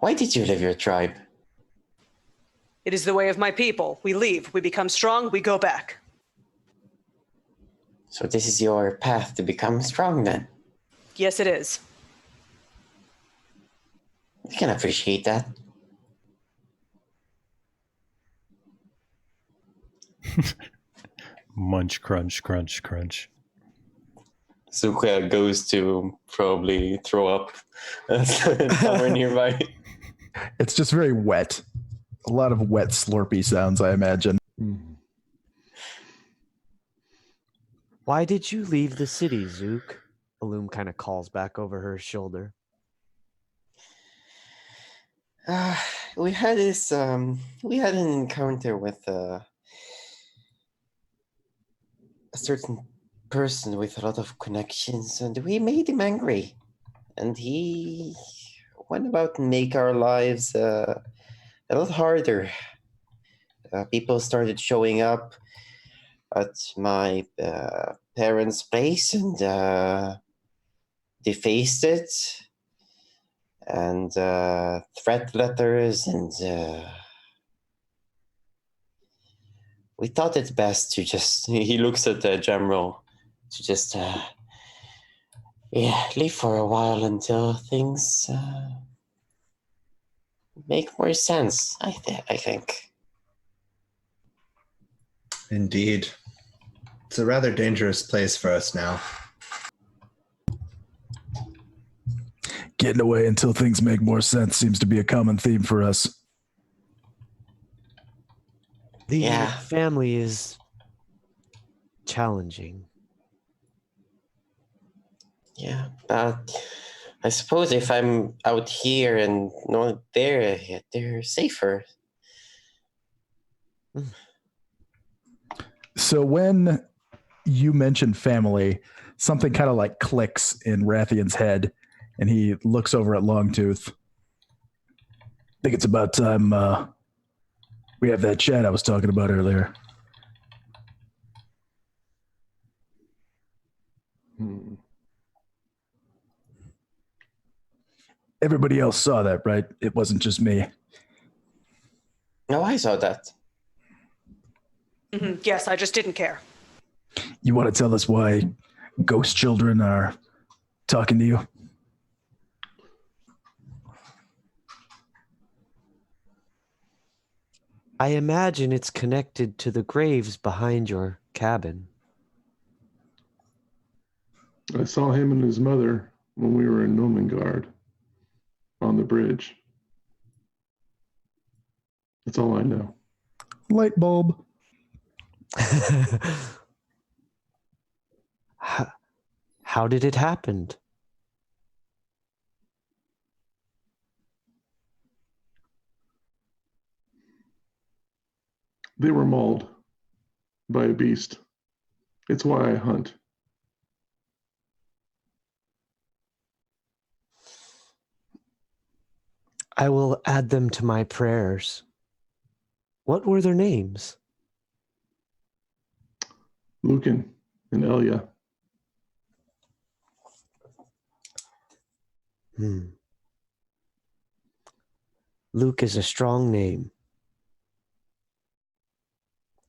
Why did you leave your tribe? It is the way of my people. We leave, we become strong, we go back. So this is your path to become strong then? Yes, it is. We can appreciate that. Munch, crunch, crunch, crunch. Zuka goes to probably throw up somewhere nearby. It's just very wet. A lot of wet, slurpy sounds, I imagine. Why did you leave the city, Zook? Alum kind of calls back over her shoulder. We had this. We had an encounter with a certain person with a lot of connections, and we made him angry. And he went about and make our lives a lot harder. People started showing up at my parents' place and defaced it, and threat letters, and we thought it best to just. He looks at the general. To just leave for a while until things make more sense. I think. Indeed. It's a rather dangerous place for us now. Getting away until things make more sense seems to be a common theme for us. The Yeah. family is challenging. Yeah, I suppose if I'm out here and not there, they're safer. So when you mention family, something kind of like clicks in Rathian's head, and he looks over at Longtooth. I think it's about time we have that chat I was talking about earlier. Everybody else saw that, right? It wasn't just me. No, I saw that. Mm-hmm. Yes, I just didn't care. You want to tell us why ghost children are talking to you? I imagine it's connected to the graves behind your cabin? I saw him and his mother when we were in Nomengard on the bridge. That's all I know. Light bulb. How did it happen? They were mauled by a beast. It's why I hunt. I will add them to my prayers. What were their names? Lucan and Elia. Luke is a strong name.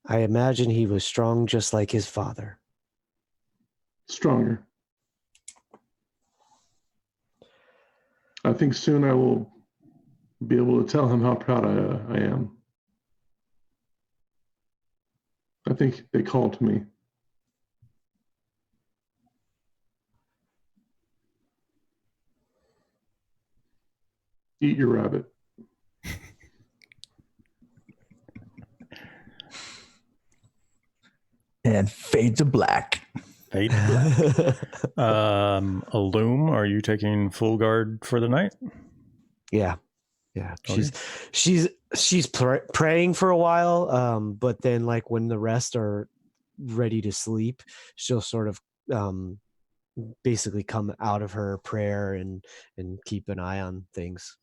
I imagine he was strong just like his father. Stronger. I think soon I will be able to tell him how proud I am. I think they called me. Eat your rabbit. And fade to black. Fade to black. Illume, are you taking full guard for the night? Yeah. She's praying for a while, but then like when the rest are ready to sleep, she'll sort of basically come out of her prayer and keep an eye on things.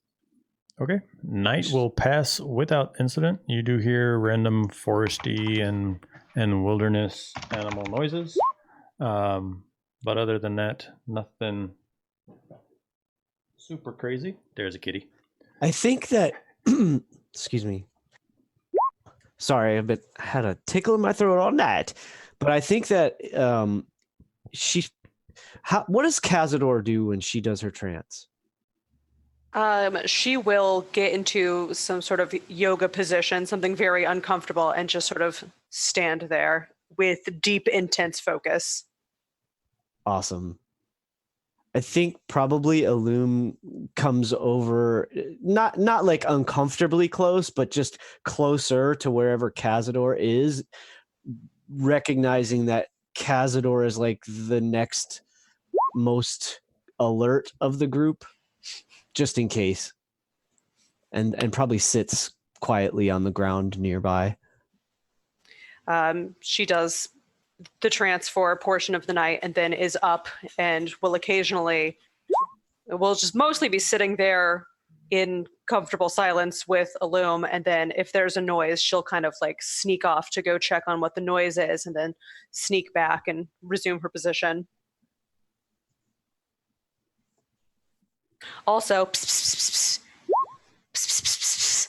Okay. Night will pass without incident. You do hear random foresty and wilderness animal noises. But other than that, nothing super crazy. There's a kitty. I think that excuse me. Sorry, I've had a tickle in my throat all night. But I think that what does Cazador do when she does her trance? She will get into some sort of yoga position, something very uncomfortable, and just sort of stand there with deep, intense focus. Awesome. I think probably Illume comes over, not like uncomfortably close, but just closer to wherever Cazador is, recognizing that Cazador is like the next most alert of the group, just in case, and probably sits quietly on the ground nearby. She does the trance for a portion of the night and then is up and will just mostly be sitting there in comfortable silence with Illume, and then if there's a noise, she'll kind of like sneak off to go check on what the noise is and then sneak back and resume her position. Also, pss, pss, pss, pss, pss, pss.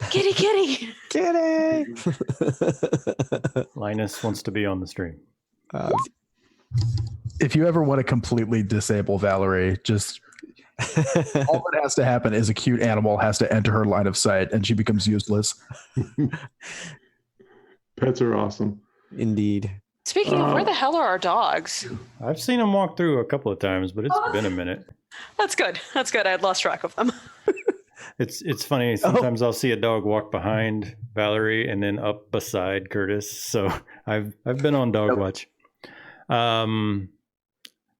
Kitty. Linus wants to be on the stream. If you ever want to completely disable Valerie, just all that has to happen is a cute animal has to enter her line of sight and she becomes useless. Pets are awesome. Indeed. Speaking of, where the hell are our dogs? I've seen them walk through a couple of times, but it's been a minute. That's good. I had lost track of them. It's funny. Sometimes I'll see a dog walk behind Valerie and then up beside Curtis. So I've been on dog watch.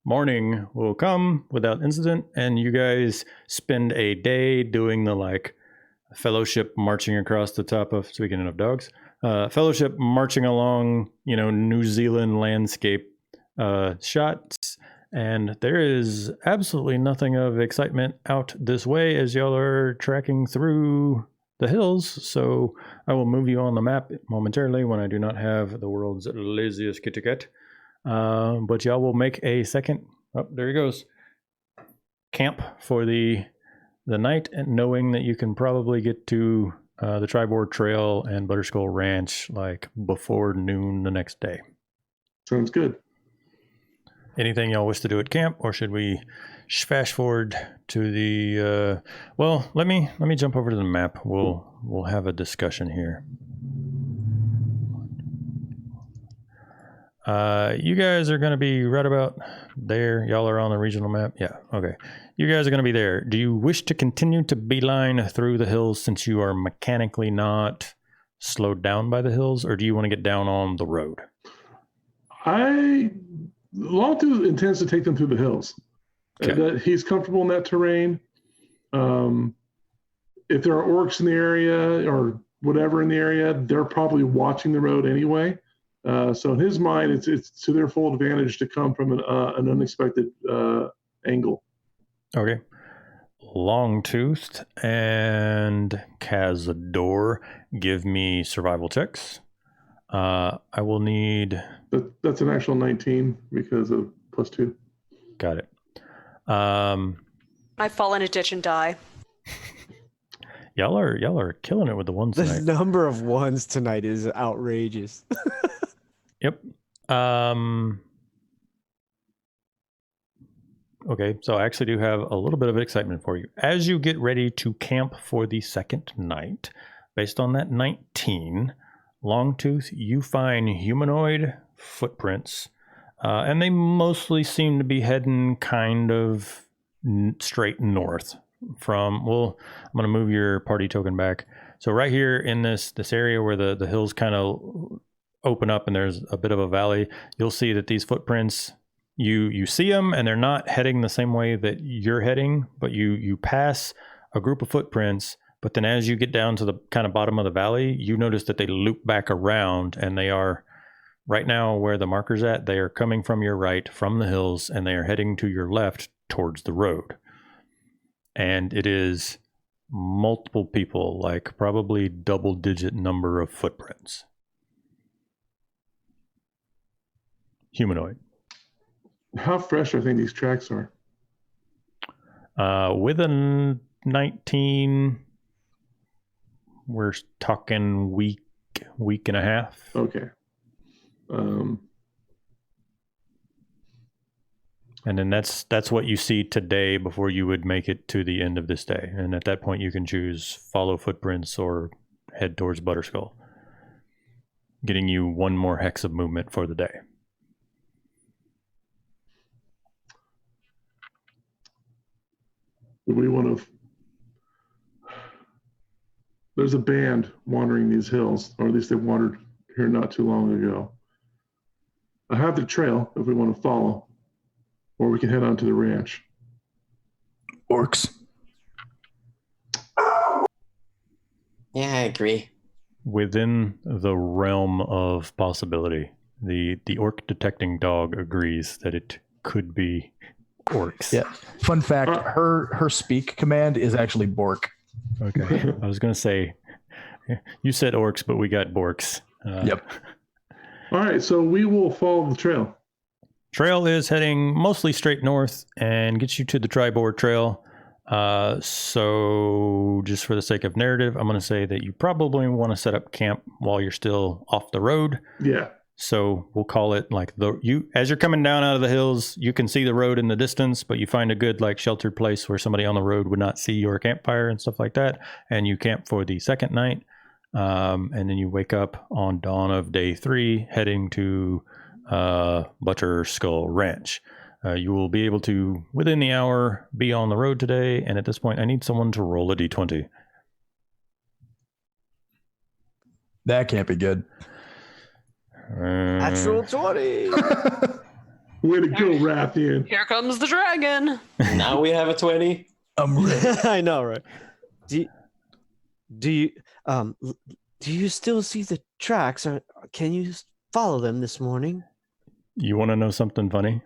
Morning will come without incident, and you guys spend a day doing the like fellowship marching across the top of, speaking of dogs, fellowship marching along, New Zealand landscape shots. And there is absolutely nothing of excitement out this way as y'all are tracking through the hills. So I will move you on the map momentarily when I do not have the world's laziest kitty cat. But y'all will make a second. Oh, there he goes. Camp for the night, and knowing that you can probably get to the Triboard Trail and Butterskull Ranch like before noon the next day. Sounds good. Anything y'all wish to do at camp, or should we fast forward to the? Well, let me jump over to the map. We'll have a discussion here. You guys are going to be right about there. Y'all are on the regional map. Yeah, okay. You guys are going to be there. Do you wish to continue to beeline through the hills since you are mechanically not slowed down by the hills, or do you want to get down on the road? Longtooth intends to take them through the hills. Okay. That he's comfortable in that terrain. If there are orcs in the area or whatever in the area, they're probably watching the road anyway. So in his mind, it's to their full advantage to come from an unexpected angle. Okay. Longtooth and Cazador, give me survival checks. I will need... That's an actual 19 because of +2. Got it. I fall in a ditch and die. Y'all are killing it with the ones The tonight. number of ones tonight is outrageous. Yep. Okay, so I actually do have a little bit of excitement for you. As you get ready to camp for the second night, based on that 19, Longtooth, you find humanoid footprints, and they mostly seem to be heading kind of straight north from, well, I'm going to move your party token back. So right here in this area where the hills kind of open up and there's a bit of a valley, you'll see that these footprints, you see them and they're not heading the same way that you're heading, but you pass a group of footprints, but then as you get down to the kind of bottom of the valley, you notice that they loop back around, and they are right now where the marker's at. They are coming from your right from the hills, and they are heading to your left towards the road. And it is multiple people, like probably double-digit number of footprints. Humanoid. How fresh I think these tracks are. With a 19, we're talking week and a half. Okay. And then that's what you see today before you would make it to the end of this day. And at that point, you can choose follow footprints or head towards Butterskull, getting you one more hex of movement for the day. We want to... There's a band wandering these hills, or at least they wandered here not too long ago. I have the trail if we want to follow, or we can head on to the ranch. Orcs. Yeah, I agree. Within the realm of possibility, the orc detecting dog agrees that it could be orcs. Yeah. Fun fact: her speak command is actually Bork. Okay. I was gonna say, you said orcs, but we got borks. Yep. All right, so we will follow the trail. Trail is heading mostly straight north and gets you to the Tribord Trail. So just for the sake of narrative, I'm going to say that you probably want to set up camp while you're still off the road. Yeah. So we'll call it like as you're coming down out of the hills, you can see the road in the distance, but you find a good like sheltered place where somebody on the road would not see your campfire and stuff like that. And you camp for the second night. And then you wake up on dawn of day 3, heading to Butterskull Ranch. You will be able to, within the hour, be on the road today. And at this point, I need someone to roll a d20. That can't be good. Natural 20. Way to go, Rathian. Here comes the dragon. Now we have a 20. I'm ready. I know, right? Do you still see the tracks, or can you follow them this morning? You want to know something funny?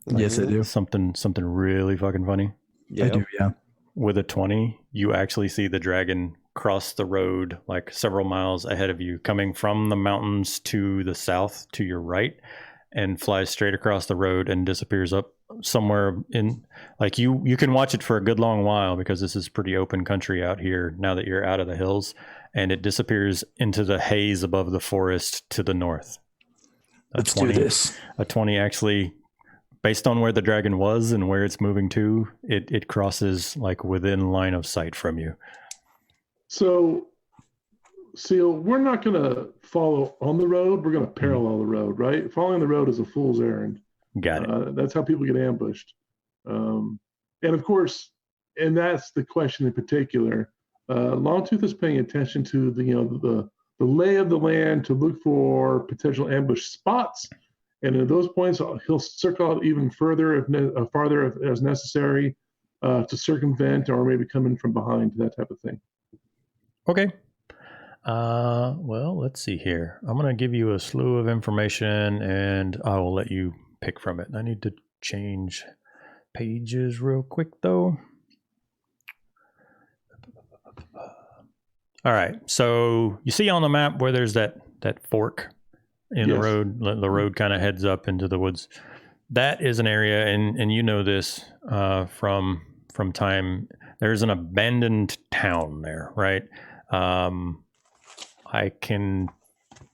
Yes, I do. Something really fucking funny. I do, yeah. With a 20, you actually see the dragon cross the road like several miles ahead of you, coming from the mountains to the south to your right, and flies straight across the road and disappears up somewhere in, like, you can watch it for a good long while because this is pretty open country out here now that you're out of the hills, and it disappears into the haze above the forest to the north. Let's do this. A 20 actually, based on where the dragon was and where it's moving to, it crosses like within line of sight from you. So Seal, we're not going to follow on the road. We're going to parallel the road, right? Following the road is a fool's errand. Got it. That's how people get ambushed. And of course, and that's the question in particular. Longtooth is paying attention to the lay of the land to look for potential ambush spots, and at those points he'll circle out even further, farther if as necessary, to circumvent or maybe come in from behind, that type of thing. Okay. Well, let's see here. I'm going to give you a slew of information and I will let you pick from it. I need to change pages real quick though. All right. So you see on the map where there's that fork in the Yes. road, the road kind of heads up into the woods. That is an area, and you know this from time. There's an abandoned town there, right? I can,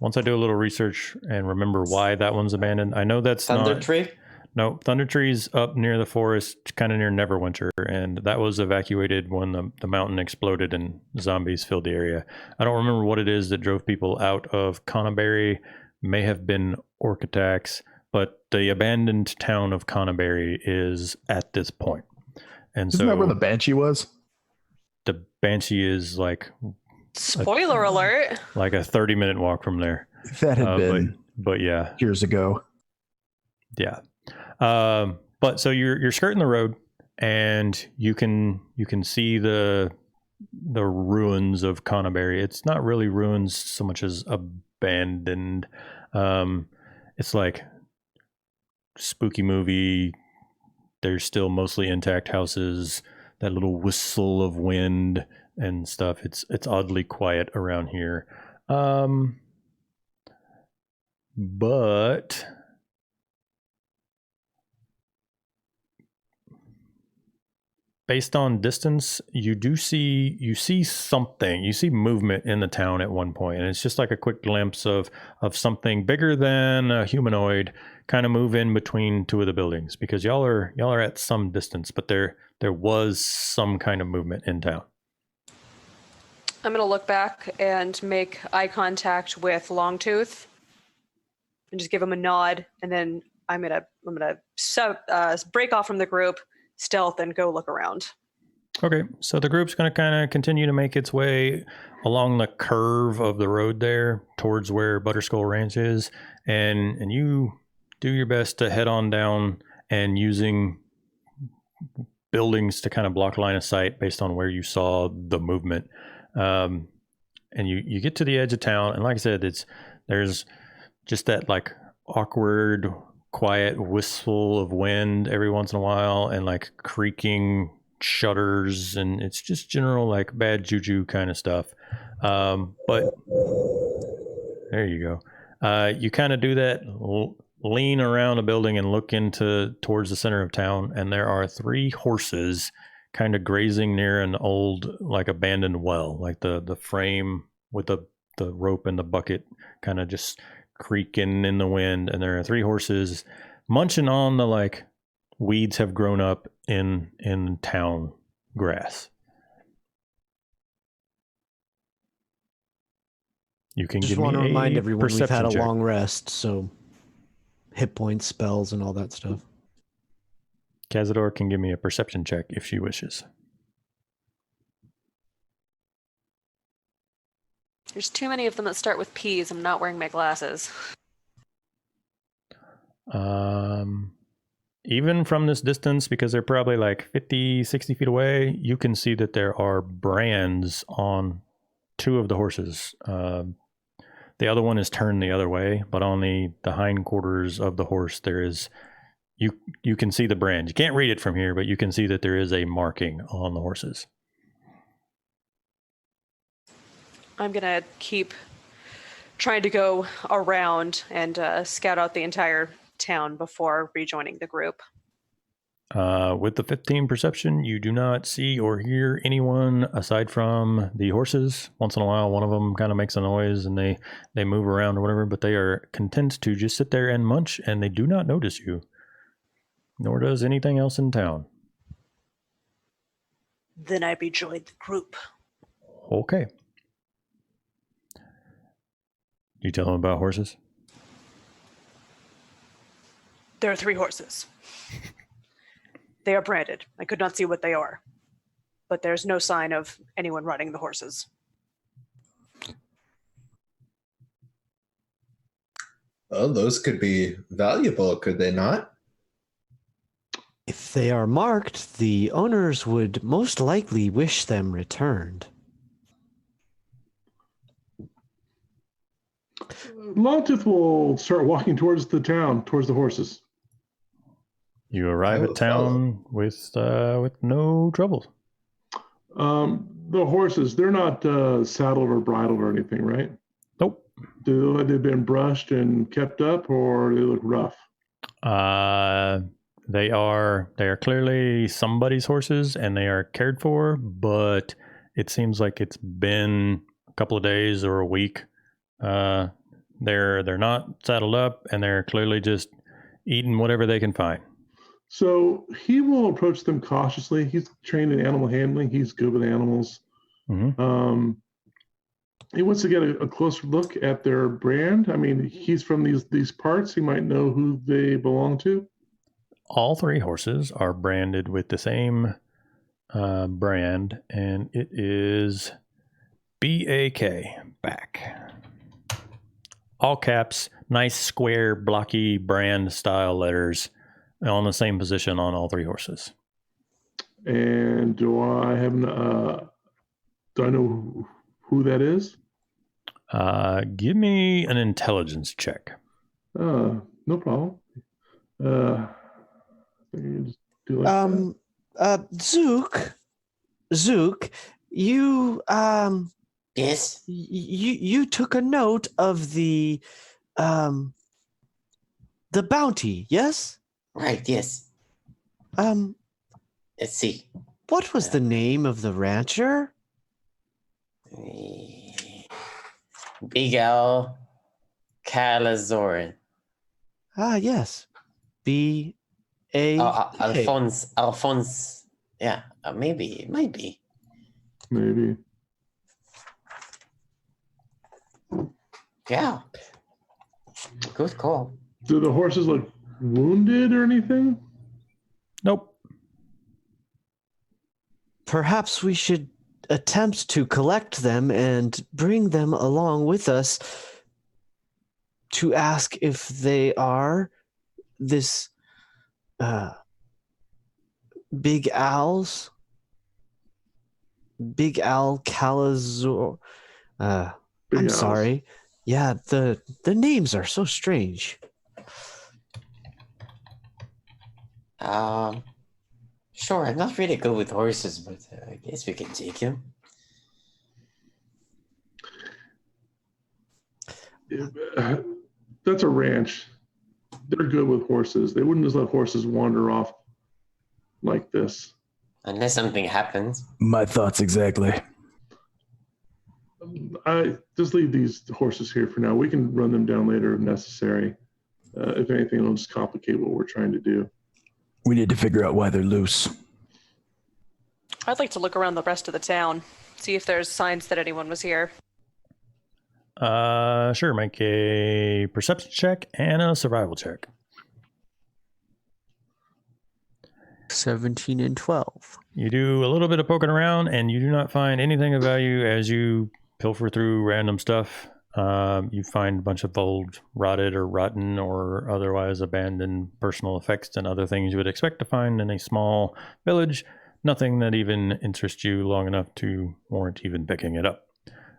once I do a little research and remember why that one's abandoned. I know that's Thunder not. Tree? No, Thunder Tree's up near the forest, kind of near Neverwinter, and that was evacuated when the mountain exploded and zombies filled the area. I don't remember what it is that drove people out of Connaberry. May have been orc attacks, but the abandoned town of Connaberry is at this point. And Isn't so that where the Banshee was? the Banshee is like Spoiler alert. a 30-minute walk from there. That had been But yeah. years ago. Yeah. But so you're skirting the road and you can see the ruins of Connaberry. It's not really ruins so much as abandoned. It's like spooky movie. There's still mostly intact houses, that little whistle of wind and stuff. It's oddly quiet around here. But based on distance, you see something. You see movement in the town at one point, and it's just like a quick glimpse of something bigger than a humanoid kind of move in between two of the buildings, because y'all are at some distance, but there was some kind of movement in town. I'm going to look back and make eye contact with Longtooth and just give him a nod, and then I'm going to break off from the group, stealth, and go look around. Okay, so the group's going to kind of continue to make its way along the curve of the road there towards where Butterskull Ranch is, and you do your best to head on down and using buildings to kind of block line of sight based on where you saw the movement. And you get to the edge of town, and like I said, there's just that like awkward, quiet whistle of wind every once in a while, and like creaking shutters, and it's just general like bad juju kind of stuff. But there you go. You kind of do that, lean around a building and look towards the center of town, and there are 3 horses kind of grazing near an old like abandoned well, like the frame with the rope and the bucket kind of just creaking in the wind, and there are 3 horses munching on the like weeds have grown up in town grass. You can Just give want me to remind a everyone we've had perception a check. long rest, so hit points, spells, and all that stuff. Cazador can give me a perception check if she wishes. There's too many of them that start with P's. I'm not wearing my glasses. Even from this distance, because they're probably like 50, 60 feet away, you can see that there are brands on 2 of the horses. The other one is turned the other way, but on the hindquarters of the horse, there is, you can see the brand. You can't read it from here, but you can see that there is a marking on the horses. I'm going to keep trying to go around and scout out the entire town before rejoining the group. With the 15 perception, you do not see or hear anyone aside from the horses. Once in a while, one of them kind of makes a noise and they move around or whatever, but they are content to just sit there and munch, and they do not notice you. Nor does anything else in town. Then I rejoined the group. Okay. You tell him about horses? There are 3 horses. They are branded. I could not see what they are. But there's no sign of anyone riding the horses. Oh, those could be valuable, could they not? If they are marked, the owners would most likely wish them returned. Longtooth will start walking towards the town, towards the horses. You arrive I at will follow. town with no trouble. The horses, they're not saddled or bridled or anything, right? Nope. Do they look like they've been brushed and kept up, or they look rough? They are clearly somebody's horses, and they are cared for, but it seems like it's been a couple of days or a week. They're not saddled up, and they're clearly just eating whatever they can find. So he will approach them cautiously. He's trained in animal handling. He's good with animals. Mm-hmm. He wants to get a closer look at their brand. I mean, he's from these parts. He might know who they belong to. All 3 horses are branded with the same brand, and it is BAK, back. All caps, nice square, blocky brand style letters on the same position on all 3 horses. And do I know who that is? Give me an intelligence check. No problem. I think you just do like that. Zook, you Yes. you took a note of the bounty, yes? Right. Yes. Let's see. What was the name of the rancher? Big Al Calazoran. Ah, yes. B.A. Alphonse. Yeah, maybe. It might be. Maybe. Yeah. Good call. Do the horses look wounded or anything? Nope. Perhaps we should attempt to collect them and bring them along with us to ask if they are this Big Al Calazor. Big I'm Al's. sorry. Yeah, the names are so strange. Sure, I'm not really good with horses, but I guess we can take him. That's a ranch. They're good with horses. They wouldn't just let horses wander off like this. Unless something happens. My thoughts exactly. I just leave these horses here for now. We can run them down later if necessary. If anything, it'll just complicate what we're trying to do. We need to figure out why they're loose. I'd like to look around the rest of the town, see if there's signs that anyone was here. Sure. Make a perception check and a survival check. 17 and 12. You do a little bit of poking around, and you do not find anything of value as you pilfer through random stuff. You find a bunch of old rotted or rotten or otherwise abandoned personal effects and other things you would expect to find in a small village. Nothing that even interests you long enough to warrant even picking it up.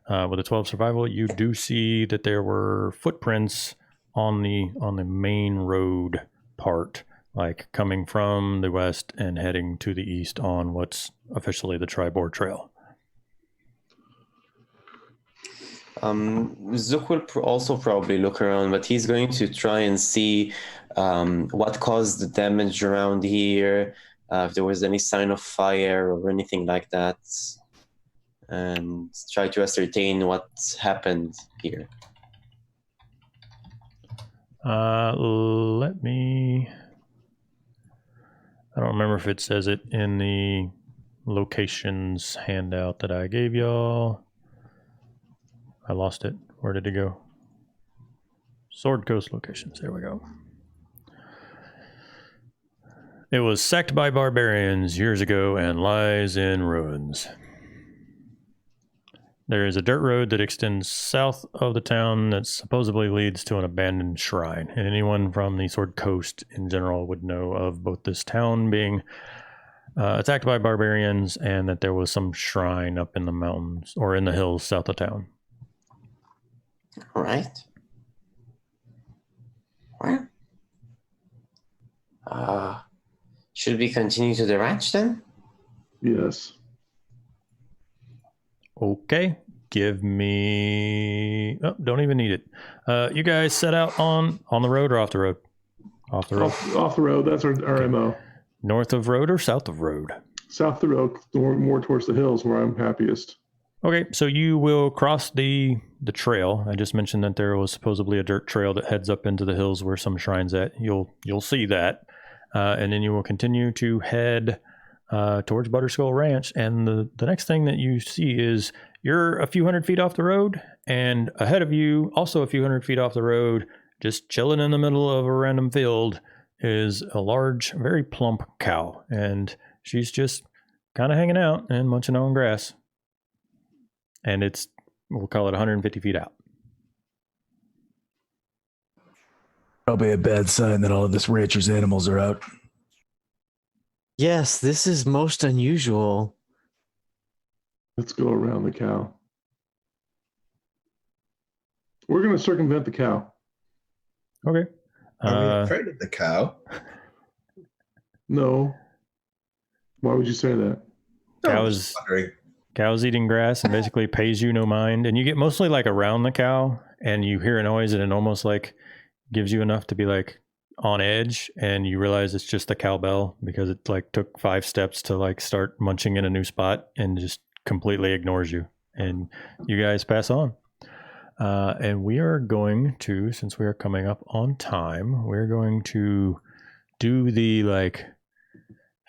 With a 12 survival, you do see that there were footprints on the main road part, like coming from the west and heading to the east on what's officially the Tribord Trail. Zook will also probably look around, but he's going to try and see what caused the damage around here, if there was any sign of fire or anything like that, and try to ascertain what happened here. Let me... I don't remember if it says it in the locations handout that I gave y'all. I lost it. Where did it go? Sword Coast locations. There we go. It was sacked by barbarians years ago and lies in ruins. There is a dirt road that extends south of the town that supposedly leads to an abandoned shrine. And anyone from the Sword Coast in general would know of both this town being attacked by barbarians and that there was some shrine up in the mountains or in the hills south of town. All right. Well, should we continue to the ranch then? Yes. Okay, give me... Oh, don't even need it. You guys set out on the road or off the road? Off the road. Off the road. That's our MO. North of road or south of road? South of the road, more towards the hills where I'm happiest. Okay, so you will cross the trail. I just mentioned that there was supposedly a dirt trail that heads up into the hills where some shrine's at. You'll see that. And then you will continue to head towards Butterskull Ranch, and the next thing that you see is you're a few hundred feet off the road, and ahead of you, also a few hundred feet off the road, just chilling in the middle of a random field, is a large, very plump cow, and she's just kind of hanging out and munching on grass. And it's, we'll call it 150 feet out. Probably a bad sign that all of this rancher's animals are out. Yes, this is most unusual. Let's go around the cow. We're going to circumvent the cow. Okay. Are we afraid of the cow? No. Why would you say that? Cow's eating grass and basically pays you no mind. And you get mostly like around the cow and you hear a noise and it almost like gives you enough to be like on edge, and you realize it's just a cowbell because it like took 5 steps to like start munching in a new spot and just completely ignores you. And you guys pass on. And we are going to, since we are coming up on time, we're going to do the like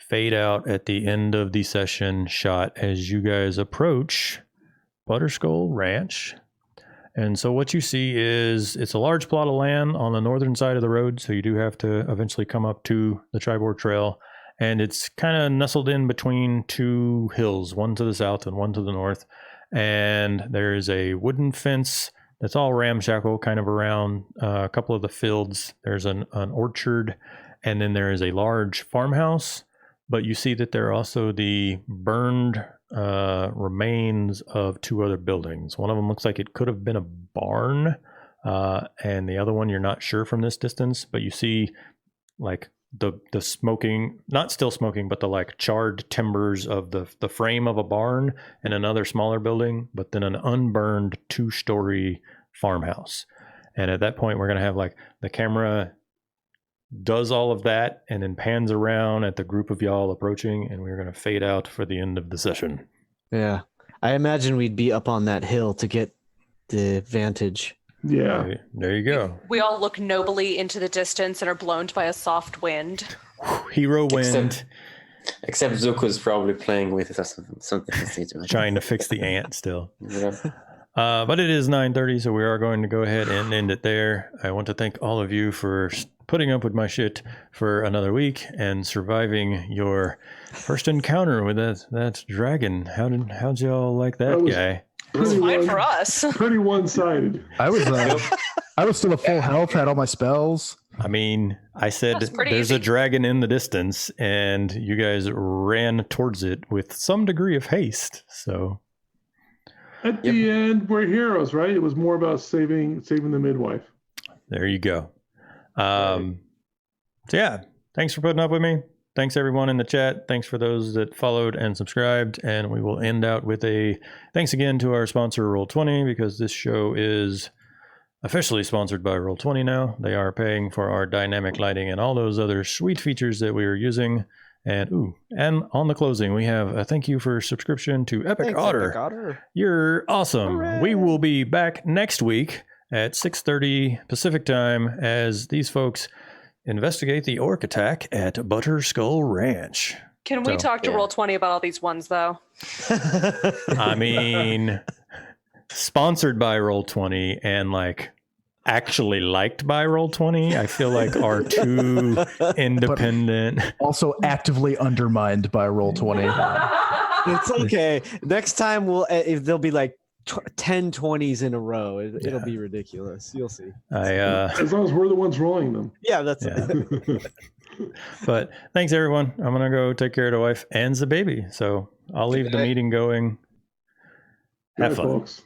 fade out at the end of the session shot as you guys approach Butterskull Ranch. And so what you see is it's a large plot of land on the northern side of the road. So you do have to eventually come up to the Tribord Trail. And it's kind of nestled in between 2 hills, one to the south and one to the north. And there's a wooden fence that's all ramshackle kind of around a couple of the fields. There's an orchard, and then there is a large farmhouse. But you see that there are also the burned remains of 2 other buildings. One of them looks like it could have been a barn, and the other one you're not sure from this distance, but you see like the smoking, not still smoking, but the like charred timbers of the frame of a barn and another smaller building, but then an unburned 2-story farmhouse. And at that point, we're going to have like the camera does all of that and then pans around at the group of y'all approaching, and we're going to fade out for the end of the session. Yeah. I imagine we'd be up on that hill to get the vantage. Yeah. There you go. We all look nobly into the distance and are blown by a soft wind. Hero wind. Except Zuko's probably playing with something. Trying to fix the ant still. Yeah. But it is 9:30, so we are going to go ahead and end it there. I want to thank all of you for putting up with my shit for another week and surviving your first encounter with that dragon. How'd y'all like that guy? It was fine for us. Pretty one-sided. I was still at full health, had all my spells. I mean, I said there's easy. a dragon in the distance, and you guys ran towards it with some degree of haste. So At the end, we're heroes, right? It was more about saving the midwife. there you go. So yeah, thanks for putting up with me. Thanks everyone in the chat. Thanks for those that followed and subscribed. And we will end out with a thanks again to our sponsor, Roll20, because this show is officially sponsored by Roll20 now. They are paying for our dynamic lighting and all those other sweet features that we are using. And on the closing, we have a thank you for subscription to Epic Otter. You're awesome. Hooray. We will be back next week at 6:30 Pacific time as these folks investigate the orc attack at Butterskull Ranch. Can we talk to Roll20 about all these ones, though? I mean, sponsored by Roll20 and like actually liked by Roll20, I feel like are too independent. Also actively undermined by Roll20. It's okay. Next time if there'll be like 10 20s in a row. It'll be ridiculous. You'll see. As long as we're the ones rolling them. Yeah, that's But thanks everyone. I'm gonna go take care of the wife and the baby. So I'll leave the meeting going. Have Good, fun. folks.